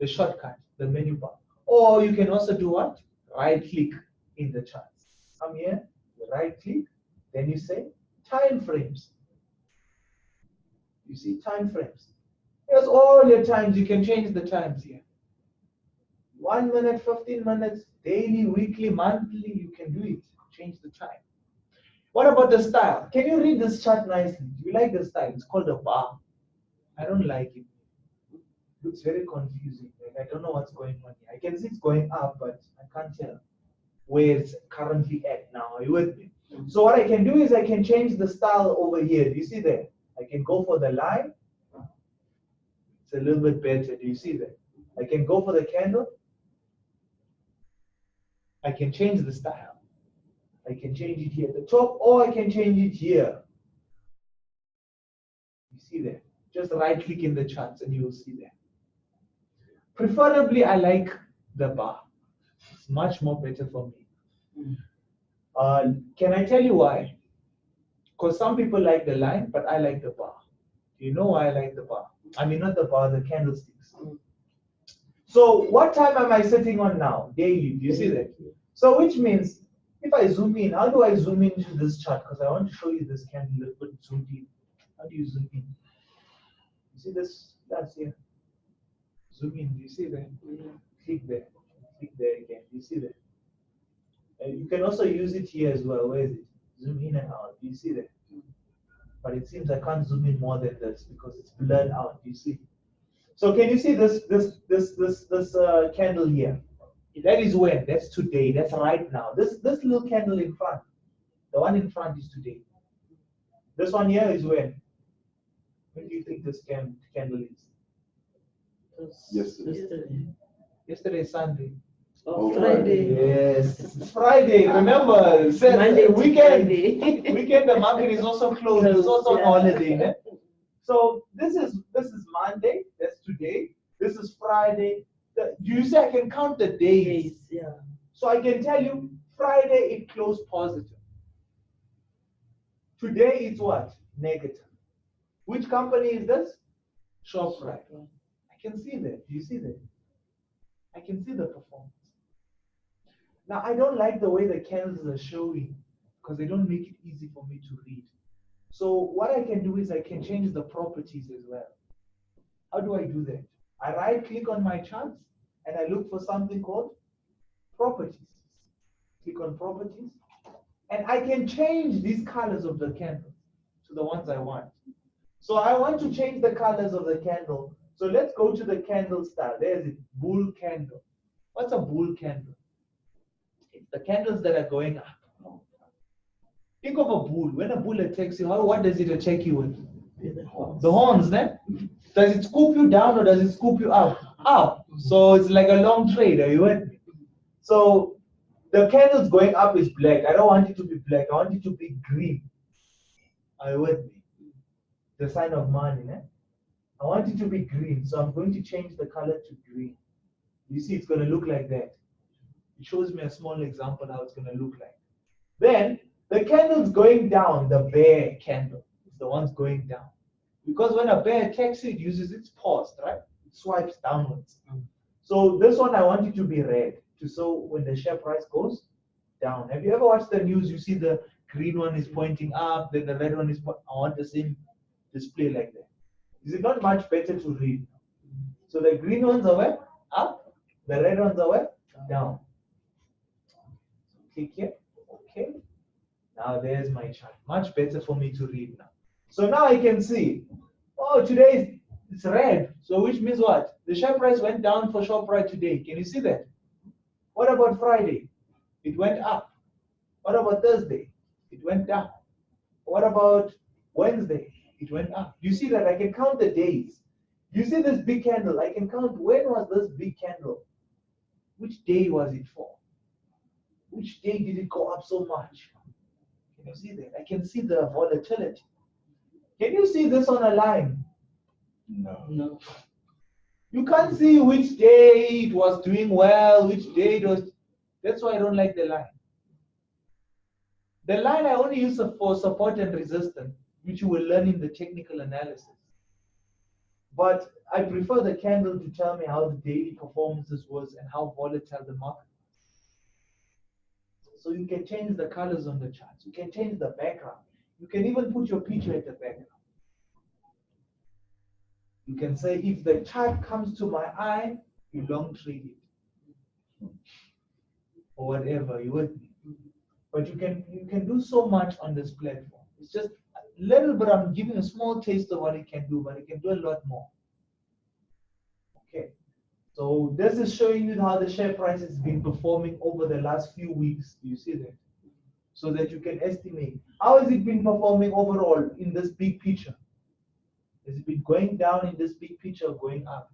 The shortcut, the menu bar. Or you can also do what? Right click in the charts. Come here, you right click, then you say time frames. You see time frames. Here's all your times. You can change the times here. 1 minute, 15 minutes, daily, weekly, monthly, you can do it. Change the time. What about the style? Can you read this chart nicely? Do you like the style? It's called a bar. I don't like it. It looks very confusing. Like I don't know what's going on here. I can see it's going up, but I can't tell where it's currently at now. Are you with me? So what I can do is I can change the style over here. Do you see that? I can go for the line. It's a little bit better. Do you see that? I can go for the candle. I can change the style. I can change it here at the top, or I can change it here. You see that? Just right click in the charts and you will see that. Preferably, I like the bar. It's much more better for me. Can I tell you why? Because some people like the line, but I like the bar. Do you know why I like the bar? I mean, not the bar, the candlesticks. So what time am I sitting on now? Daily. Do you see that? So which means, if I zoom in, how do I zoom into this chart? Because I want to show you this candle, but zoomed in. How do you zoom in? You see this? That's here. Zoom in. Do you see that? Click there. Click there again. Do you see that? You can also use it here as well. Where is it? Zoom in and out. Do you see that? But it seems I can't zoom in more than this because it's blurred out. Do you see? So can you see this candle here? That is when? That's today. That's right now. This little candle in front, the one in front is today. This one here is when? When do you think this candle is? Yesterday. Yesterday is Sunday. Oh, Friday. Yes, it's Friday. Remember, Monday to weekend. Friday. Weekend, the market is also closed. It's also on Yeah. holiday. Ne? So this is Monday. That's today. This is Friday. You say I can count the days. Days, yeah. So I can tell you Friday it closed positive. Today it's what? Negative. Which company is this? ShopRite. I can see that. Do you see that? I can see the performance. Now I don't like the way the candles are showing because they don't make it easy for me to read. So what I can do is I can change the properties as well. How do I do that? I right click on my charts and I look for something called properties. Click on properties and I can change these colors of the candle to the ones I want. So I want to change the colors of the candle. So let's go to the candle style. There's it, bull candle. What's a bull candle? It's the candles that are going up. Think of a bull. When a bull attacks you, what does it attack you with? The horns, ne? Does it scoop you down or does it scoop you up? Up. So it's like a long trade. Are you with me? So the candles going up is black. I don't want it to be black. I want it to be green. Are you with me? The sign of money, ne? I want it to be green. So I'm going to change the color to green. You see, it's going to look like that. It shows me a small example how it's going to look like. Then the candle's going down, the bear candle is the one's going down. Because when a bear attacks you, it uses its paws, right? It swipes downwards. So this one I want it to be red, to so when the share price goes down. Have you ever watched the news? You see the green one is pointing up, then the red one is I want the same display like that. Is it not much better to read? So the green ones are where? Up, the red ones are where? Down. Click here. Okay. Now there's my chart. Much better for me to read now. So now I can see, oh, today it's red. So which means what? The share price went down for ShopRite today. Can you see that? What about Friday? It went up. What about Thursday? It went down. What about Wednesday? It went up. You see that I can count the days. You see this big candle. I can count when was this big candle? Which day was it for? Which day did it go up so much? Can you see that? I can see the volatility. Can you see this on a line? No. No. You can't see which day it was doing well, which day it was. That's why I don't like the line. The line I only use for support and resistance, which you will learn in the technical analysis. But I prefer the candle to tell me how the daily performances was and how volatile the market was. So you can change the colors on the charts. You can change the background. You can even put your picture at the background. You can say, if the chart comes to my eye, you long trade it. Or whatever, you with me. But you can do so much on this platform. It's just a little bit, I'm giving a small taste of what it can do, but it can do a lot more. Okay. So this is showing you how the share price has been performing over the last few weeks. Do you see that? So that you can estimate. How has it been performing overall in this big picture? Has it been going down in this big picture or going up?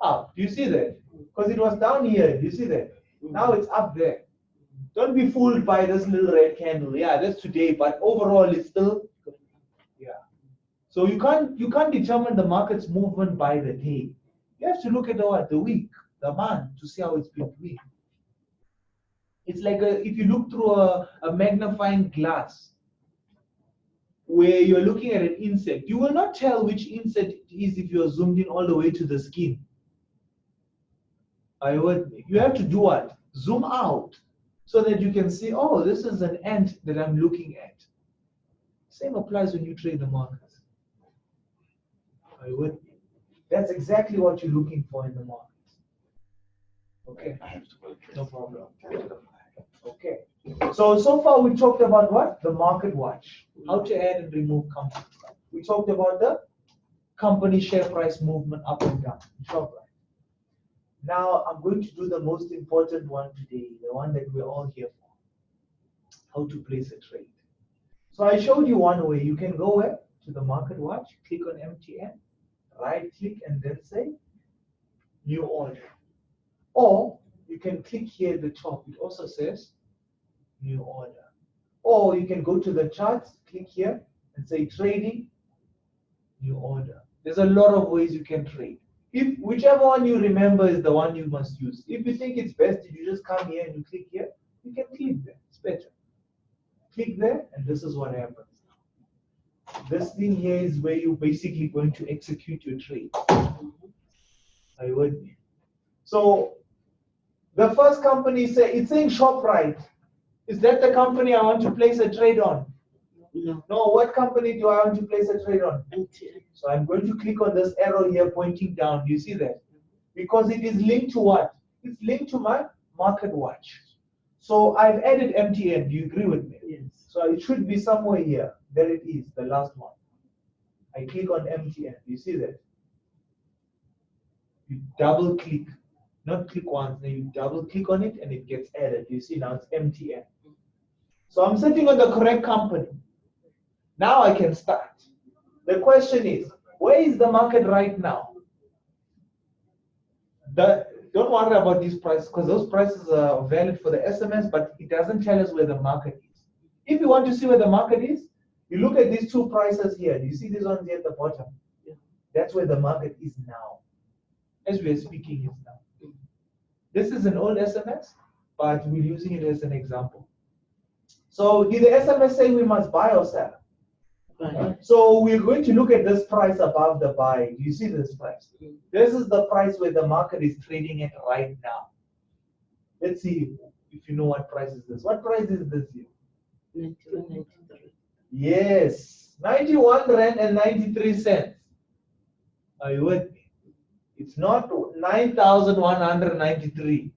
Up. Do you see that? Because it was down here. Do you see that? Now it's up there. Don't be fooled by this little red candle. Yeah, that's today, but overall it's still, yeah. So you can't determine the market's movement by the day. You have to look at the week, the month, to see how it's been doing. It's like if you look through a magnifying glass where you're looking at an insect, you will not tell which insect it is if you're zoomed in all the way to the skin. You have to do what? Zoom out so that you can see, oh, this is an ant that I'm looking at. Same applies when you trade the markets. Are you with me? That's exactly what you're looking for in the markets. Okay, no problem. Okay, so far we talked about what? The market watch, how to add and remove companies. We talked about the company share price movement up and down. Now I'm going to do the most important one today, the one that we're all here for. How to place a trade. So I showed you one way. You can go where? To the market watch, click on MTN, right click and then say new order. Or you can click here at the top. It also says new order. Or you can go to the charts, click here and say trading, new order. There's a lot of ways you can trade. If whichever one you remember is the one you must use. If you think it's best, if you just come here and you click here, you can click there. It's better. Click there, and this is what happens. This thing here is where you're basically going to execute your trade. Are you with me? So the first company it's saying ShopRite. Is that the company I want to place a trade on? No. No, what company do I want to place a trade on? MT. So I'm going to click on this arrow here pointing down. Do you see that? Because it is linked to what? It's linked to my market watch. So I've added MTN. Do you agree with me? Yes. So it should be somewhere here. There it is, the last one. I click on MTN. You see that? You double click, not click once, then you double click on it and it gets added. You see now it's MTN. So I'm sitting on the correct company. Now I can start. The question is, where is the market right now? Don't worry about these prices because those prices are valid for the SMS, but it doesn't tell us where the market is. If you want to see where the market is, you look at these two prices here. Do you see these ones here at the bottom? Yeah. That's where the market is now. As we are speaking is now. This is an old SMS, but we're using it as an example. So did the SMS say we must buy or sell? Buy. So we're going to look at this price above the buy. Do you see this price? This is the price where the market is trading at right now. Let's see if you know what price is this. What price is this here? 91, 93. Yes, 91 Rand and 93 cents. Are you with me? It's not 9,193.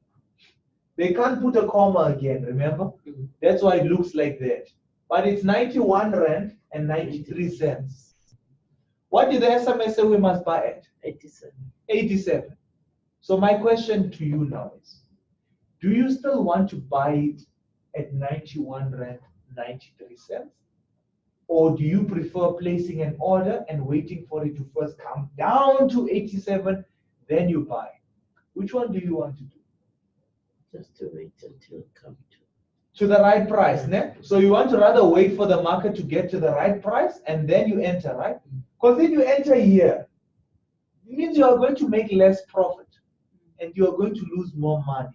They can't put a comma again, remember? That's why it looks like that. But it's 91 Rand and 93 cents. What did the SMS say we must buy at? 87. 87. So my question to you now is, do you still want to buy it at 91 Rand 93 cents? Or do you prefer placing an order and waiting for it to first come down to 87, then you buy? Which one do you want to do? Just to wait until it comes To the right price, ne? So you want to rather wait for the market to get to the right price and then you enter, right? Because if you enter here, it means you are going to make less profit and you are going to lose more money.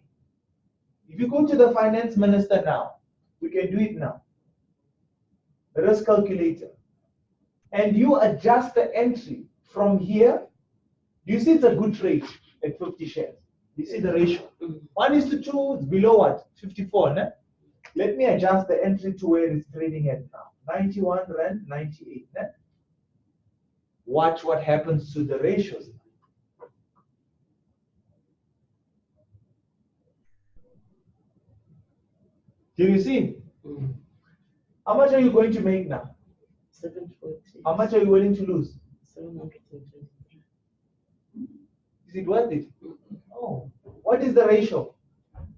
If you go to the finance minister now, we can do it now. The risk calculator. And you adjust the entry from here. Do you see it's a good trade at 50 shares? You see the ratio? 1:2 is below what? 54, ne? Let me adjust the entry to where it's trading at now. 91 Rand 98. Ne? Watch what happens to the ratios. Do you see? How much are you going to make now? 740. How much are you willing to lose? 723. Is it worth it? Oh. What is the ratio?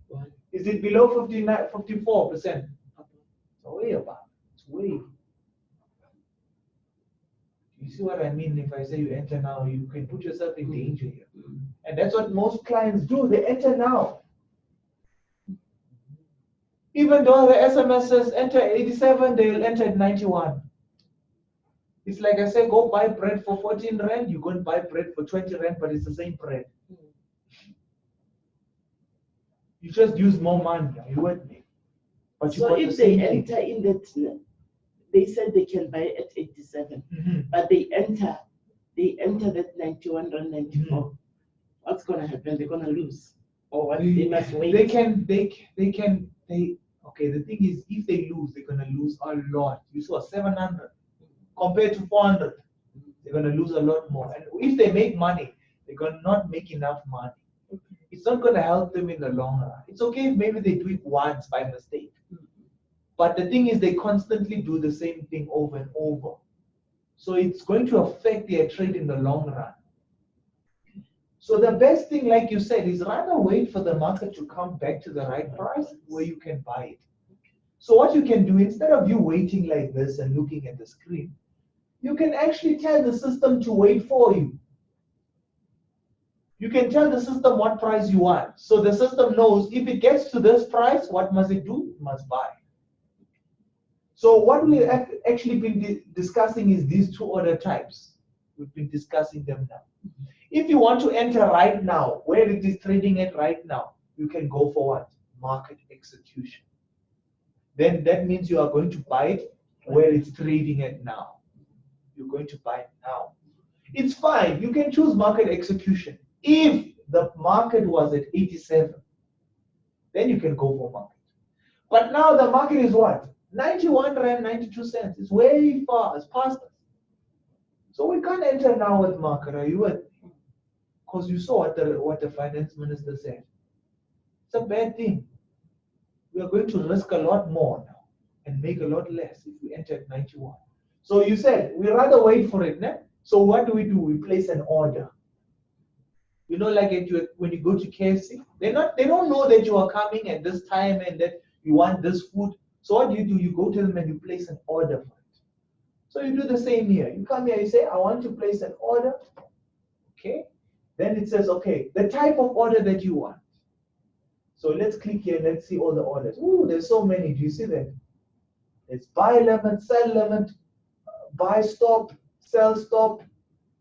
1. Is it below 54%? It's way above. It's way. You see what I mean? If I say you enter now, you can put yourself in danger here. And that's what most clients do. They enter now. Even though the SMS says enter 87, they will enter at 91. It's like I say, go buy bread for 14 Rand, you go and buy bread for 20 Rand, but it's the same bread. You just use more money. Are you with me? But So if they enter in that, they said they can buy at 87, but they enter that 91 Rand 94. What's gonna happen? They're gonna lose, or what? They must wait. Okay, the thing is, if they lose, they're gonna lose a lot. You saw 700 compared to 400. They're gonna lose a lot more. And if they make money, they're gonna not make enough money. It's not gonna help them in the long run. It's okay if maybe they do it once by mistake. But the thing is, they constantly do the same thing over and over. So it's going to affect their trade in the long run. So the best thing, like you said, is rather wait for the market to come back to the right price where you can buy it. So what you can do, instead of you waiting like this and looking at the screen, you can actually tell the system to wait for you. You can tell the system what price you want. So the system knows if it gets to this price, what must it do? It must buy. So what we have actually been discussing is these two order types. We've been discussing them now. If you want to enter right now, where it is trading at right now, you can go for what? Market execution. Then that means you are going to buy it where it's trading at now. You're going to buy it now. It's fine. You can choose market execution. If the market was at 87, then you can go for market. But now the market is what? 91 Rand 92 cents. It's way far. It's past us. So we can't enter now with market. Are you with me? Because you saw what the finance minister said. It's a bad thing. We are going to risk a lot more now and make a lot less if we enter at 91. So you said we rather wait for it, né? So what do? We place an order. You know, like when you go to KFC, they don't know that you are coming at this time and that you want this food. So what do? You go to them and you place an order for it. So you do the same here. You come here, you say, I want to place an order. Okay. Then it says, okay, the type of order that you want. So let's click here and let's see all the orders. Ooh, there's so many. Do you see that? It's buy limit, sell limit, buy stop, sell stop,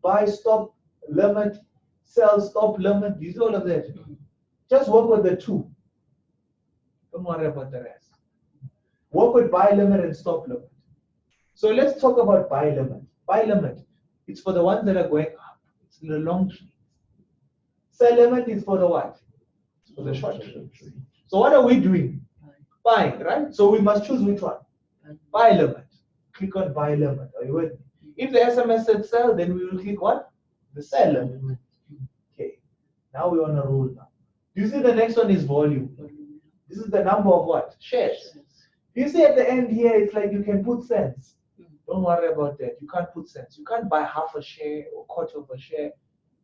buy stop limit, sell stop limit. Do you see all of that? Just work with the two. Don't worry about the rest. Work with buy limit and stop limit. So let's talk about buy limit. Buy limit, it's for the ones that are going up. It's the long trades. Sell limit is for the what? It's for the short trades. So what are we doing? Buying, right? So we must choose which one? Buy limit. Click on buy limit. Are you with me? If the SMS said sell, then we will click what? The sell limit. Okay. Now we're on a roll now. Do you see the next one is volume? This is the number of what? Shares. You see at the end here, it's like you can put cents. Don't worry about that. You can't put cents. You can't buy half a share or quarter of a share.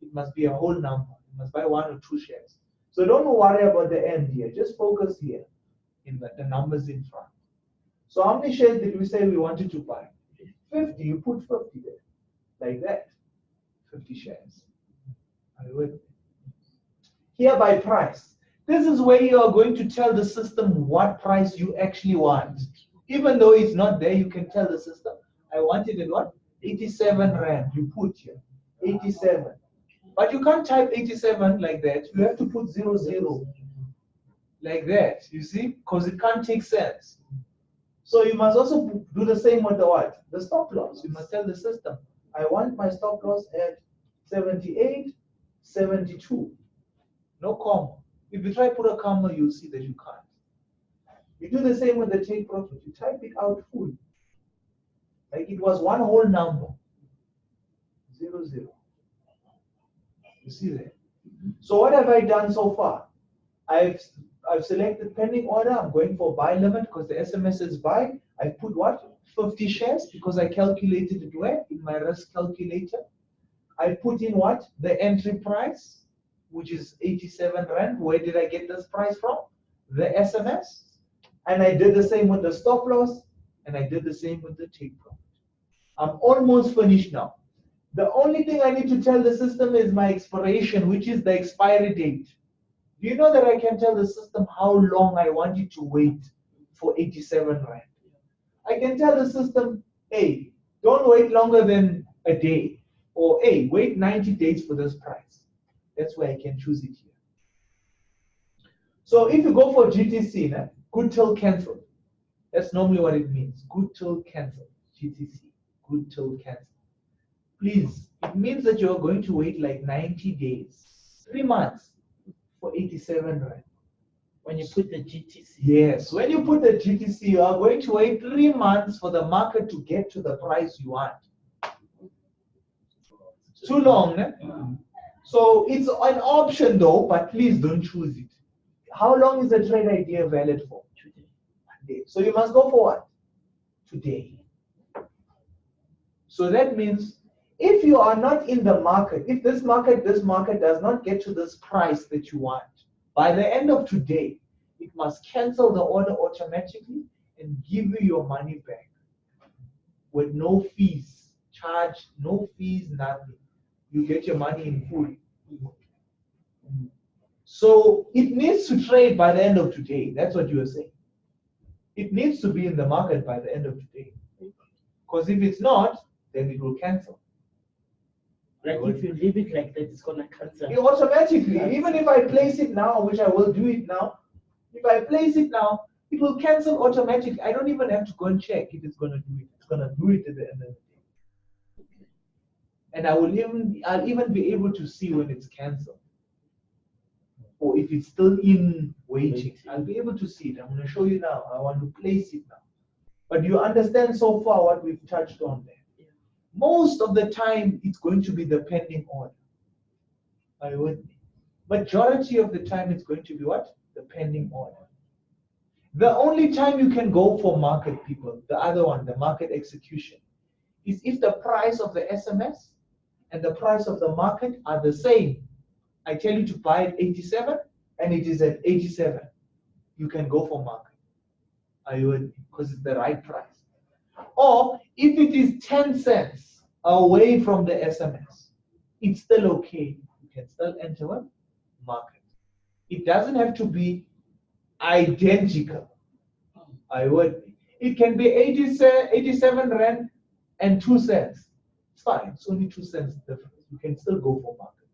It must be a whole number. You must buy 1 or 2 shares. So don't worry about the end here. Just focus here in the numbers in front. So how many shares did we say we wanted to buy? 50. You put 50 there. Like that. 50 shares. Are you with me? Here by price. This is where you are going to tell the system what price you actually want. Even though it's not there, you can tell the system, I want it at what? 87 Rand. You put here. 87. But you can't type 87 like that. You have to put 00. Like that. You see? Because it can't take sense. So you must also do the same with the what? The stop loss. You must tell the system, I want my stop loss at 78, 72. No comma. If you try to put a comma, you'll see that you can't. You do the same with the take profit. You type it out full. Like it was one whole number. 00. You see that? So what have I done so far? I've selected pending order. I'm going for buy limit because the SMS says buy. I put what? 50 shares because I calculated it where? In my risk calculator. I put in what? The entry price, which is 87 Rand. Where did I get this price from? The SMS. And I did the same with the stop loss. And I did the same with the take profit. I'm almost finished now. The only thing I need to tell the system is my expiration, which is the expiry date. Do you know that I can tell the system how long I want it to wait for 87 Rand? I can tell the system, hey, don't wait longer than a day. Or, hey, wait 90 days for this price. That's where I can choose it here. So if you go for GTC, good till cancel. That's normally what it means. Good till cancel. GTC. Good till cancel. Please, it means that you're going to wait like 90 days, 3 months for 87 Rand. When you put the GTC. Yes, when you put the GTC, you are going to wait 3 months for the market to get to the price you want. Too long, né? So it's an option though, but please don't choose it. How long is the trade idea valid for? Today. 1 day. So you must go for what? Today. So that means if you are not in the market, if this market does not get to this price that you want, by the end of today, it must cancel the order automatically and give you your money back with no fees, charge, no fees, nothing. You get your money in full. So it needs to trade by the end of today. That's what you are saying. It needs to be in the market by the end of today. Because if it's not, then it will cancel. Like if you leave it like that, it's gonna cancel. Automatically, even if I place it now, which I will do it now, if I place it now, it will cancel automatically. I don't even have to go and check if it's gonna do it. It's gonna do it at the end of the day. And I'll even be able to see when it's canceled. Or if it's still in waiting, I'll be able to see it. I'm gonna show you now. I want to place it now. But you understand so far what we've touched on there. Most of the time, it's going to be the pending order. Are you with me? Majority of the time, it's going to be what? The pending order. The only time you can go for market, people, the other one, the market execution, is if the price of the SMS and the price of the market are the same. I tell you to buy at 87 and it is at 87. You can go for market. Are you with me? Because it's the right price. Or if it is 10 cents away from the SMS, it's still okay. You can still enter a market. It doesn't have to be identical. I would. It can be 87 rand and 2 cents. It's fine. It's only 2 cents difference. You can still go for market.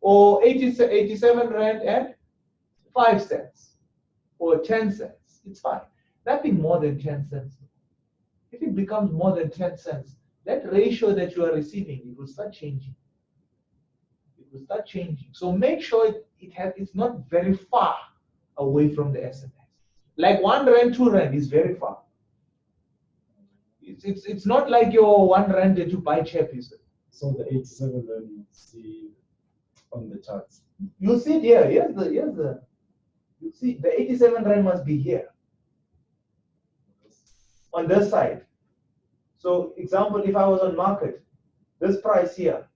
Or 87 rand and 5 cents. Or 10 cents. It's fine. Nothing more than 10 cents. If it becomes more than 10 cents, that ratio that you are receiving, it will start changing. It will start changing. So make sure it's not very far away from the SMS. Like 1 rand, 2 rand is very far. It's not like your 1 rand that you buy chappies. So the 87 rand you see on the charts. You see it here. Here's the. You see the 87 rand must be here. On this side. So example, if I was on market, this price here,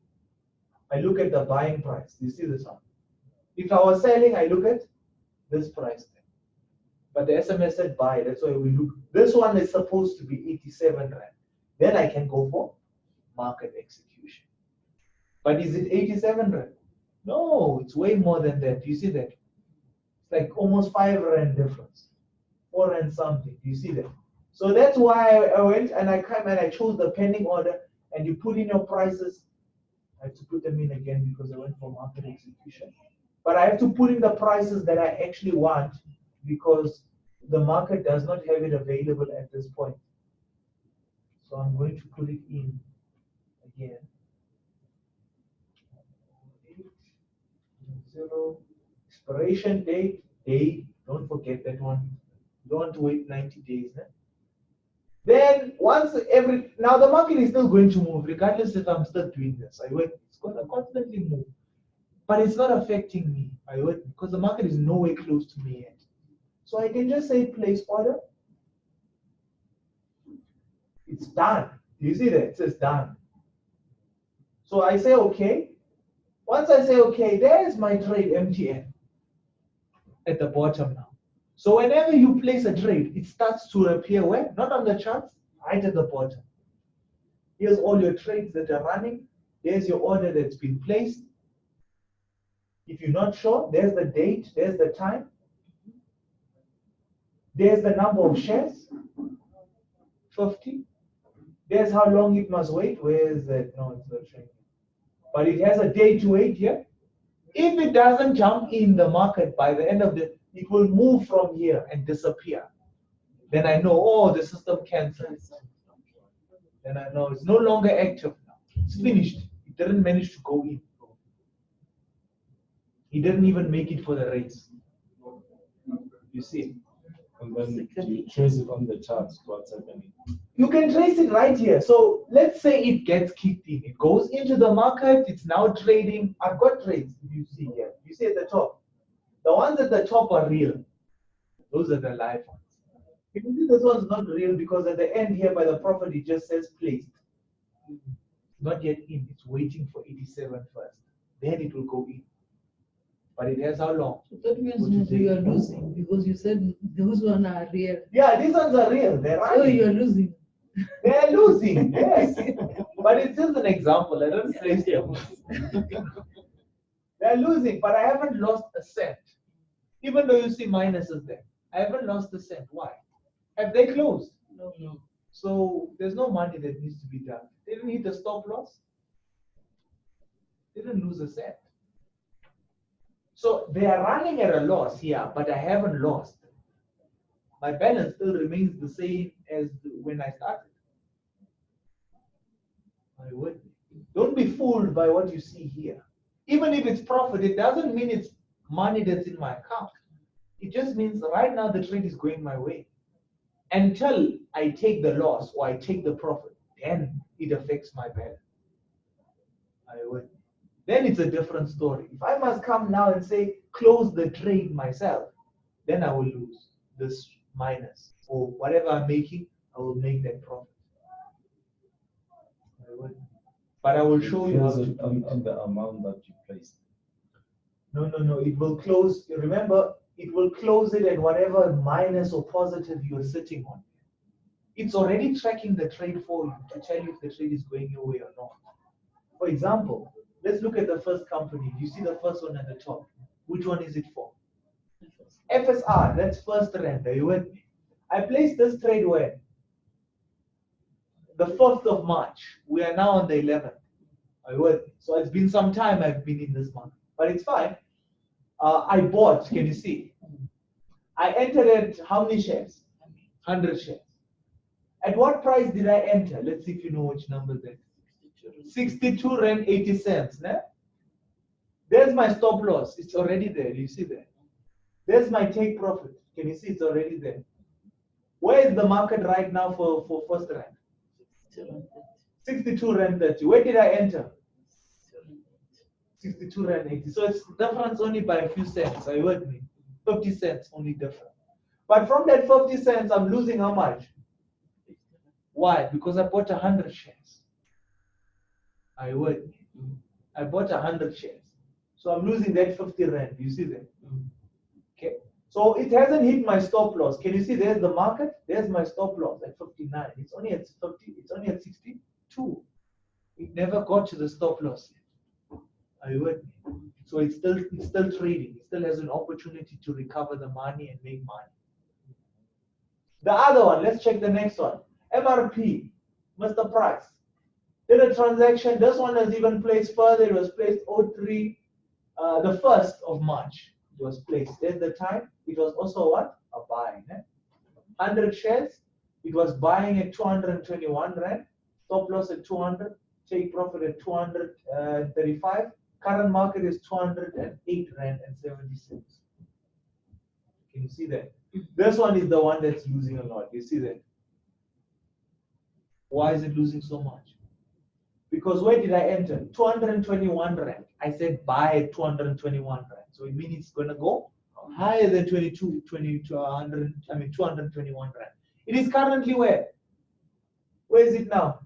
I look at the buying price. You see this one? If I was selling, I look at this price there. But the SMS said buy, that's why we look. This one is supposed to be 87 rand. Then I can go for market execution. But is it 87 rand? No, it's way more than that. You see that? It's like almost 5 rand difference. 4 rand something. You see that? So that's why I went and I came and I chose the pending order, and you put in your prices. I have to put them in again because I went for market execution. But I have to put in the prices that I actually want because the market does not have it available at this point. So I'm going to put it in again. 8, expiration date, day, don't forget that one. You don't want to wait 90 days. Eh? Then now the market is still going to move regardless if I'm still doing this. It's going to constantly move. But it's not affecting me. Because the market is nowhere close to me yet. So I can just say place order. It's done. Do you see that? It says done. So I say okay. Once I say okay, there's my trade MTN at the bottom now. So whenever you place a trade, it starts to appear where? Not on the charts, right at the bottom. Here's all your trades that are running. There's your order that's been placed. If you're not sure, there's the date, there's the time. There's the number of shares, 50. There's how long it must wait. Where is that? No, it's not showing. But it has a day to wait here. If it doesn't jump in the market by the end of it will move from here and disappear. Then I know, oh, the system canceled. Then I know it's no longer active now. It's finished. It didn't manage to go in. He didn't even make it for the race. You see? And then you trace it on the charts, what's happening. You can trace it right here. So let's say it gets kicked in. It goes into the market. It's now trading. I've got trades. You see here. You see at the top. The ones at the top are real. Those are the live ones. You can see this one's not real because at the end here by the profit it just says placed. Not yet in. It's waiting for 87 first. Then it will go in. But it has how long? So that means you are losing because you said those ones are real. Yeah, these ones are real. They're running. So you are losing. They're losing, yes. But it's just an example. I don't place them. They're losing, but I haven't lost a cent. Even though you see minuses there, I haven't lost a cent. Why? Have they closed? No, no. So there's no money that needs to be done. They didn't hit the stop loss. They didn't lose a cent. So they are running at a loss here, but I haven't lost. My balance still remains the same as when I started. I would. Don't be fooled by what you see here. Even if it's profit, it doesn't mean it's money that's in my account. It just means right now the trade is going my way. Until I take the loss or I take the profit, then it affects my balance. I would. Then it's a different story. If I must come now and say, close the trade myself, then I will lose this minus. Or whatever I'm making, I will make that profit. I would. But I will show you how to do on the amount that you placed. No. It will close. Remember, it will close it at whatever minus or positive you're sitting on. It's already tracking the trade for you to tell you if the trade is going your way or not. For example, let's look at the first company. You see the first one at the top. Which one is it for? FSR, that's first rand. Are you with me? I placed this trade when? The 4th of March. We are now on the 11th. Are you with me? So it's been some time I've been in this market. But it's fine. I bought, can you see? I entered at how many shares? 100 shares. At what price did I enter? Let's see if you know which number that. 62 rand 80 cents. Né? There's my stop loss. It's already there. You see there. There's my take profit. Can you see it's already there? Where is the market right now for first rand? 62 rand 30. Where did I enter? 62 rand 80. So it's difference only by a few cents. Are you with me? 50 cents only different. But from that 50 cents, I'm losing how much? Why? Because I bought 100 shares. Are you with me? I bought 100 shares. So I'm losing that 50 rand. You see that? Okay. So it hasn't hit my stop loss. Can you see there's the market? There's my stop loss at 59. It's only at 50. It's only at 62. It never got to the stop loss yet. Are you with me? So it's still trading. It still has an opportunity to recover the money and make money. The other one, let's check the next one. MRP, Mr. Price. Did a transaction. This one was even placed further. It was placed 03, the 1st of March. It was placed. There's the time. It was also what? A buying. 100 shares. It was buying at 221 rand. Stop loss at 200. Take profit at 235. Current market is 208 rand and 70 cents. Can you see that? This one is the one that's losing a lot. You see that? Why is it losing so much? Because where did I enter? 221 rand. I said buy at 221 rand. So it means it's going to go higher than 221 rand. It is currently where? Where is it now?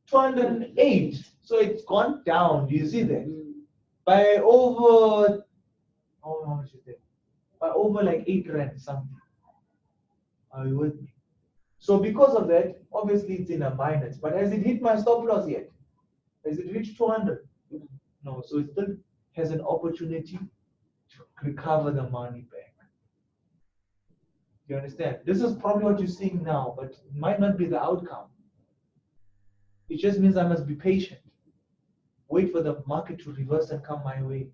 208. So it's gone down. Do you see that? By over, how much is it? By over like 8 rand something. Are you with me? So because of that, obviously it's in a minus. But has it hit my stop loss yet? Has it reached 200? No. So it still has an opportunity to recover the money back. You understand? This is probably what you're seeing now, but it might not be the outcome. It just means I must be patient. Wait for the market to reverse and come my way.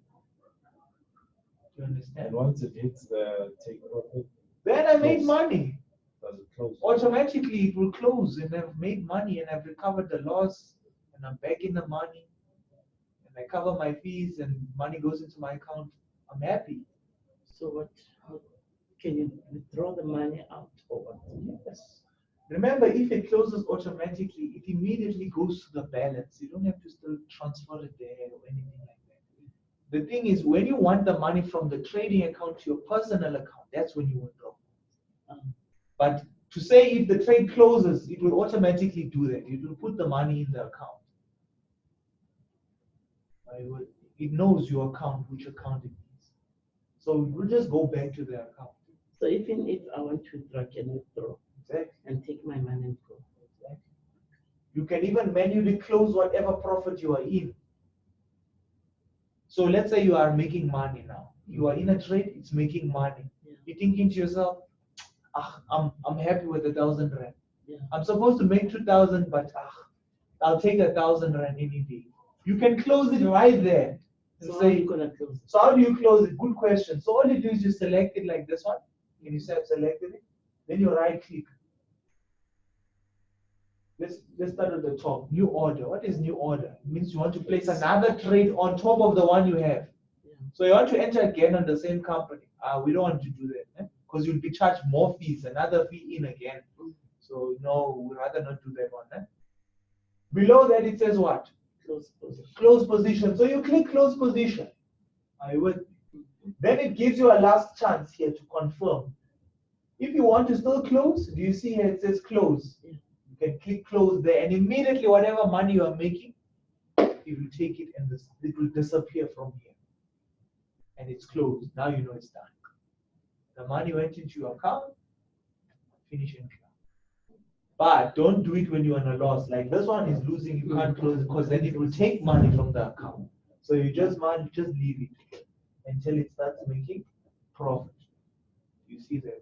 You understand? And once it hits the take profit, then I made money. Does it close? Automatically it will close and I've made money and I've recovered the loss and I'm back in the money and I cover my fees and money goes into my account. I'm happy. So how can you withdraw the money out or what? Yes. Remember, if it closes automatically, it immediately goes to the balance. You don't have to still transfer it there or anything like that. The thing is, when you want the money from the trading account to your personal account, that's when you withdraw. But to say if the trade closes, it will automatically do that. It will put the money in the account. It knows your account, which account it is. So it will just go back to the account. So even if I want to withdraw, I can withdraw. Exactly. And take my money and go. Exactly. You can even manually close whatever profit you are in. So let's say you are making money now. You are in a trade, it's making money. Yeah. You're thinking to yourself, I'm happy with 1,000 rand. Yeah. I'm supposed to make 2,000, but I'll take 1,000 rand any day. You can close it right there and So how are say, you gonna close it? so how do you close it? Good question. So all you do is you select it like this one. Can you say I've selected it? Then you right click. Let's start at the top. New order. What is new order? It means you want to place another trade on top of the one you have. Yeah. So you want to enter again on the same company. We don't want to do that because you'll be charged more fees, another fee in again. So no, we'd rather not do that one. Below that it says what? Close position. Close position. So you click close position. I would. Then it gives you a last chance here to confirm. If you want to still close, do you see here it says close? Yeah. You can click close there, and immediately whatever money you are making, you will take it and it will disappear from here. And it's closed. Now you know it's done. The money went into your account, finish and clear. But don't do it when you're on a loss. Like this one is losing, you can't close it because then it will take money from the account. So you just leave it until it starts making profit. You see that?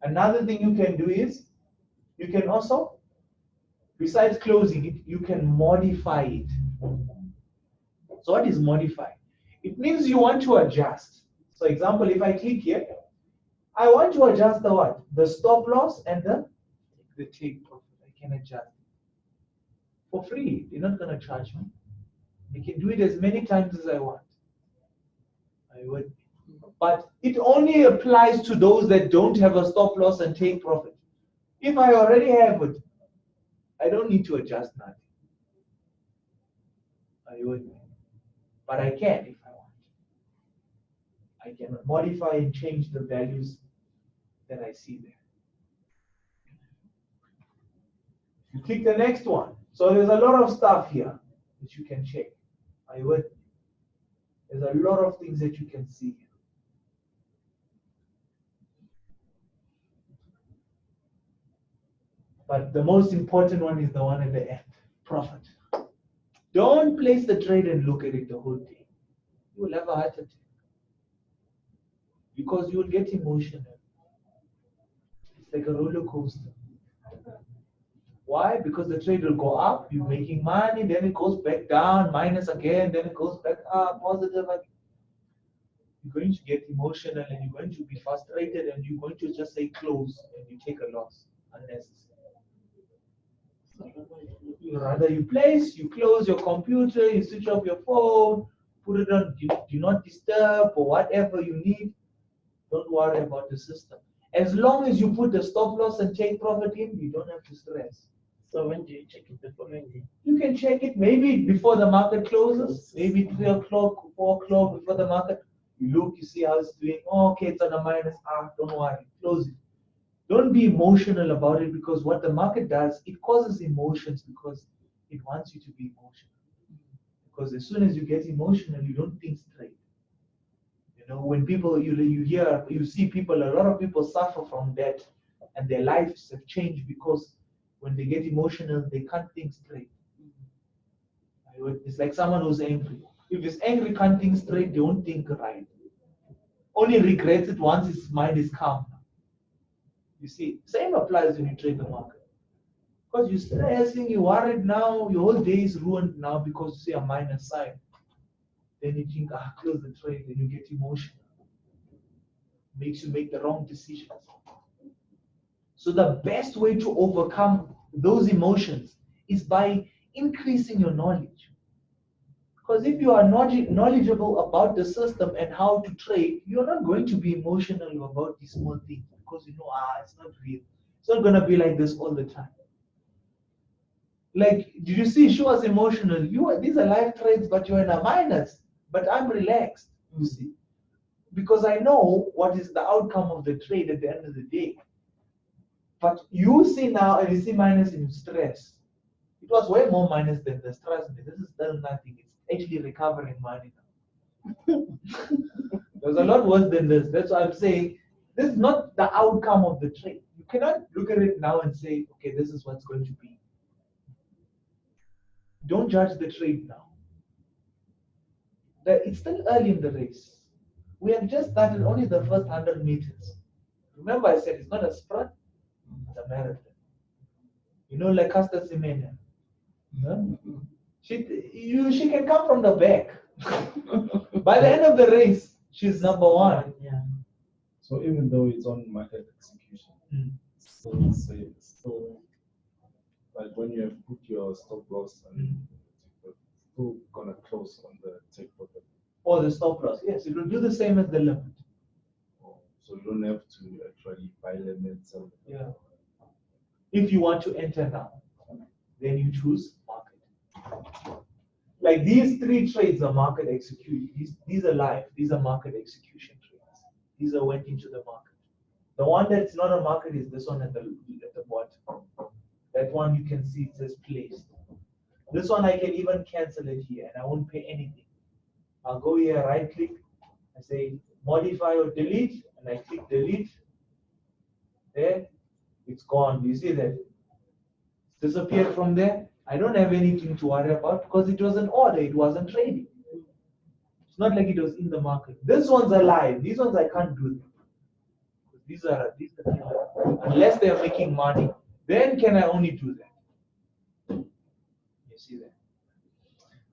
Another thing you can do is you can also, besides closing it, you can modify it. So what is modify? It means you want to adjust. So example, if I click here, I want to adjust the what? The stop loss and the take profit. I can adjust for free. They're not going to charge me. I can do it as many times as I want. I would. But it only applies to those that don't have a stop loss and take profit. If I already have it, I don't need to adjust nothing. I would. But I can if I want. I can modify and change the values that I see there. You click the next one. So there's a lot of stuff here that you can check. I would. There's a lot of things that you can see. But the most important one is the one at the end, profit. Don't place the trade and look at it the whole day. You will have a heart attack. Because you will get emotional. It's like a roller coaster. Why? Because the trade will go up, you're making money, then it goes back down, minus again, then it goes back up, positive again. You're going to get emotional and you're going to be frustrated and you're going to just say close and you take a loss unnecessary. Rather you place, you close your computer, you switch off your phone, put it on do not disturb or whatever you need. Don't worry about the system. As long as you put the stop loss and take profit in, you don't have to stress. So when do you check it the following day? You can check it maybe before the market closes, maybe 3 o'clock, 4 o'clock before the market. You look, you see how it's doing. Oh, okay, it's on a minus. Don't worry, close it. Don't be emotional about it because what the market does, it causes emotions because it wants you to be emotional. Because as soon as you get emotional, you don't think straight. You know, when people, you see people, a lot of people suffer from that and their lives have changed because when they get emotional, they can't think straight. It's like someone who's angry. If he's angry, can't think straight, they won't think right. Only regrets it once his mind is calm. You see, same applies when you trade the market. Because you're stressing, you're worried now, your whole day is ruined now because you see a minus sign. Then you think, close the trade, and you get emotional. Makes you make the wrong decisions. So the best way to overcome those emotions is by increasing your knowledge. Because if you are knowledgeable about the system and how to trade, you're not going to be emotional about these small things because you know, it's not real. It's not going to be like this all the time. Like, did you see she was emotional? These are live trades, but you're in a minus. But I'm relaxed, you see. Because I know what is the outcome of the trade at the end of the day. But you see now, and you see minus in stress. It was way more minus than the stress. This is still nothing. It's actually recovering money now. There's a lot worse than this. That's why I'm saying this is not the outcome of the trade. You cannot look at it now and say, okay, this is what's going to be. Don't judge the trade now. It's still early in the race. We have just started only the first 100 meters. Remember I said it's not a sprint, it's a marathon. You know, like Casta Semenya. She can come from the back. By the end of the race, she's number one. Yeah. So even though it's on market execution, it's still like when you have put your stop loss and it's still gonna close on the take profit. Or the stop loss. Yes, it will do the same as the limit. So you don't have to actually buy limits. Yeah. If you want to enter now, then you choose market. Like these three trades are market execution. These are live. These are market execution trades. These are went into the market. The one that's not a market is this one at the bottom. That one you can see it says placed. This one I can even cancel it here and I won't pay anything. I'll go here, right click, I say modify or delete, and I click delete. There, it's gone. You see that? It's disappeared from there. I don't have anything to worry about because it was an order, it wasn't trading. It's not like it was in the market. This one's alive. These ones I can't do them. These are unless they are making money, then can I only do that. You see that?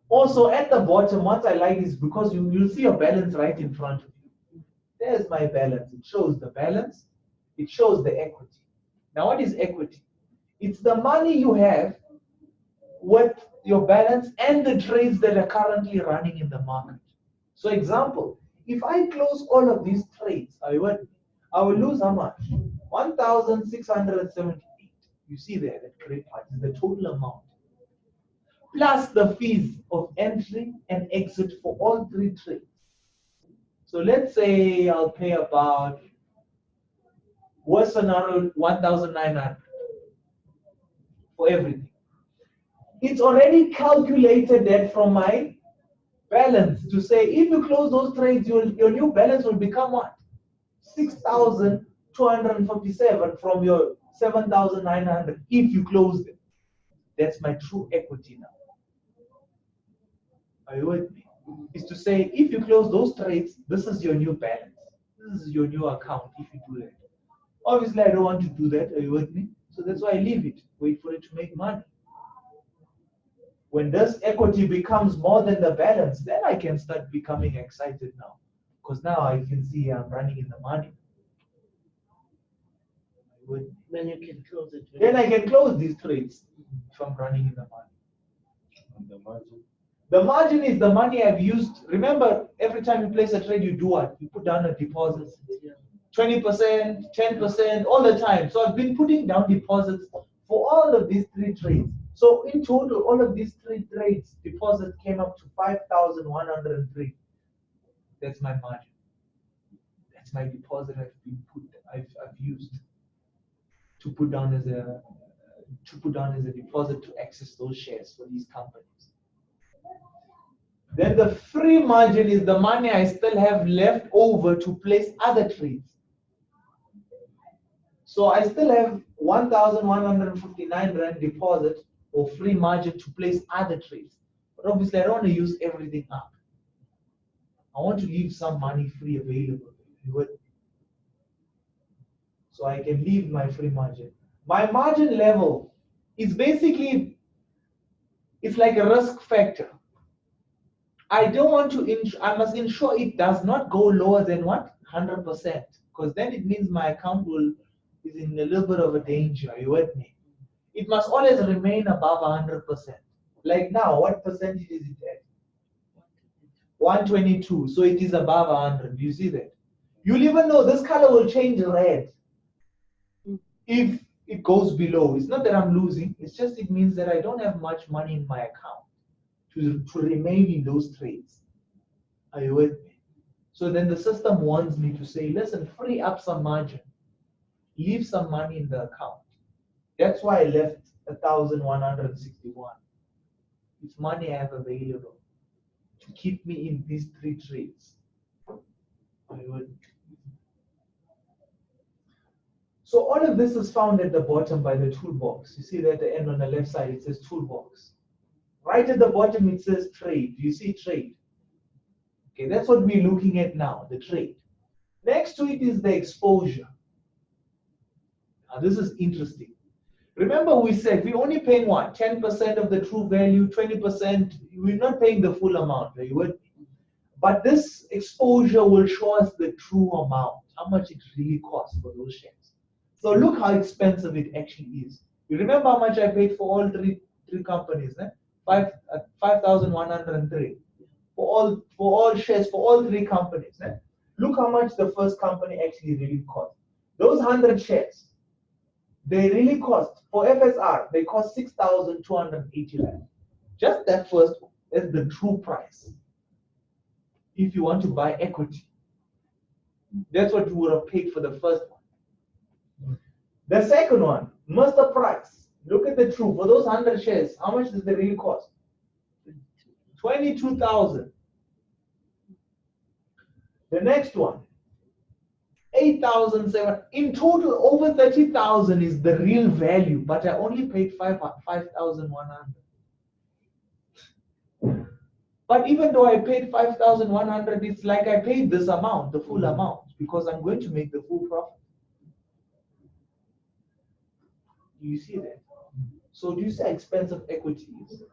Also at the bottom, what I like is because you'll see your balance right in front of you. There's my balance. It shows the balance. It shows the equity. Now what is equity? It's the money you have with your balance and the trades that are currently running in the market. So example, if I close all of these trades, I will lose how much? 1,678. You see there, that great part is the total amount. Plus the fees of entry and exit for all three trades. So let's say I'll pay about, worst scenario, 1,900 for everything. It's already calculated that from my balance to say if you close those trades, your new balance will become what? 6,257 from your 7,900 if you close them. That's my true equity now. Are you with me? Is to say if you close those trades, this is your new balance. This is your new account if you do that. Obviously, I don't want to do that. Are you with me? So that's why I leave it. Wait for it to make money. When this equity becomes more than the balance, then I can start becoming excited now. Because now I can see I'm running in the money. Then you can close it. Then I can close these trades if I'm running in the money. And the margin? The margin is the money I've used. Remember, every time you place a trade, you do what? You put down a deposit. 20%, 10%, all the time. So I've been putting down deposits for all of these three trades. So in total, all of these three trades, deposit came up to 5,103. That's my margin. That's my deposit I've used to put down as a deposit to access those shares for these companies. Then the free margin is the money I still have left over to place other trades. So I still have 1,159 Rand deposit or free margin to place other trades. But obviously I don't want to use everything up. I want to leave some money free available. So I can leave my free margin. My margin level is basically, it's like a risk factor. I don't want to, I must ensure it does not go lower than what? 100%. Because then it means my account is in a little bit of a danger. Are you with me? It must always remain above 100%. Like now, what percentage is it at? 122. So it is above 100. You see that? You'll even know this color will change red if it goes below. It's not that I'm losing. It's just it means that I don't have much money in my account to remain in those trades. Are you with me? So then the system wants me to say, listen, free up some margin. Leave some money in the account. That's why I left 1,161. It's money I have available to keep me in these three trades. Are you with me? So all of this is found at the bottom by the toolbox. You see that at the end on the left side, it says toolbox. Right at the bottom, it says trade. You see trade. Okay, that's what we're looking at now, the trade. Next to it is the exposure. Now this is interesting. Remember we said we're only paying what? 10% of the true value, 20%, we're not paying the full amount. But this exposure will show us the true amount, how much it really costs for those shares. So look how expensive it actually is. You remember how much I paid for all three companies, eh? 5,103 for all shares for all three companies. Eh? Look how much the first company actually really cost. Those 100 shares, they really cost, for FSR, they cost 6,280 rand. Just that first one is the true price. If you want to buy equity, that's what you would have paid for the first one. The second one, master price. Look at the true. For those 100 shares, how much does they really cost? 22,000. The next one, 8,700. In total, over 30,000 is the real value, but I only paid 5,100. But even though I paid 5,100, it's like I paid this amount, the full amount, because I'm going to make the full profit. Do you see that? So do you see how expensive equity is?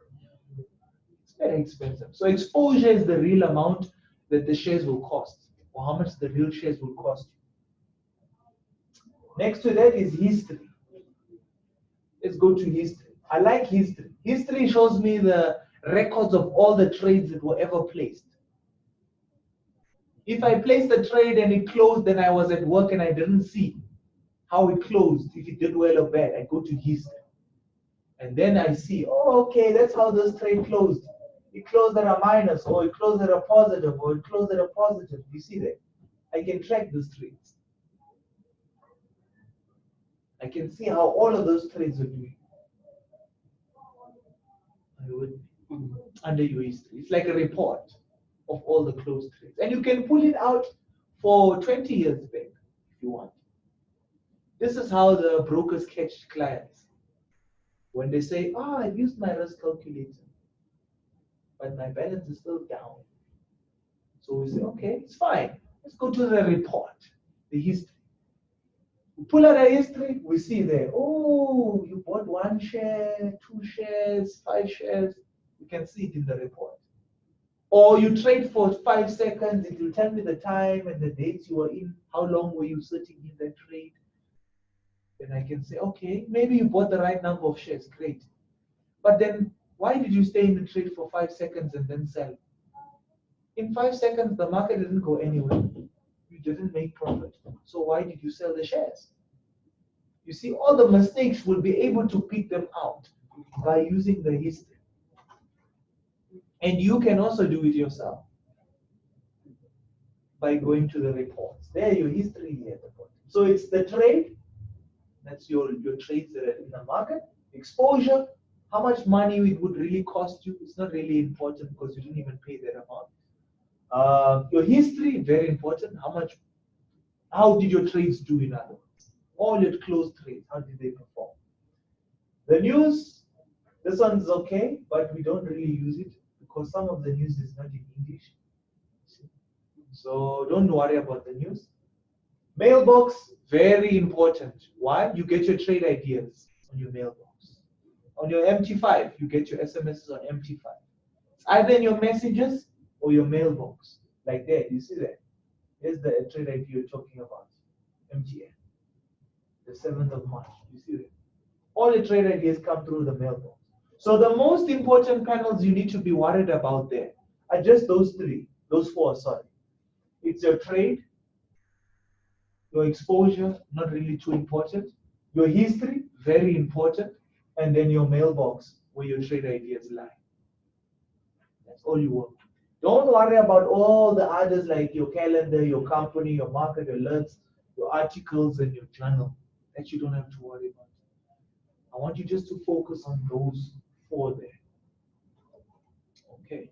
It's very expensive. So exposure is the real amount that the shares will cost, or how much the real shares will cost you. Next to that is history. Let's go to history. I like history. History shows me the records of all the trades that were ever placed. If I placed a trade and it closed, then I was at work and I didn't see how it closed, if it did well or bad. I go to history. And then I see, oh, okay, that's how this trade closed. It closed at a minus, or it closed at a positive, or it closed at a positive. You see that? I can track those trades. I can see how all of those trades are doing. Under your history. It's like a report of all the closed trades. And you can pull it out for 20 years back if you want. This is how the brokers catch clients. When they say, I've used my risk calculator, but my balance is still down. So we say, okay, it's fine. Let's go to the report, the history. We pull out a history, we see there, oh, you bought 1 share, 2 shares, 5 shares. You can see it in the report. Or you trade for 5 seconds, it will tell me the time and the dates you were in, how long were you sitting in that trade. Then I can say, okay, maybe you bought the right number of shares, great. But then why did you stay in the trade for 5 seconds and then sell? In 5 seconds, the market didn't go anywhere. You didn't make profit. So why did you sell the shares? You see, all the mistakes will be able to pick them out by using the history. And you can also do it yourself by going to the reports. There, your history here at the bottom. So it's the trade. That's your trades that are in the market. Exposure, how much money it would really cost you. It's not really important because you didn't even pay that amount. Your history, very important. How did your trades do, in other words? All your closed trades, how did they perform? The news, this one's okay, but we don't really use it because some of the news is not in English. So don't worry about the news. Mailbox, very important. Why? You get your trade ideas on your mailbox. On your MT5, you get your SMSs on MT5. It's either in your messages or your mailbox. Like that, you see that? Here's the trade idea you're talking about. MTN. The 7th of March. You see that? All the trade ideas come through the mailbox. So the most important panels you need to be worried about there are just those 4, sorry. It's your trade, your exposure, not really too important, your history, very important, and then your mailbox where your trade ideas lie. That's all you want. Don't worry about all the others like your calendar, your company, your market alerts, your articles, and your journal. That you don't have to worry about. I want you just to focus on those 4 there. Okay.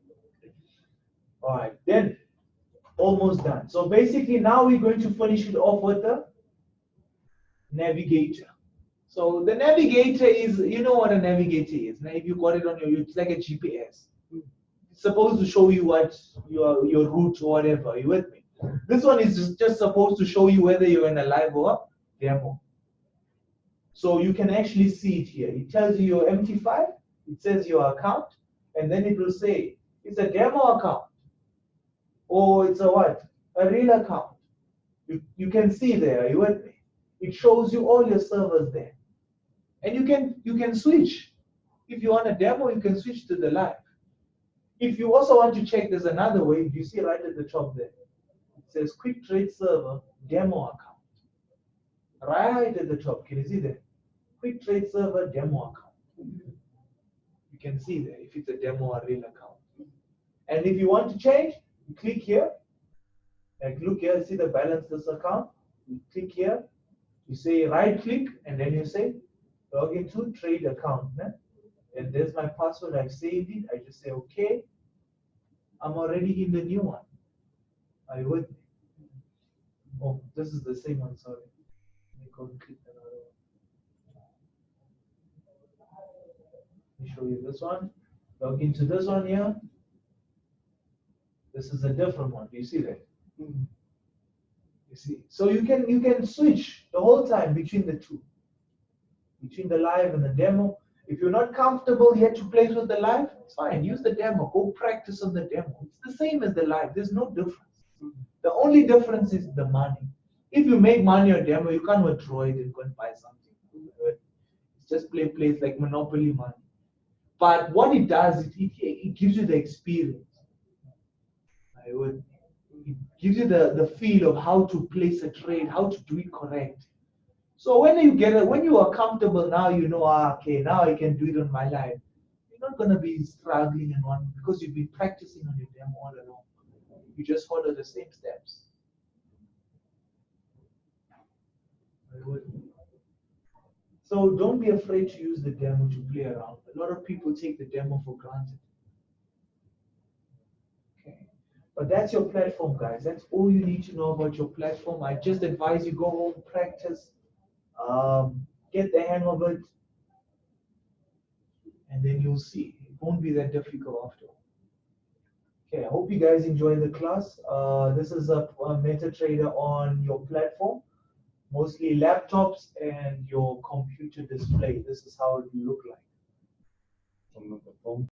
All right, then almost done. So basically now we're going to finish it off with the navigator. So the navigator is, you know what a navigator is. Now if you got it on your, it's like a GPS. supposed to show you what your route or whatever. Are you with me? This one is just supposed to show you whether you're in a live or demo. So you can actually see it here. It tells you your MT5, it says your account, and then it will say it's a demo account or it's a what? A real account. You can see there, are you with me? It shows you all your servers there. And you can switch. If you want a demo, you can switch to the live. If you also want to check, there's another way. You see right at the top there. It says Quick Trade Server Demo Account. Right at the top. Can you see that? Quick Trade Server Demo Account. You can see there if it's a demo or real account. And if you want to change, you click here. Like look here, see the balance this account. You click here. You say right click and then you say log into trade account. And there's my password. I've saved it. I just say okay. I'm already in the new one. Are you with me? Oh, this is the same one, sorry. Let me go and click another one. Let me show you this one. Log into this one here. This is a different one. Do you see that? You see. So you can switch the whole time between the two. Between the live and the demo. If you're not comfortable yet to play with the live, it's fine. Use the demo. Go practice on the demo. It's the same as the live. There's no difference. The only difference is the money. If you make money on demo, you can't withdraw it and go and buy something. It's just plays like Monopoly money. But what it does, it gives you the experience. It gives you the feel of how to place a trade, how to do it correct. So when you are comfortable now, you know, okay, now I can do it on my live. You're not gonna be struggling and one because you've been practicing on your demo all along. You just follow the same steps. So don't be afraid to use the demo to play around. A lot of people take the demo for granted. Okay. But that's your platform, guys. That's all you need to know about your platform. I just advise you go home, practice, get the hang of it, and then you'll see. It won't be that difficult after all. Okay, I hope you guys enjoy the class. This is a MetaTrader on your platform, mostly laptops and your computer display. This is how it will look like. On the phone.